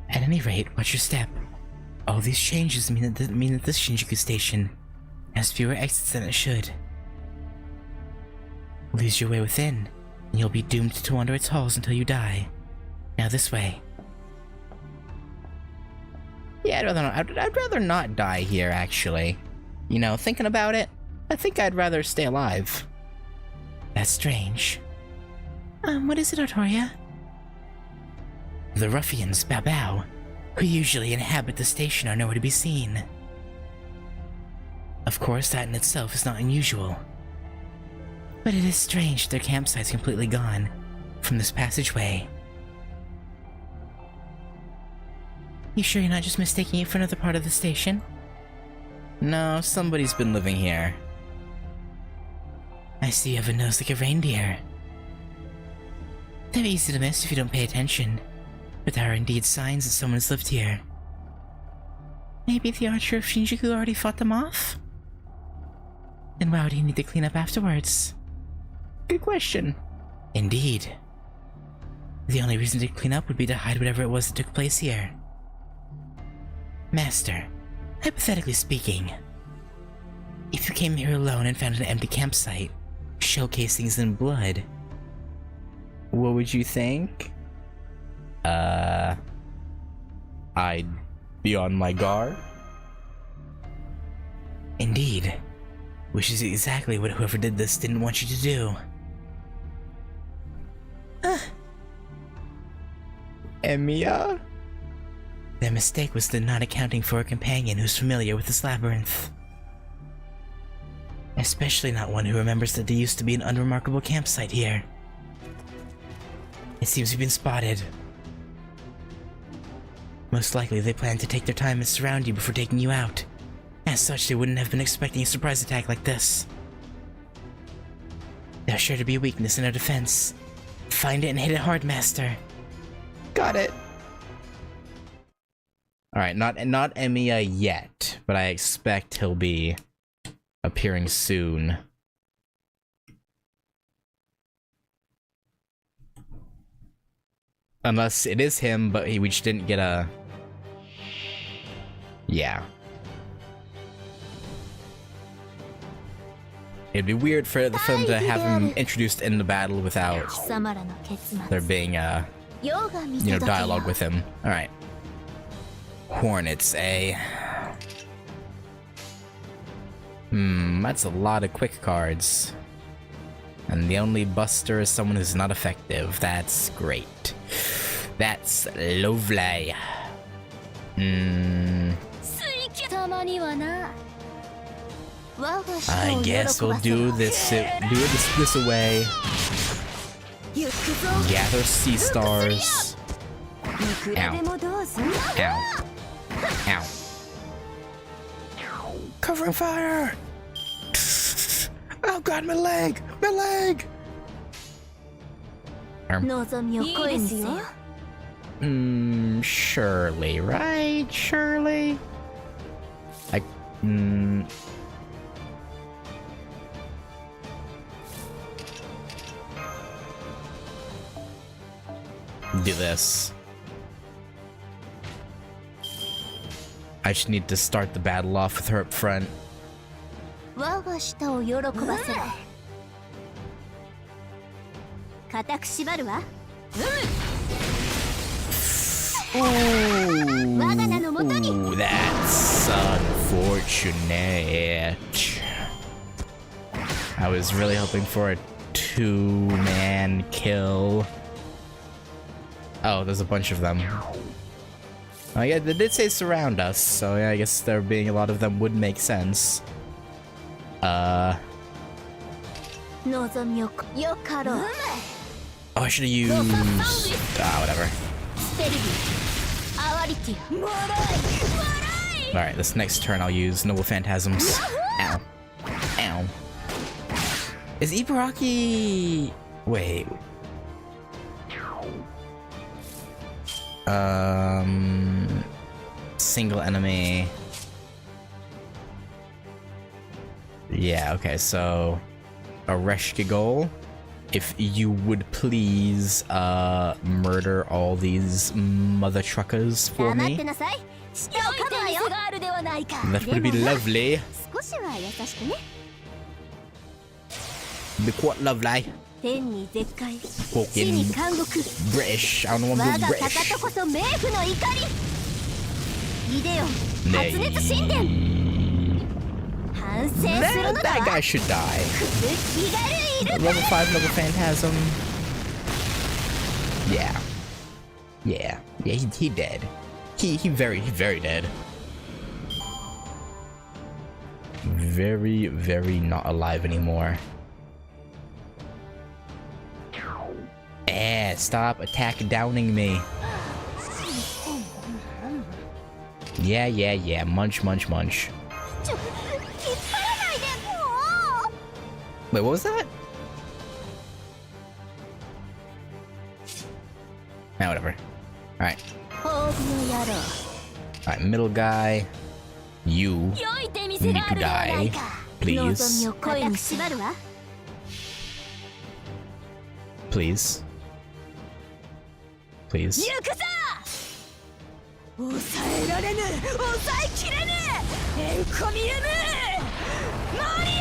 At any rate, watch your step. All these changes mean that this Shinjuku Station has fewer exits than it should. Lose your way within, and you'll be doomed to wander its halls until you die. Now this way. Yeah, I'd rather not die here, actually. You know, thinking about it, I think I'd rather stay alive. That's strange. What is it, Artoria? The ruffians, Bao, who usually inhabit the station, are nowhere to be seen. Of course, that in itself is not unusual. But it is strange their campsite's completely gone from this passageway. You sure you're not just mistaking it for another part of the station? No, somebody's been living here. I see you have a nose like a reindeer. They're easy to miss if you don't pay attention, but there are indeed signs that someone has lived here. Maybe the archer of Shinjuku already fought them off? Then why would he need to clean up afterwards? Good question. Indeed. The only reason to clean up would be to hide whatever it was that took place here. Master, hypothetically speaking, if you came here alone and found an empty campsite, showcasing in blood, what would you think? I'd be on my guard. Indeed. Which is exactly what whoever did this didn't want you to do. Emiya? Their mistake was the not accounting for a companion who's familiar with this labyrinth. Especially not one who remembers that there used to be an unremarkable campsite here. It seems we've been spotted. Most likely they plan to take their time and surround you before taking you out. As such, they wouldn't have been expecting a surprise attack like this. There's sure to be a weakness in our defense. Find it and hit it hard, Master. Got it. Alright, not Emiya yet, but I expect he'll be appearing soon. Unless it is him, but we just didn't get a... Yeah. It'd be weird for the film to have him introduced in the battle without there being a, dialogue with him. Alright. Hornets, eh? That's a lot of quick cards. And the only buster is someone who's not effective. That's great. That's lovely. I guess we'll do this away. Gather sea stars. Ow. Ow. Ow. Covering fire! Oh god, my leg! My leg! 望みを声にせよ。 Surely, right? Surely? Do this. I just need to start the battle off with her up front. 我が舌を喜ばせろ。固く縛るわ。我が名のもとに。 Ooh, that's unfortunate. I was really hoping for a two-man kill. Oh, there's a bunch of them. Oh yeah, they did say surround us, so yeah, I guess there being a lot of them would make sense. 望みをよかろう。 Oh, I should have used... whatever. スペリビアワリティもらい。 Alright, this next turn I'll use Noble Phantasms. Ow. Ow. Is Ibaraki... Wait. Single enemy. Yeah, okay, so... Areshkigol, if you would please, murder all these mother truckers for me. 黙ってなさい。舌を噛むわよ。があるではないか。 That would be lovely. 少しは優しくね。 Be quite lovely. 天に絶海。 Fucking 地に監獄。 British. I don't know 我 what が I'm かか British. とこそ冥府の怒り。イデオ発熱神殿。反省するの That だ guy わ。 should die. 気軽いる。 Level 5 Noble Phantasm. Yeah. Yeah. Yeah, he dead. He very dead. Very not alive anymore. Stop attack downing me. Yeah. Munch. ちょ、引っ張らないで。もう。 Wait, what was that? Nah, whatever. Alright. 褒美の野郎。 Alright, middle guy. You 良い手見せがあるではないか。 please. 望みを声に縛るわ。 Please. 行くぞ。抑えられぬ、抑えきれぬ。エンコミウム。モリエ。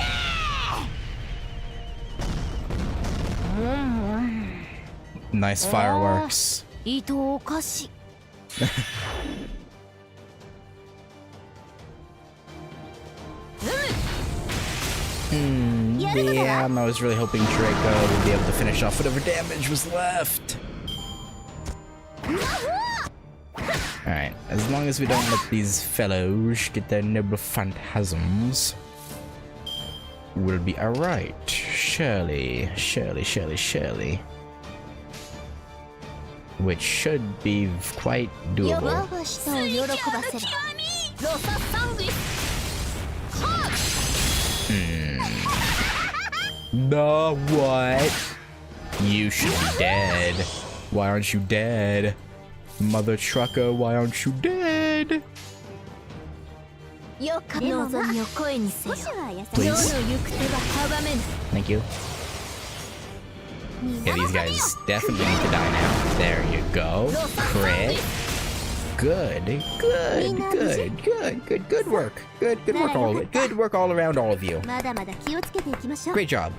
Nice fireworks. 糸おかし。 Yeah, I was really hoping Draco would be able to finish off whatever damage was left. Alright, as long as we don't let these fellows get their noble phantasms, we'll be alright. Surely. Which should be quite 我 doable. が舌を喜ばせろ。ロササングイス。 The what? You should be dead. Why aren't you dead? Mother trucker, why aren't you dead? よか望みを声にせよ。世の行く手は阻めぬ。 Thank you. Yeah, these guys definitely need to die now. There you go. Crit. Good work. Good work all around, all of you. まだまだ気をつけていきましょう。 Great job.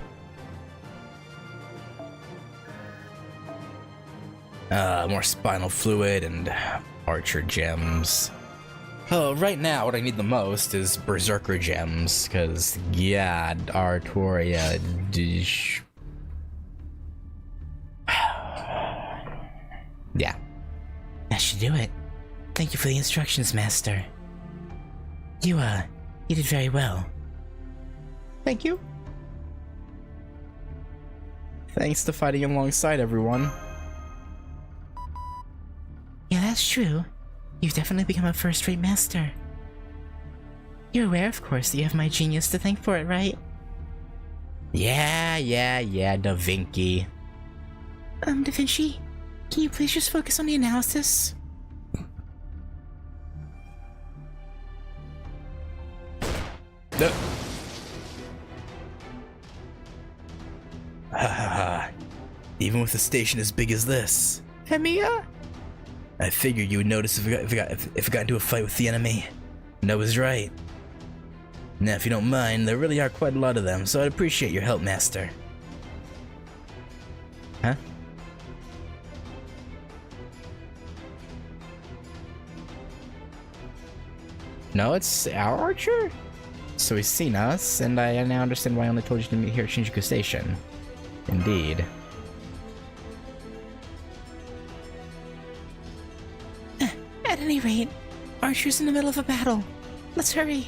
More spinal fluid and archer gems. Right now, what I need the most is berserker gems, because God, Artoria. Yeah. That should do it. Thank you for the instructions, Master. You did very well. Thank you. Thanks to fighting alongside everyone. Yeah, that's true. You've definitely become a first-rate master. You're aware, of course, that you have my genius to thank for it, right? Yeah, Da Vinci. Da Vinci, can you please just focus on the analysis? No. Ha ha ha. Even with a station as big as this. Emiya? I figured you would notice if I got into a fight with the enemy. And I was right. Now, if you don't mind, there really are quite a lot of them, so I'd appreciate your help, Master. Huh? No, it's our archer? So he's seen us, and I now understand why I only told you to meet here at Shinjuku Station. Indeed. At any rate, Archer's in the middle of a battle. Let's hurry.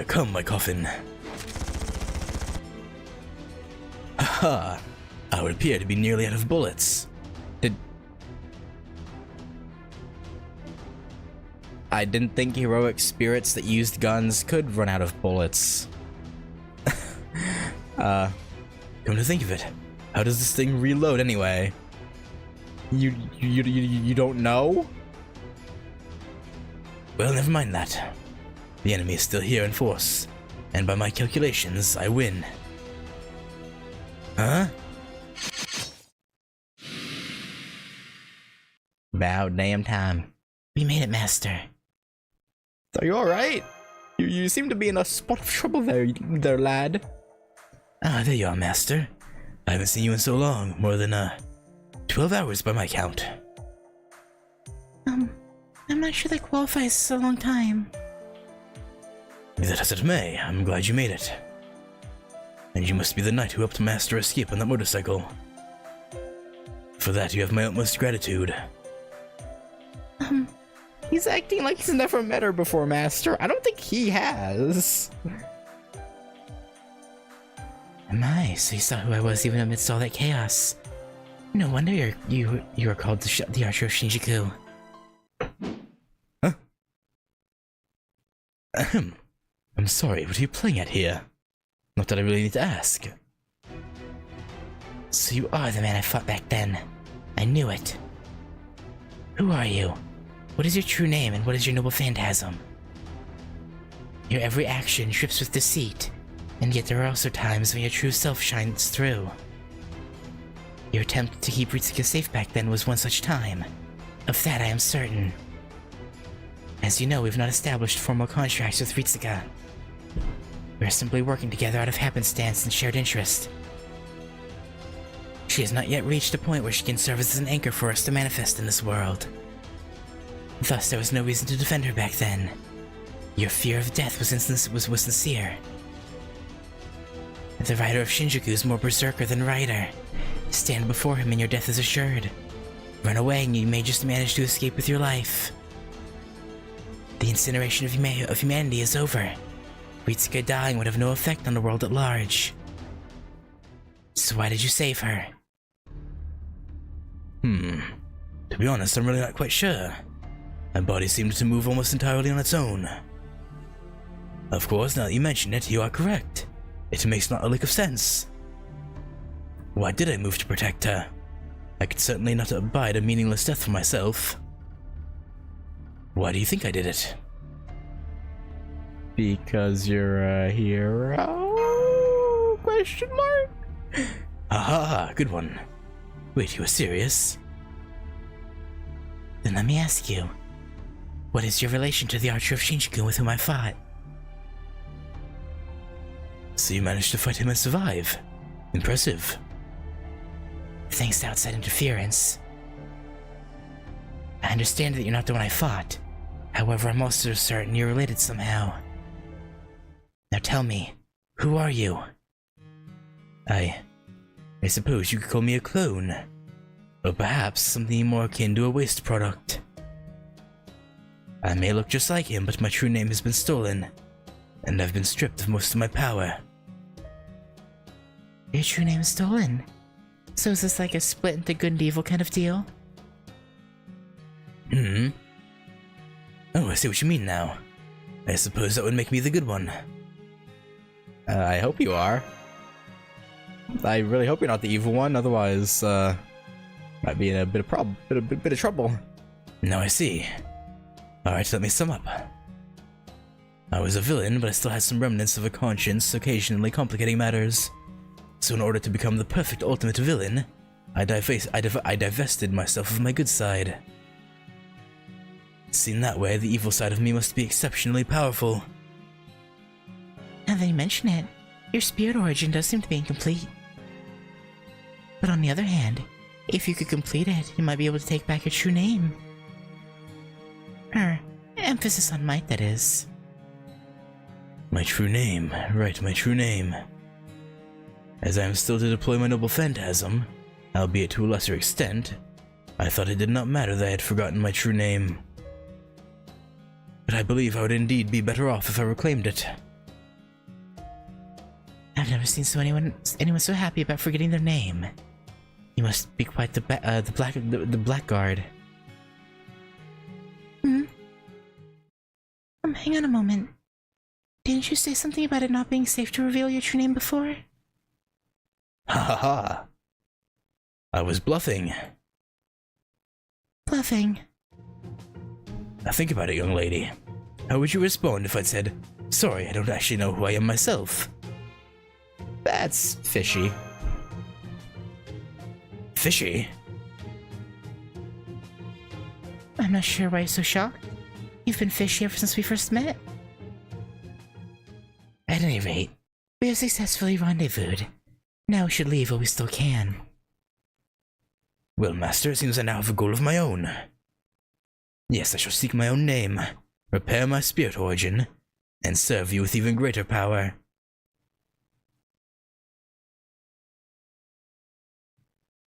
Come, my coffin. Aha! I would appear to be nearly out of bullets. I didn't think heroic spirits that used guns could run out of bullets. Come to think of it, how does this thing reload anyway? You don't know? Well, never mind that. The enemy is still here in force, and by my calculations, I win. Huh? About damn time. We made it, Master. Are you alright? You seem to be in a spot of trouble there, lad. Ah, there you are, Master. I haven't seen you in so long, more than 12 hours by my count. I'm not sure that qualifies as a long time. Be that as it may, I'm glad you made it. And you must be the knight who helped Master escape on that motorcycle. For that, you have my utmost gratitude. He's acting like he's never met her before, Master. I don't think he has. My, so you saw who I was even amidst all that chaos. No wonder you were called the Archer of Shinjuku. Huh? Ahem. I'm sorry, what are you playing at here? Not that I really need to ask. So you are the man I fought back then. I knew it. Who are you? What is your true name and what is your noble phantasm? Your every action drips with deceit, and yet there are also times when your true self shines through. Your attempt to keep Ritsuka safe back then was one such time. Of that I am certain. As you know, we've not established formal contracts with Ritsuka. We are simply working together out of happenstance and shared interest. She has not yet reached a point where she can serve as an anchor for us to manifest in this world. Thus, there was no reason to defend her back then. Your fear of death was sincere. The rider of Shinjuku is more berserker than rider. Stand before him and your death is assured. Run away and you may just manage to escape with your life. The incineration of humanity is over. Ritsuka dying would have no effect on the world at large. So why did you save her? To be honest, I'm really not quite sure. My body seemed to move almost entirely on its own. Of course, now that you mention it, you are correct. It makes not a lick of sense. Why did I move to protect her? I could certainly not abide a meaningless death for myself. Why do you think I did it? Because you're a hero? Question mark? Aha, good one. Wait, you are serious? Then let me ask you, what is your relation to the Archer of Shinjuku with whom I fought? So you managed to fight him and survive. Impressive. Thanks to outside interference. I understand that you're not the one I fought. However, I'm also certain you're related somehow. Now tell me, who are you? I suppose you could call me a clone. Or perhaps something more akin to a waste product. I may look just like him, but my true name has been stolen, and I've been stripped of most of my power. Your true name is stolen. So is this like a split into good and evil kind of deal? Hmm. Oh, I see what you mean now. I suppose that would make me the good one. I hope you are. I really hope you're not the evil one, otherwise, might be in a bit of trouble. Now I see. Alright, let me sum up. I was a villain, but I still had some remnants of a conscience, occasionally complicating matters. So in order to become the perfect ultimate villain, I divested myself of my good side. Seen that way, the evil side of me must be exceptionally powerful. Now that you mention it, your spirit origin does seem to be incomplete. But on the other hand, if you could complete it, you might be able to take back your true name. Emphasis on might, that is. My true name, right, my true name. As I am still to deploy my noble phantasm, albeit to a lesser extent, I thought it did not matter that I had forgotten my true name. But I believe I would indeed be better off if I reclaimed it. I've never seen anyone so happy about forgetting their name. You must be quite the blackguard. Hang on a moment. Didn't you say something about it not being safe to reveal your true name before? Ha ha ha! I was bluffing. Bluffing? Now think about it, young lady. How would you respond if I'd said, sorry, I don't actually know who I am myself? That's fishy. Fishy? I'm not sure why you're so shocked. You've been fishy ever since we first met. At any rate, we have successfully rendezvoused. Now we should leave while we still can. Well, master, it seems I now have a goal of my own. Yes, I shall seek my own name, repair my spirit origin, and serve you with even greater power.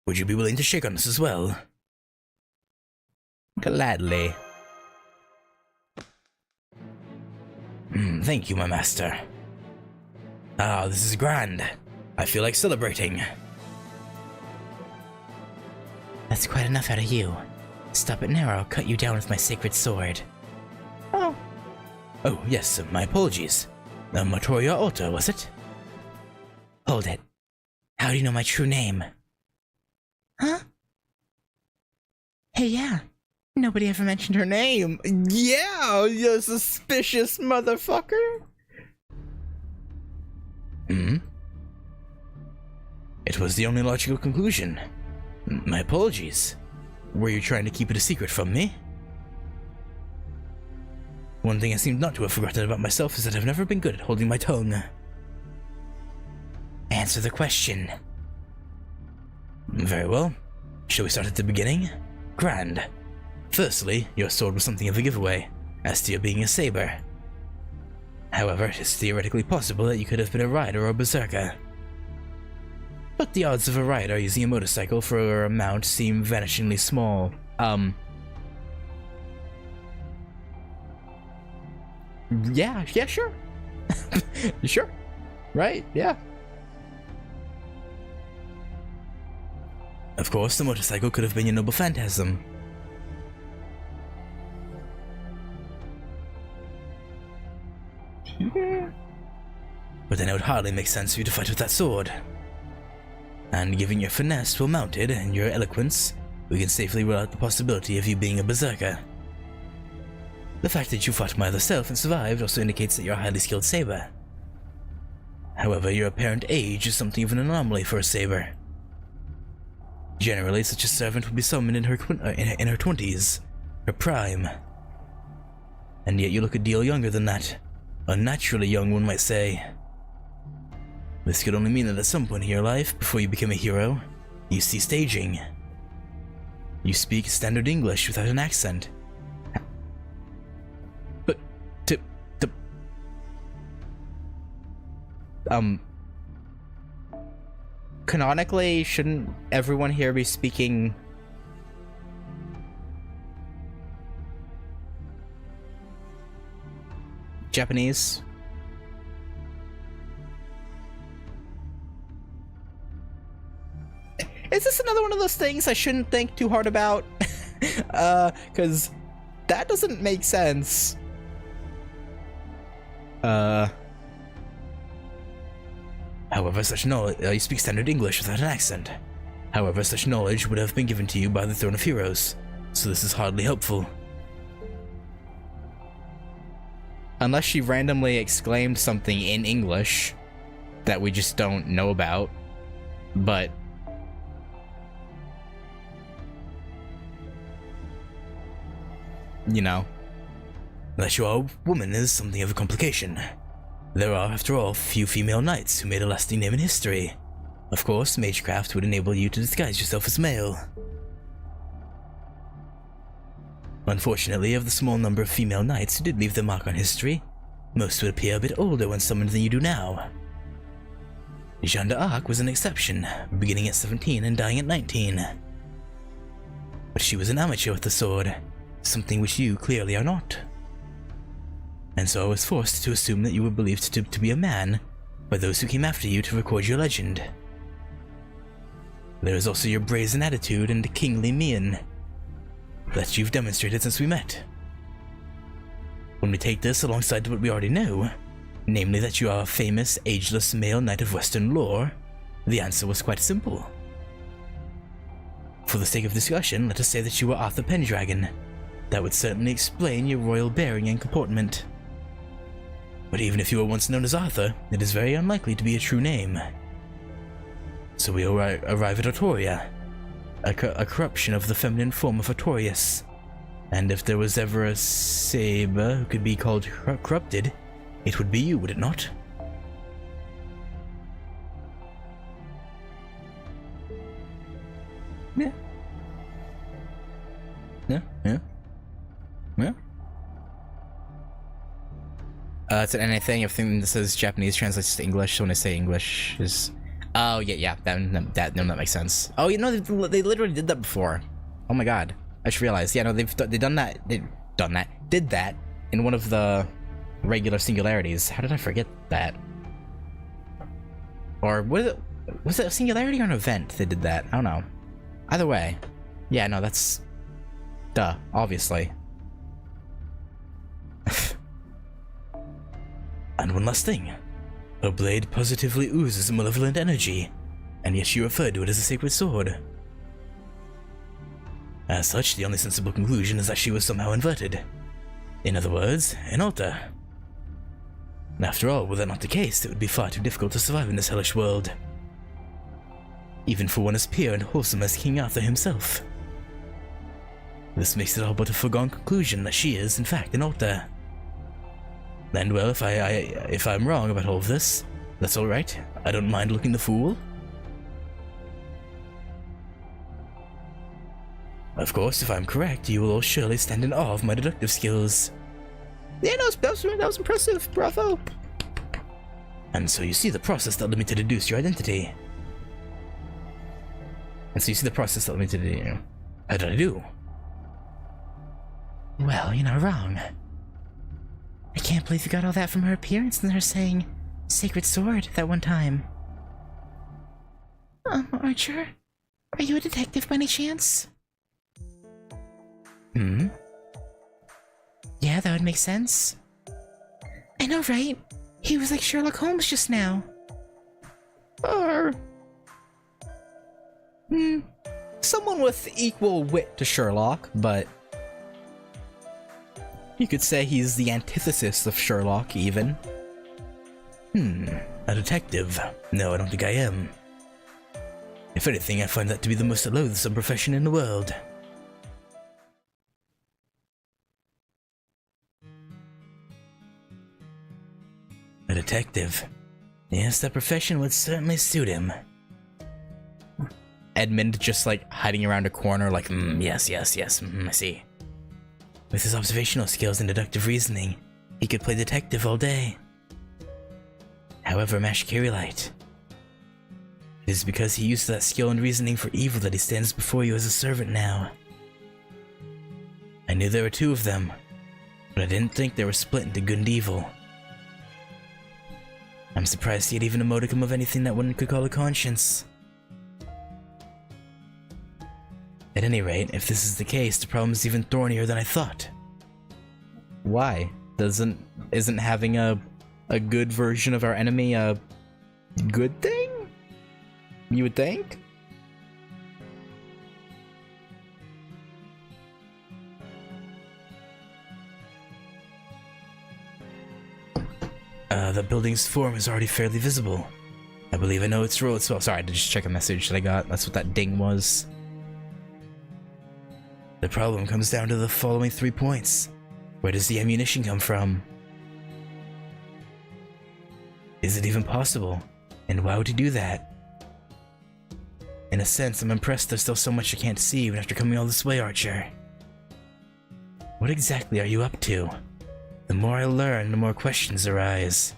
Would you be willing to shake on this as well? Gladly. Thank you, my master. Ah, this is grand. I feel like celebrating. That's quite enough out of you. Stop it now or I'll cut you down with my sacred sword. Oh, yes, my apologies. Matoria Alta, was it? Hold it. How do you know my true name? Huh? Hey, yeah. Nobody ever mentioned her name. Yeah, you suspicious motherfucker. It was the only logical conclusion. My apologies. Were you trying to keep it a secret from me? One thing I seem not to have forgotten about myself is that I've never been good at holding my tongue. Answer the question. Very well. Shall we start at the beginning? Grand. Firstly, your sword was something of a giveaway, as to your being a saber. However, it is theoretically possible that you could have been a rider or a berserker. But the odds of a rider using a motorcycle for a mount seem vanishingly small. Yeah, sure. Sure. Right, yeah. Of course, the motorcycle could have been your noble phantasm. But then it would hardly make sense for you to fight with that sword. And given your finesse well mounted and your eloquence, we can safely rule out the possibility of you being a berserker. The fact that you fought my other self and survived also indicates that you're a highly skilled saber. However, your apparent age is something of an anomaly for a saber. Generally, such a servant would be summoned in her 20s, her prime. And yet you look a deal younger than that. Unnaturally young, one might say. This could only mean that at some point in your life, before you became a hero, you ceased aging. You speak standard English without an accent. But, canonically, shouldn't everyone here be speaking Japanese? another one of those things I shouldn't think too hard about. Because that doesn't make sense. However, such knowledge, you speak standard English without an accent. However, such knowledge would have been given to you by the Throne of Heroes, so this is hardly helpful. Unless she randomly exclaimed something in English that we just don't know about, but... you know. That you are a woman is something of a complication. There are, after all, few female knights who made a lasting name in history. Of course, magecraft would enable you to disguise yourself as male. Unfortunately, of the small number of female knights who did leave their mark on history, most would appear a bit older when summoned than you do now. Jeanne d'Arc was an exception, beginning at 17 and dying at 19. But she was an amateur with the sword, something which you clearly are not. And so I was forced to assume that you were believed to be a man by those who came after you to record your legend. There is also your brazen attitude and kingly mien that you've demonstrated since we met. When we take this alongside what we already know, namely that you are a famous, ageless male knight of Western lore, the answer was quite simple. For the sake of discussion, let us say that you were Arthur Pendragon. That would certainly explain your royal bearing and comportment. But even if you were once known as Arthur, it is very unlikely to be a true name. So we arrive at Artoria, a corruption of the feminine form of Artorius. And if there was ever a saber who could be called corrupted, it would be you, would it not? Yeah. Yeah, yeah. Yeah. It's anything. Everything that says Japanese translates to English. So when I say English is, oh yeah, that makes sense. Oh, you know they literally did that before. Oh my god, I just realized. Yeah, no, they've done that. Did that in one of the regular singularities. How did I forget that? Or was it a singularity or an event that did that? I don't know. Either way, yeah, no, that's duh, obviously. And one last thing. Her blade positively oozes malevolent energy, and yet she referred to it as a sacred sword. As such, the only sensible conclusion is that she was somehow inverted. In other words, an altar. After all, were that not the case, it would be far too difficult to survive in this hellish world. Even for one as pure and wholesome as King Arthur himself. This makes it all but a foregone conclusion that she is, in fact, an altar. And well, if I'm wrong about all of this, that's all right. I don't mind looking the fool. Of course, if I'm correct, you will all surely stand in awe of my deductive skills. Yeah, no, that was impressive. Bravo. And so you see the process that led me to deduce your identity. How did I do? Well, you're not wrong. I can't believe you got all that from her appearance and her saying sacred sword that one time. Archer, are you a detective by any chance? Hmm? Yeah, that would make sense. I know, right? He was like Sherlock Holmes just now. Or... someone with equal wit to Sherlock, but... you could say he's the antithesis of Sherlock, even. A detective? No, I don't think I am. If anything, I find that to be the most loathsome profession in the world. A detective. Yes, that profession would certainly suit him. Edmund just like hiding around a corner like, yes, I see. With his observational skills and deductive reasoning, he could play detective all day. However, Mashkiri-lite. It is because he used that skill and reasoning for evil that he stands before you as a servant now. I knew there were two of them, but I didn't think they were split into good and evil. I'm surprised he had even a modicum of anything that one could call a conscience. any rate, if this is the case, the problem is even thornier than I thought. Why? Isn't having a good version of our enemy a good thing? You would think? The building's form is already fairly visible. I believe I know its role as well. Sorry, I had to just check a message that I got. That's what that ding was. The problem comes down to the following 3 points. Where does the ammunition come from? Is it even possible? And why would you do that? In a sense, I'm impressed there's still so much I can't see even after coming all this way, Archer. What exactly are you up to? The more I learn, the more questions arise.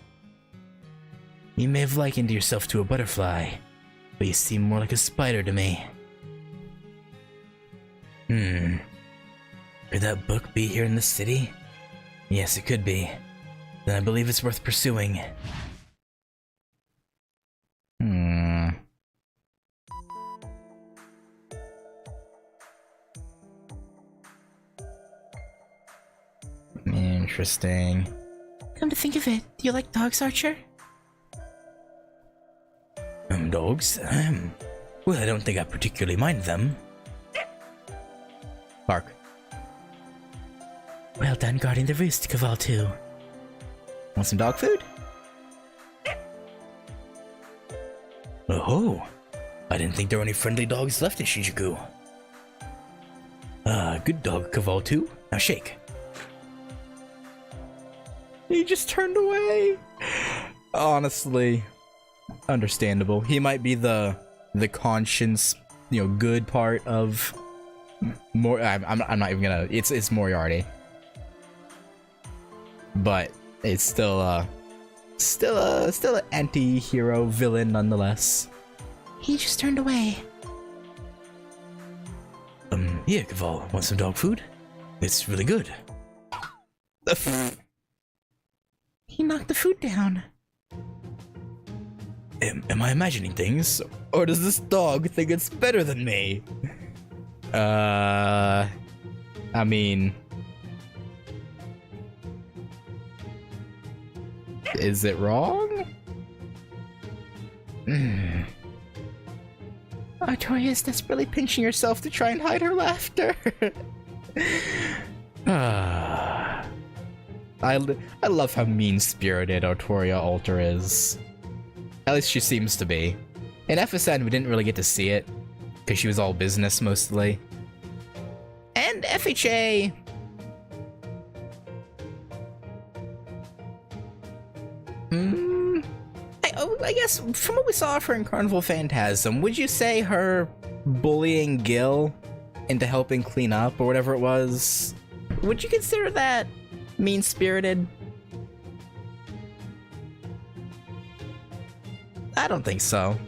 You may have likened yourself to a butterfly, but you seem more like a spider to me. Could that book be here in the city? Yes, it could be. Then I believe it's worth pursuing. Interesting. Come to think of it, do you like dogs, Archer? Dogs? Well, I don't think I particularly mind them. Bark. Well done guarding the roost, Caval 2. Want some dog food? Oh, I didn't think there were any friendly dogs left in Shinjuku. Good dog, Caval 2. Now shake. He just turned away. Honestly, understandable. He might be the conscience, good part of more. I'm not even gonna. It's Moriarty, but it's still an anti-hero villain nonetheless. He just turned away. Yeah, Caval, want some dog food? It's really good. He knocked the food down. Am I imagining things? Or does this dog think it's better than me? I mean... Is it wrong? Artoria is desperately pinching herself to try and hide her laughter. I love how mean-spirited Artoria Alter is. At least she seems to be. In FSN, we didn't really get to see it, because she was all business mostly. And FHA... I guess, from what we saw of her in Carnival Phantasm, would you say her bullying Gil into helping clean up, or whatever it was, would you consider that mean-spirited? I don't think so.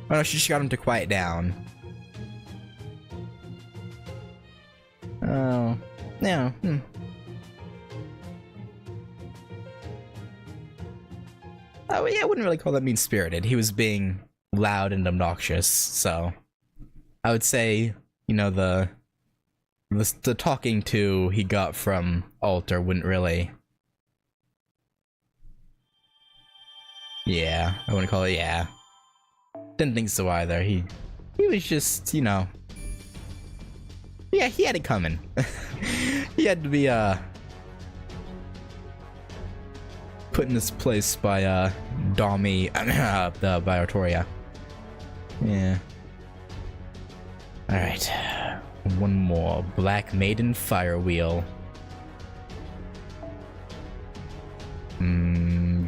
Oh no, she just got him to quiet down. Oh, yeah, Oh, yeah, I wouldn't really call that mean-spirited. He was being loud and obnoxious, so... I would say, the talking to he got from Alter wouldn't really... Yeah, I wouldn't call it, yeah. Didn't think so either. He was just, Yeah, he had it coming. He had to be, put in this place by, Dami, by Artoria. Yeah. Alright. One more. Black Maiden Firewheel.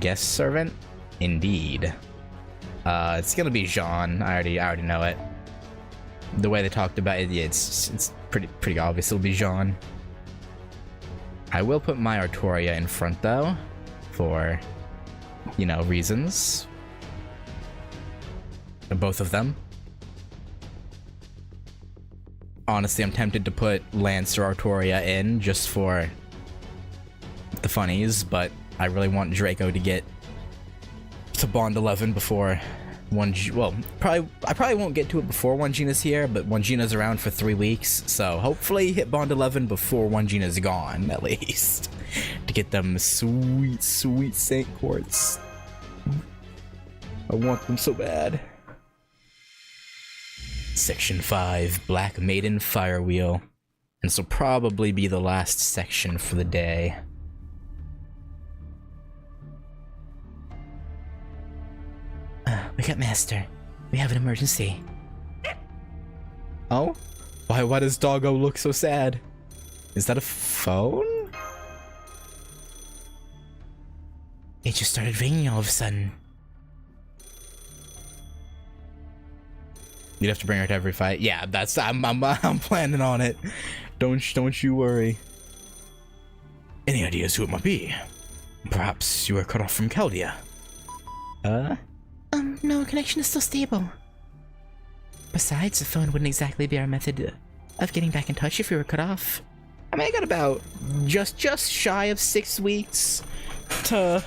Guest servant? Indeed. It's gonna be Jean. I already know it. The way they talked about it, yeah, it's pretty obvious it'll be Jean. I will put my Artoria in front though, for, reasons. Both of them. Honestly, I'm tempted to put Lance or Artoria in just for the funnies, but I really want Draco to get to Bond 11 before well, I probably won't get to it before Wanjina's here, but Wanjina's around for 3 weeks, so hopefully hit Bond 11 before Wanjina's gone, at least. To get them sweet, sweet Saint Quartz. I want them so bad. Section 5, Black Maiden Firewheel. And this will probably be the last section for the day. Wake up, Master. We have an emergency. Oh? Why does Doggo look so sad? Is that a phone? It just started ringing all of a sudden. You'd have to bring her to every fight. Yeah, I'm planning on it. Don't you worry. Any ideas who it might be? Perhaps you were cut off from Chaldea. No, connection is still stable. Besides, the phone wouldn't exactly be our method of getting back in touch if we were cut off. I mean, I got about just shy of 6 weeks to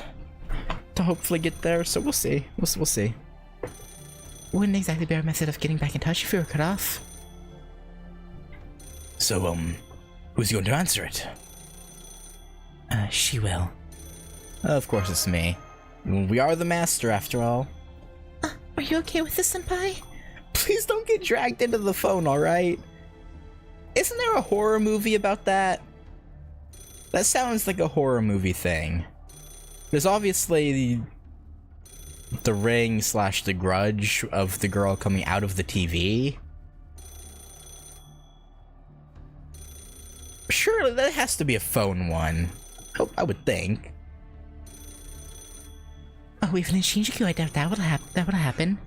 hopefully get there, so we'll see. We'll see. Wouldn't exactly be our method of getting back in touch if we were cut off. So, who's going to answer it? She will. Of course it's me. We are the master, after all. Are you okay with this, Senpai? Please don't get dragged into the phone, alright? Isn't there a horror movie about that? That sounds like a horror movie thing. There's obviously the Ring / The Grudge of the girl coming out of the TV. Surely that has to be a phone one. I would think. Oh, even in Shinjuku, I doubt that would happen.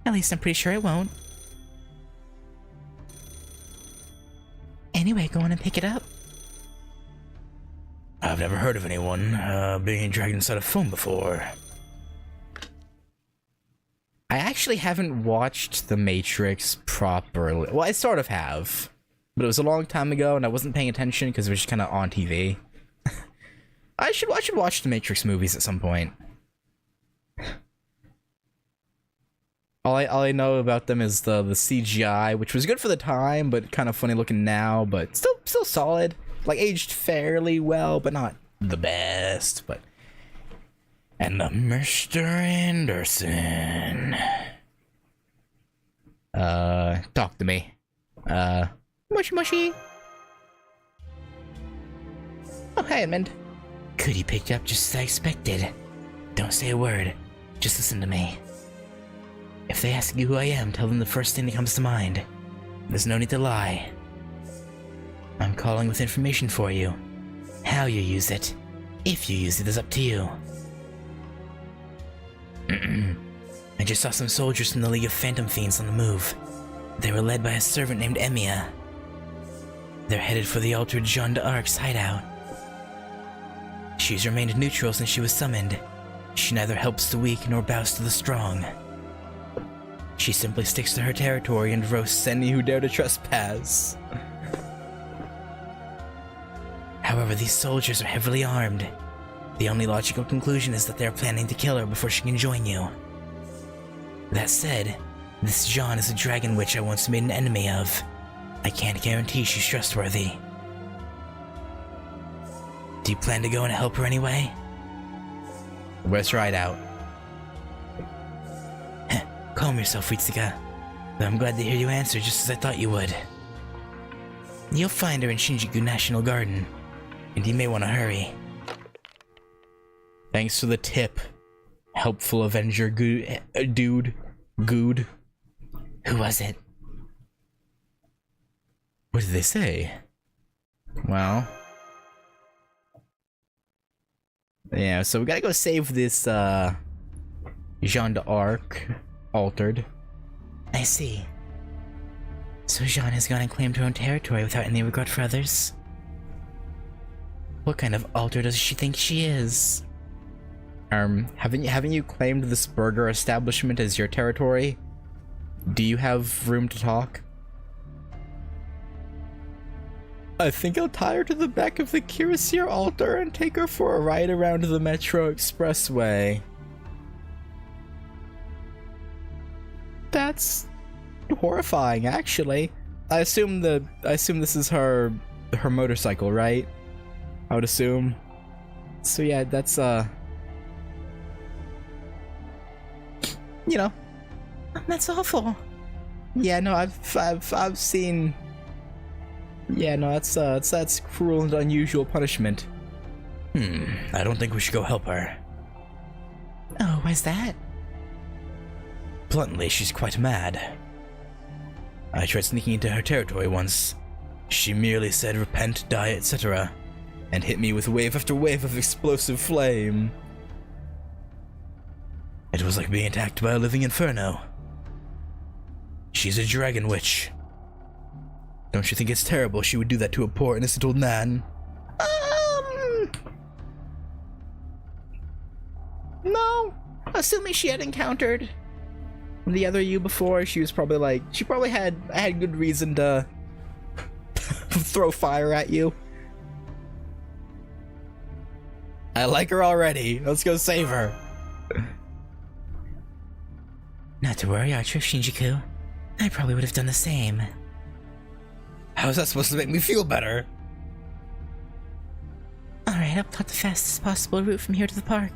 At least I'm pretty sure it won't. Anyway, go on and pick it up. I've never heard of anyone being dragged inside a phone before. I actually haven't watched The Matrix properly. Well, I sort of have. But it was a long time ago and I wasn't paying attention because it was just kind of on TV. I should watch The Matrix movies at some point. All I know about them is the CGI, which was good for the time, but kind of funny looking now, but still solid. Like, aged fairly well, but not the best, but... And Mr. Anderson... talk to me. Mushy mushy! Oh, hey, Edmund. Good, you picked up just as I expected. Don't say a word. Just listen to me. If they ask you who I am, tell them the first thing that comes to mind. There's no need to lie. I'm calling with information for you. How you use it, if you use it, is up to you. I just saw some soldiers from the League of Phantom Fiends on the move. They were led by a servant named Emiya. They're headed for the altered Jeanne d'Arc's hideout. She's remained neutral since she was summoned. She neither helps the weak nor bows to the strong. She simply sticks to her territory and roasts any who dare to trespass. However, these soldiers are heavily armed. The only logical conclusion is that they are planning to kill her before she can join you. That said, this Jeanne is a dragon witch I once made an enemy of. I can't guarantee she's trustworthy. Do you plan to go and help her anyway? Let's ride out. Calm yourself, Ritsuka. Though I'm glad to hear you answer just as I thought you would. You'll find her in Shinjuku National Garden, and you may want to hurry. Thanks for the tip, helpful Avenger dude. Good. Who was it? What did they say? Well... Yeah, so we gotta go save this, Jeanne d'Arc. Altered. I see. So Jeanne has gone and claimed her own territory without any regard for others? What kind of alter does she think she is? Haven't you claimed this burger establishment as your territory? Do you have room to talk? I think I'll tie her to the back of the Kirisier altar and take her for a ride around the Metro Expressway. That's horrifying, actually. I assume this is her motorcycle, right? I would assume. So yeah, that's you know, That's awful. yeah, no, I've seen. Yeah, no, that's cruel and unusual punishment. I don't think we should go help her. Oh, why's that? Bluntly, she's quite mad. I tried sneaking into her territory once. She merely said repent, die, etc., and hit me with wave after wave of explosive flame. It was like being attacked by a living inferno. She's a dragon witch. Don't you think it's terrible she would do that to a poor innocent old man? No. Assuming she had encountered The other you before, she was probably like, she probably had good reason to throw fire at you. I like her already. Let's go save her. Not to worry, Archer Shinjuku. I probably would have done the same. How's that supposed to make me feel better? Alright, I'll plot the fastest possible route from here to the park.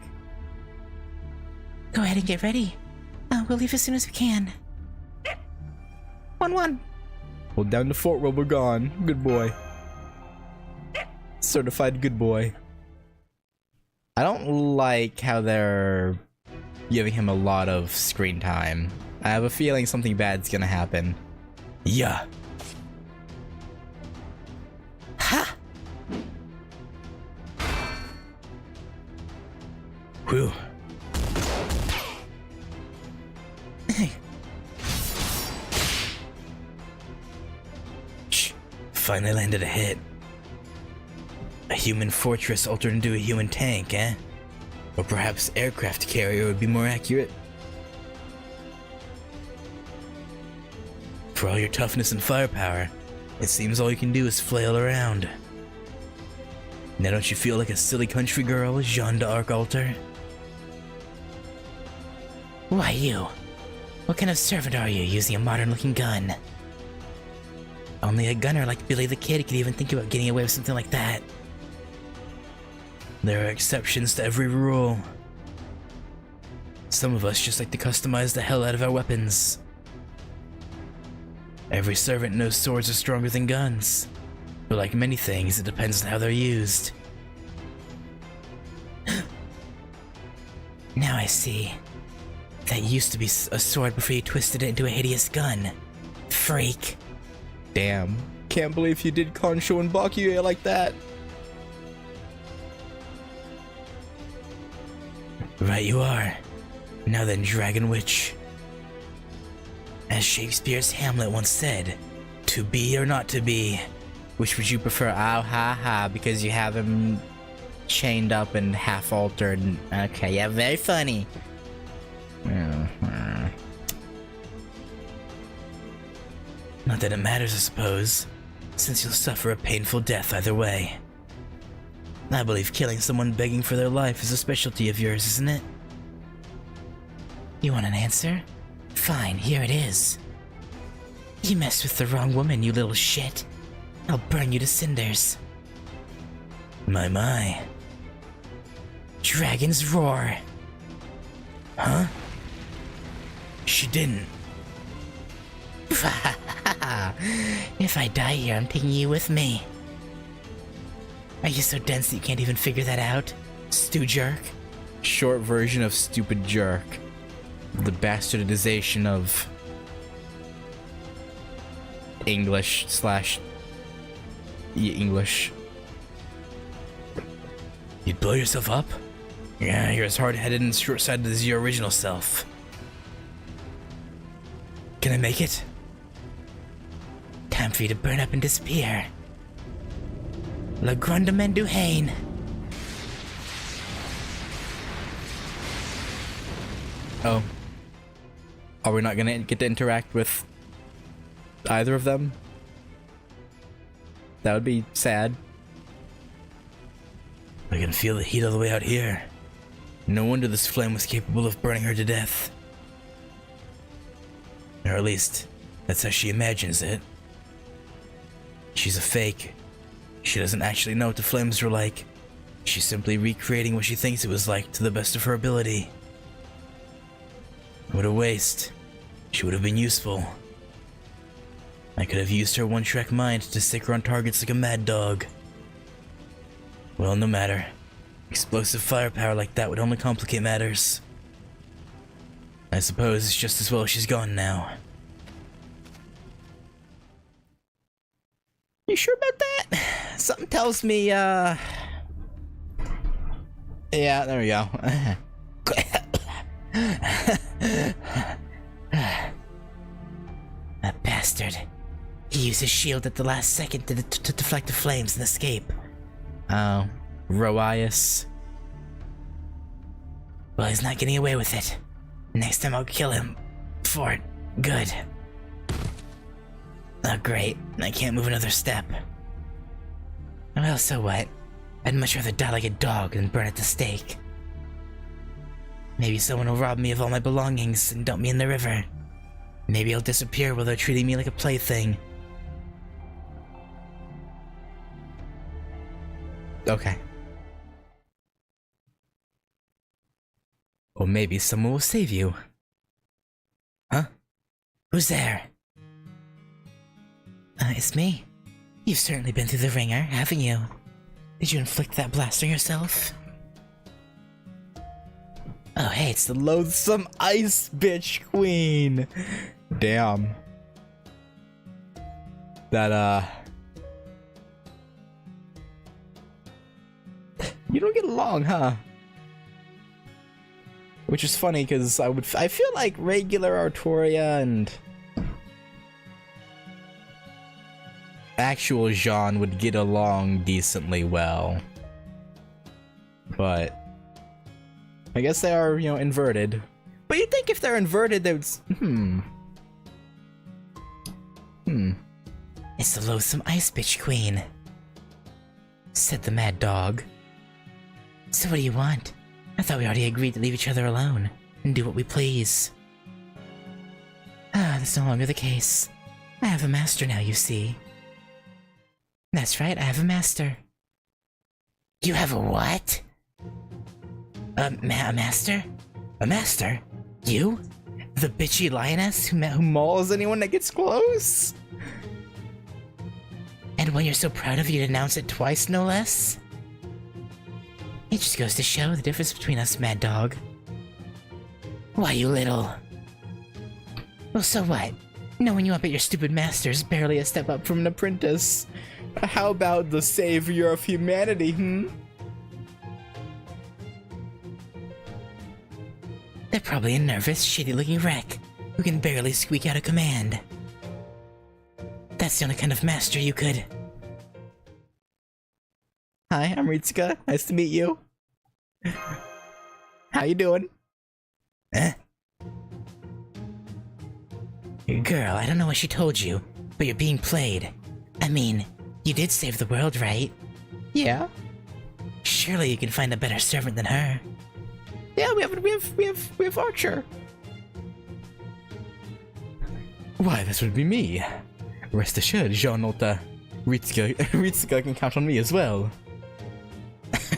Go ahead and get ready. We'll leave as soon as we can. 1-1. Hold down the fort while we're gone. Good boy. Certified good boy. I don't like how they're giving him a lot of screen time. I have a feeling something bad's gonna happen. Yeah. Ha! Whew. Shh. Finally landed a hit. A human fortress altered into a human tank, eh? Or perhaps aircraft carrier would be more accurate. For all your toughness and firepower, it seems all you can do is flail around. Now don't you feel like a silly country girl, Jeanne d'Arc alter? Why you? What kind of servant are you using a modern-looking gun? Only a gunner like Billy the Kid could even think about getting away with something like that. There are exceptions to every rule. Some of us just like to customize the hell out of our weapons. Every servant knows swords are stronger than guns, but like many things, it depends on how they're used. Now I see. That used to be a sword before you twisted it into a hideous gun. Freak. Damn. Can't believe you did Konsho and Bakuya like that. Right you are. Now then, Dragon Witch. As Shakespeare's Hamlet once said, to be or not to be, which would you prefer? Oh, ha ha, because you have him chained up and half altered. Okay, yeah, very funny. Not that it matters, I suppose, since you'll suffer a painful death either way. I believe killing someone begging for their life is a specialty of yours, isn't it? You want an answer? Fine, here it is. You messed with the wrong woman, you little shit. I'll burn you to cinders. My. Dragon's roar. Huh? She didn't. If I die here, I'm taking you with me. Are you so dense that you can't even figure that out? Stew jerk? Short version of stupid jerk. The bastardization of English / English. You'd blow yourself up? Yeah, you're as hard-headed and short-sighted as your original self. Can I make it? Time for you to burn up and disappear. La Grande Menduhane. Oh. Are we not gonna get to interact with either of them? That would be sad. I can feel the heat all the way out here. No wonder this flame was capable of burning her to death. Or at least, that's how she imagines it. She's a fake. She doesn't actually know what the flames were like. She's simply recreating what she thinks it was like to the best of her ability. What a waste. She would have been useful. I could have used her one-track mind to stick her on targets like a mad dog. Well, no matter. Explosive firepower like that would only complicate matters. I suppose it's just as well she's gone now. You sure about that? Something tells me, yeah, there we go. That bastard. He used his shield at the last second to deflect the flames and escape. Oh, Roias. Well, he's not getting away with it. Next time I'll kill him. For it. Good. Oh, great. I can't move another step. Well, so what? I'd much rather die like a dog than burn at the stake. Maybe someone will rob me of all my belongings and dump me in the river. Maybe I'll disappear while they're treating me like a plaything. Okay. Or maybe someone will save you. Huh? Who's there? It's me. You've certainly been through the ringer, haven't you? Did you inflict that blast on yourself? Oh, hey, it's The loathsome ice bitch queen. Damn. That, you don't get along, huh? Which is funny, because I feel like regular Artoria and actual Jean would get along decently well. But I guess they are, you know, inverted. But you'd think if they're inverted, they would... It's the loathsome ice bitch queen, said the mad dog. So what do you want? I thought we already agreed to leave each other alone and do what we please. Ah, that's no longer the case. I have a master now, you see. That's right, I have a master. You have a what? A master? A master? You? The bitchy lioness who mauls anyone that gets close? And when you're so proud of, you'd announce it twice, no less? It just goes to show the difference between us, mad dog. Why, you little... Well, so what? Knowing you up at your stupid master's barely a step up from an apprentice. How about the savior of humanity, They're probably a nervous, shitty-looking wreck who can barely squeak out a command. That's the only kind of master you could... Hi, I'm Ritsuka. Nice to meet you. How you doing? Girl, I don't know what she told you, but you're being played. I mean, you did save the world, right? Yeah. Surely you can find a better servant than her. Yeah, we have Archer. Why, this would be me. Rest assured, Jean-Nota Ritsuka can count on me as well.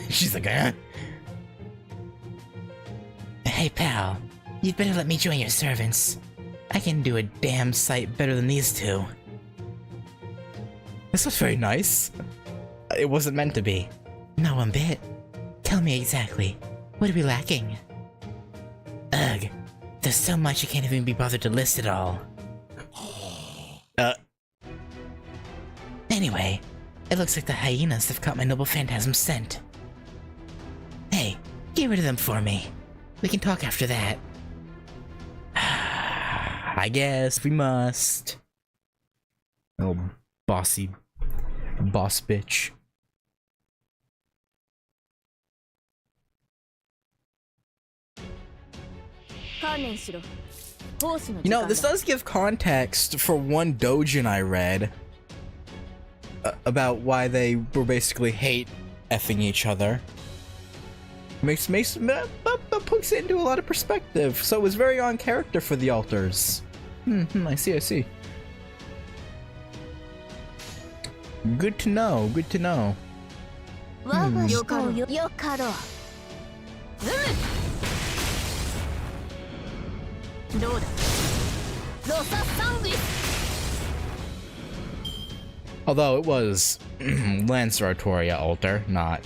She's like, Hey, pal. You'd better let me join your servants. I can do a damn sight better than these two. This was very nice. It wasn't meant to be. Not one bit. Tell me exactly. What are we lacking? Ugh. There's so much I can't even be bothered to list it all. Anyway, it looks like the hyenas have caught my noble phantasm scent. Hey, get rid of them for me. We can talk after that. I guess we must. Oh, bossy boss bitch. You know, this does give context for one doujin I read about why they were basically hate effing each other. Puts it into a lot of perspective. So it was very on character for the alters. I see, I see. Good to know, good to know. 我が舌をよかろう。どうだロササングリス Although it was Lancer Artoria Alter, not...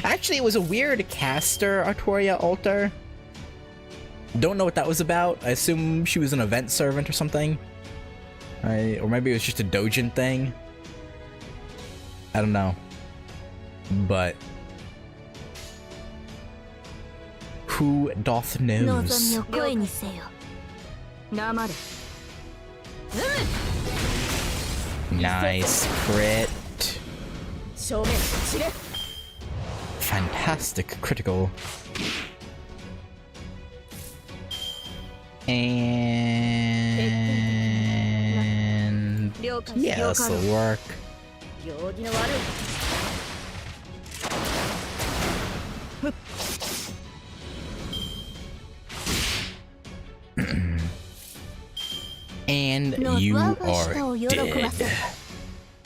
Actually, it was a weird caster Artoria Alter. Don't know what that was about. I assume she was an event servant or something. Or maybe it was just a Dojin thing. I don't know. But... who doth knows? Nice crit. Fantastic critical. And yeah, this'll work. And you are dead.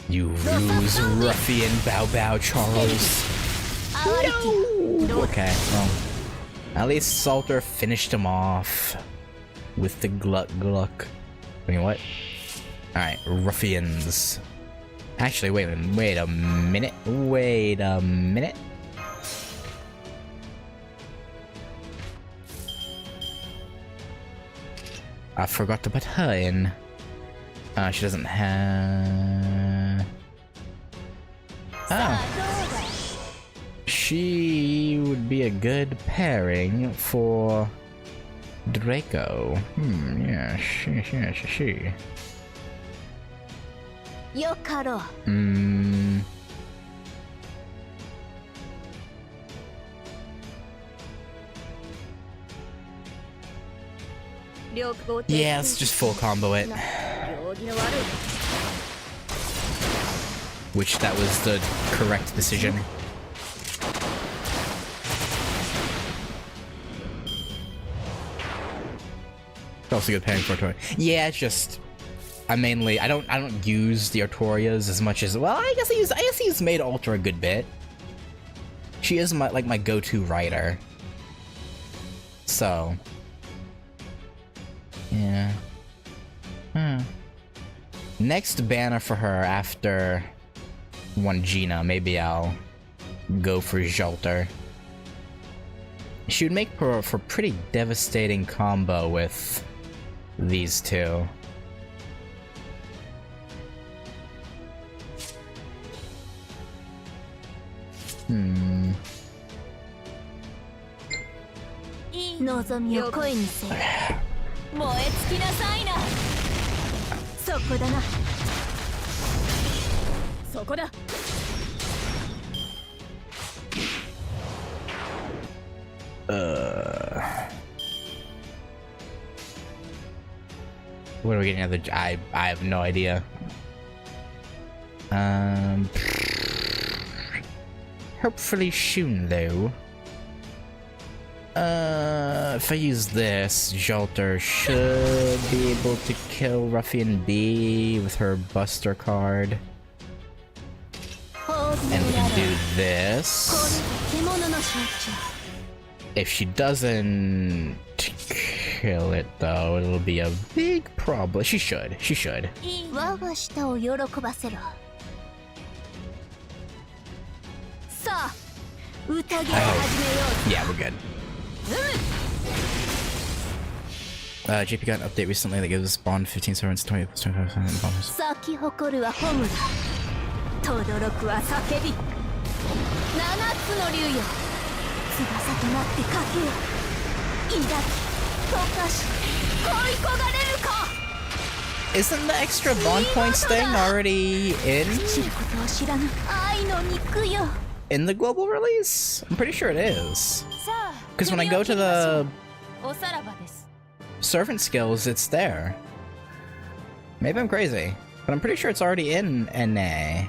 You lose ruffian Bow Bow Charles. No! Okay, well, at least Salter finished him off with the Gluck Gluck. I mean, what? Alright, ruffians. Actually, wait a minute. Wait a minute. I forgot to put her in. She doesn't have... Oh. She would be a good pairing for Draco. Yeah, she. Yeah, let's just full combo it. Which that was the correct decision. Also good pairing for Artoria. Yeah, it's just I don't use the Artorias as much as, well, I guess I use Maid Alter a good bit. She is my go-to writer. So yeah. Next banner for her after one Gina, maybe I'll go for Jolter. She would make for a pretty devastating combo with these two. What are we getting other? I have no idea. Hopefully soon though. If I use this, Jolter should be able to kill Ruffian B with her Buster card. And we can do this. If she doesn't kill it though, it'll be a big problem. She should. Yeah, we're good. JP got an update recently that gives us bond 15 servants 20 plus 25% bonus. Isn't the extra bond points thing already in the global release? I'm pretty sure it is. Because when I go to the servant skills, it's there. Maybe I'm crazy, but I'm pretty sure it's already in NA.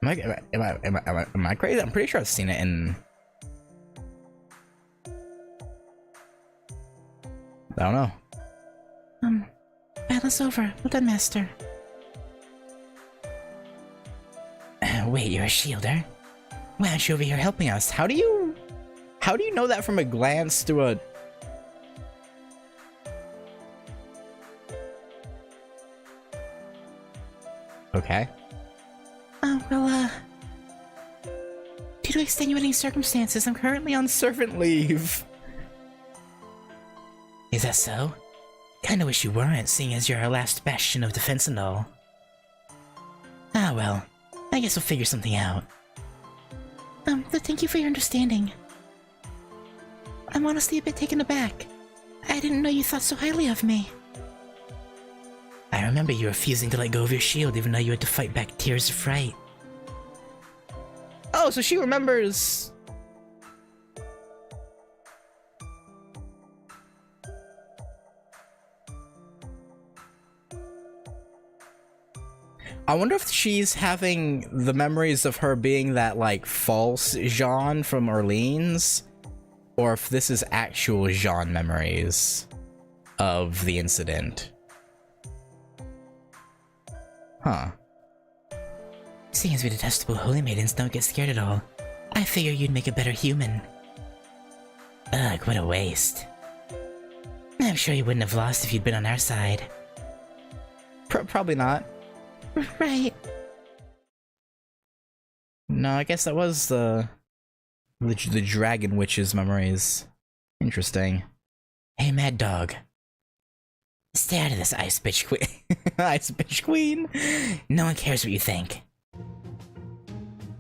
Am I crazy? I'm pretty sure I've seen it in... I don't know. Battle's over. Well done, Master. Wait, you're a shielder? Why aren't you over here helping us? How do you know that from a glance through a... Okay. Due to extenuating circumstances, I'm currently on Servant leave. Is that so? Kinda wish you weren't, seeing as you're our last bastion of defense and all. Ah well, I guess we'll figure something out. Thank you for your understanding. I'm honestly a bit taken aback. I didn't know you thought so highly of me. I remember you refusing to let go of your shield even though you had to fight back tears of fright. Oh, so she remembers... I wonder if she's having the memories of her being that, like, false Jean from Orleans, or if this is actual Jean memories of the incident. Huh. Seeing as we detestable holy maidens don't get scared at all, I figure you'd make a better human. Ugh, what a waste. I'm sure you wouldn't have lost if you'd been on our side. Probably not. Right. No, I guess that was the Dragon Witch's memories. Interesting. Hey, Mad Dog. Stay out of this, Ice Bitch Queen. Ice Bitch Queen? No one cares what you think.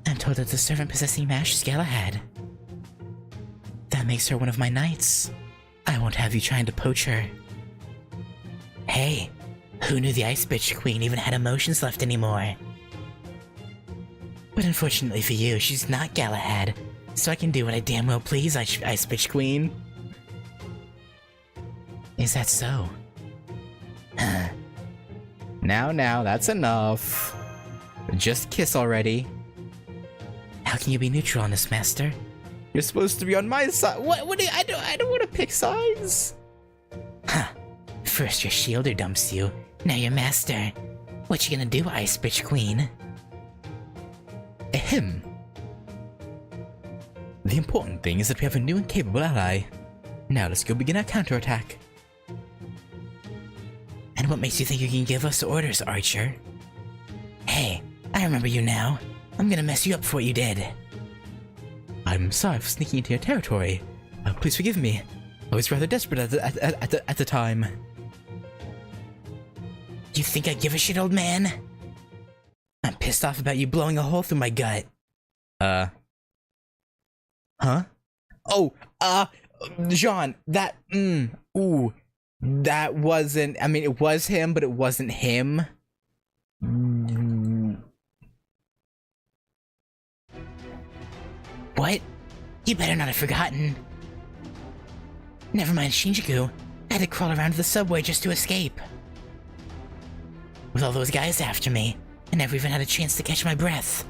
I'm told that the servant-possessing mash is Galahad. That makes her one of my knights. I won't have you trying to poach her. Hey, who knew the Ice Bitch Queen even had emotions left anymore? But unfortunately for you, she's not Galahad, so I can do what I damn well please, Ice Bitch Queen. Is that so? Huh. Now, that's enough. Just kiss already. How can you be neutral on this, Master? You're supposed to be on my side. What do you, I don't want to pick sides. Huh. First your shielder dumps you, now your master. What you gonna do, Ice Bitch Queen? Ahem. The important thing is that we have a new and capable ally. Now let's go begin our counterattack. And what makes you think you can give us orders, Archer? Hey, I remember you now. I'm gonna mess you up for what you did. I'm sorry for sneaking into your territory. Please forgive me. I was rather desperate at the time. You think I give a shit, old man? I'm pissed off about you blowing a hole through my gut. Huh? Oh, Jean, that, ooh. That wasn't, I mean, it was him, but it wasn't him. What? You better not have forgotten. Never mind Shinjuku. I had to crawl around to the subway just to escape. With all those guys after me, I never even had a chance to catch my breath.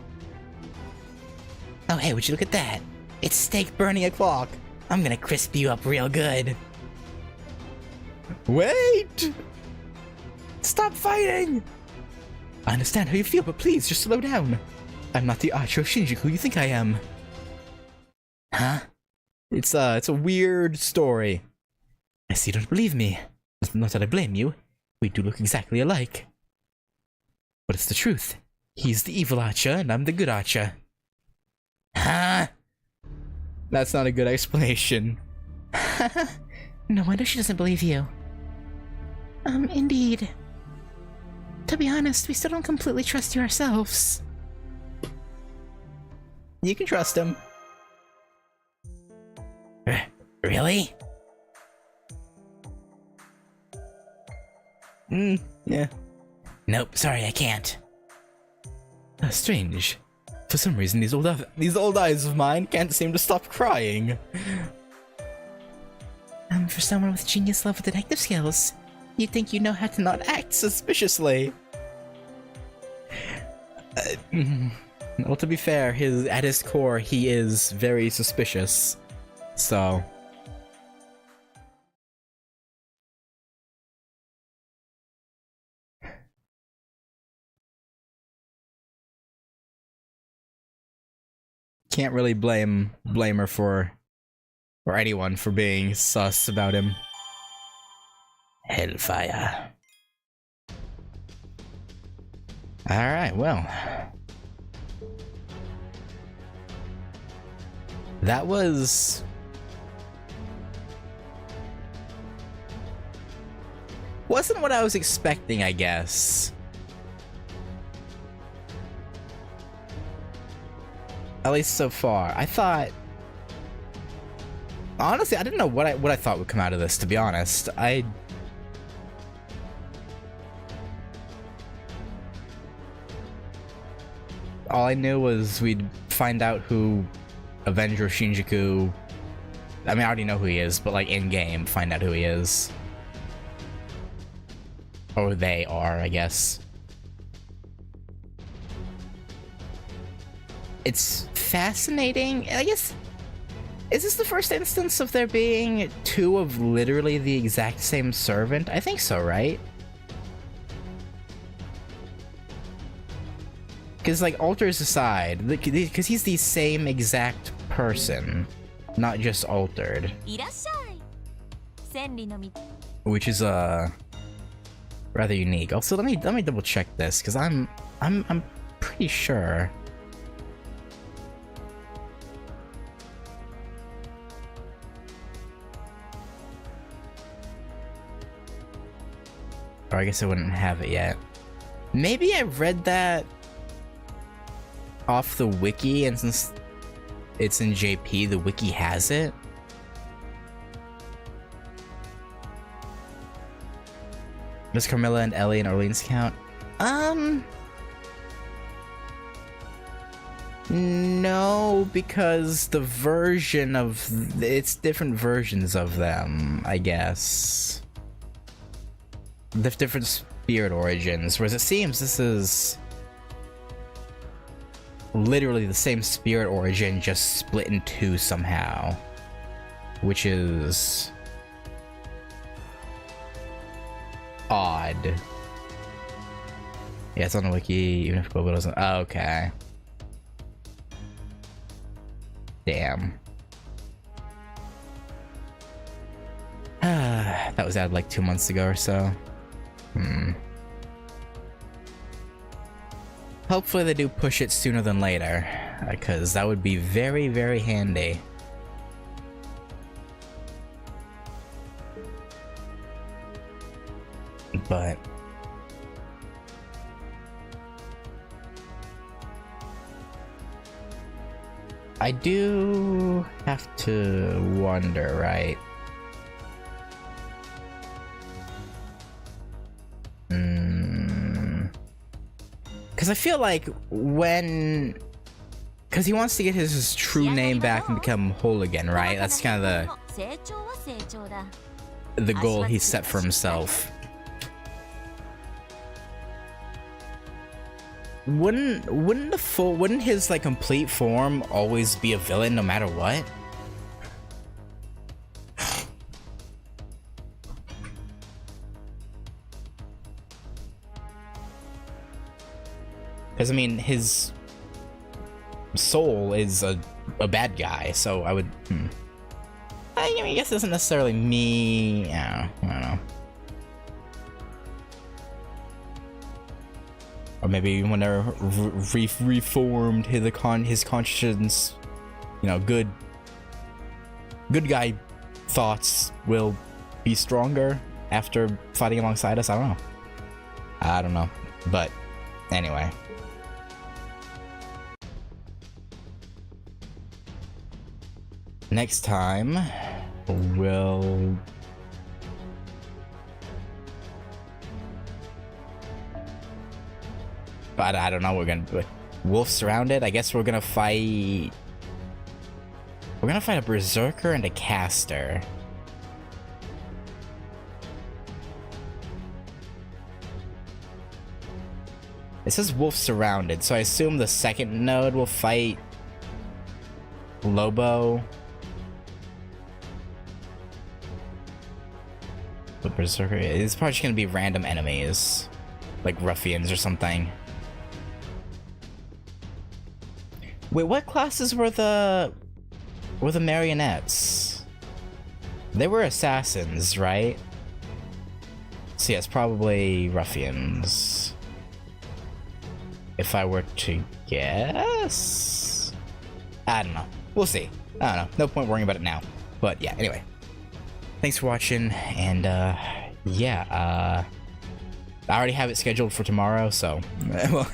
Oh hey, would you look at that? It's steak burning a clock. I'm gonna crisp you up real good. Wait! Stop fighting! I understand how you feel, but please, just slow down. I'm not the Archer of Shinjuku you think I am. Huh? It's a weird story. I see you don't believe me. Not that I blame you. We do look exactly alike. But it's the truth. He's the evil Archer, and I'm the good Archer. Huh? That's not a good explanation. No wonder she doesn't believe you. Indeed. To be honest, we still don't completely trust you ourselves. You can trust him. Really? Yeah. Nope, sorry, I can't. Strange. For some reason, these old eyes of mine can't seem to stop crying. For someone with genius level detective skills, you'd think you know how to not act Act suspiciously. Well, to be fair, at his core, he is very suspicious. So... can't really blame her for... or anyone for being sus about him. Hellfire. Alright, well... that was... wasn't what I was expecting, I guess. At least so far. I thought... honestly, I didn't know what I thought would come out of this, to be honest. All I knew was we'd find out who Avenger Shinjuku... I mean, I already know who he is, but like in-game, find out who he is. Or they are, I guess. It's fascinating, I guess... is this the first instance of there being two of literally the exact same servant? I think so, right? Because, like, alters aside, because he's the same exact person, not just altered. Which is, rather unique. Also, let me double check this, because I'm pretty sure. Or I guess I wouldn't have it yet. Maybe I read that off the wiki, and since it's in JP, the wiki has it. Does Carmilla and Ellie and Orleans count? No, because the version of... it's different versions of them, I guess. The different spirit origins, whereas it seems this is literally the same spirit origin, just split in two somehow, which is odd. Yeah, it's on the wiki, even if Global doesn't. Oh, okay. Damn. That was added like 2 months ago or so. Hopefully they do push it sooner than later, because that would be very, very handy. But I do have to wonder, right? Because I feel like when... because he wants to get his true name back and become whole again, right? That's kind of the goal he set for himself. Wouldn't his like complete form always be a villain no matter what? Because, I mean, his soul is a bad guy, so I would... I guess it doesn't necessarily mean... I don't know. Or maybe when they're reformed, his conscience, you know, good guy thoughts will be stronger after fighting alongside us. I don't know. But, anyway. Next time, we'll... but I don't know, we're gonna... wolf surrounded? I guess we're gonna fight... we're gonna fight a berserker and a caster. It says wolf surrounded, so I assume the second node will fight Lobo. The Berserker. It's probably just gonna be random enemies, like ruffians or something. Wait, what classes were the marionettes? They were assassins, right? So yeah, it's probably ruffians. If I were to guess, I don't know. We'll see. I don't know. No point worrying about it now. But yeah, anyway. Thanks for watching, and yeah, I already have it scheduled for tomorrow, so we'll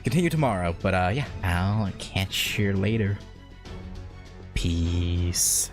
continue tomorrow. But yeah, I'll catch you later. Peace.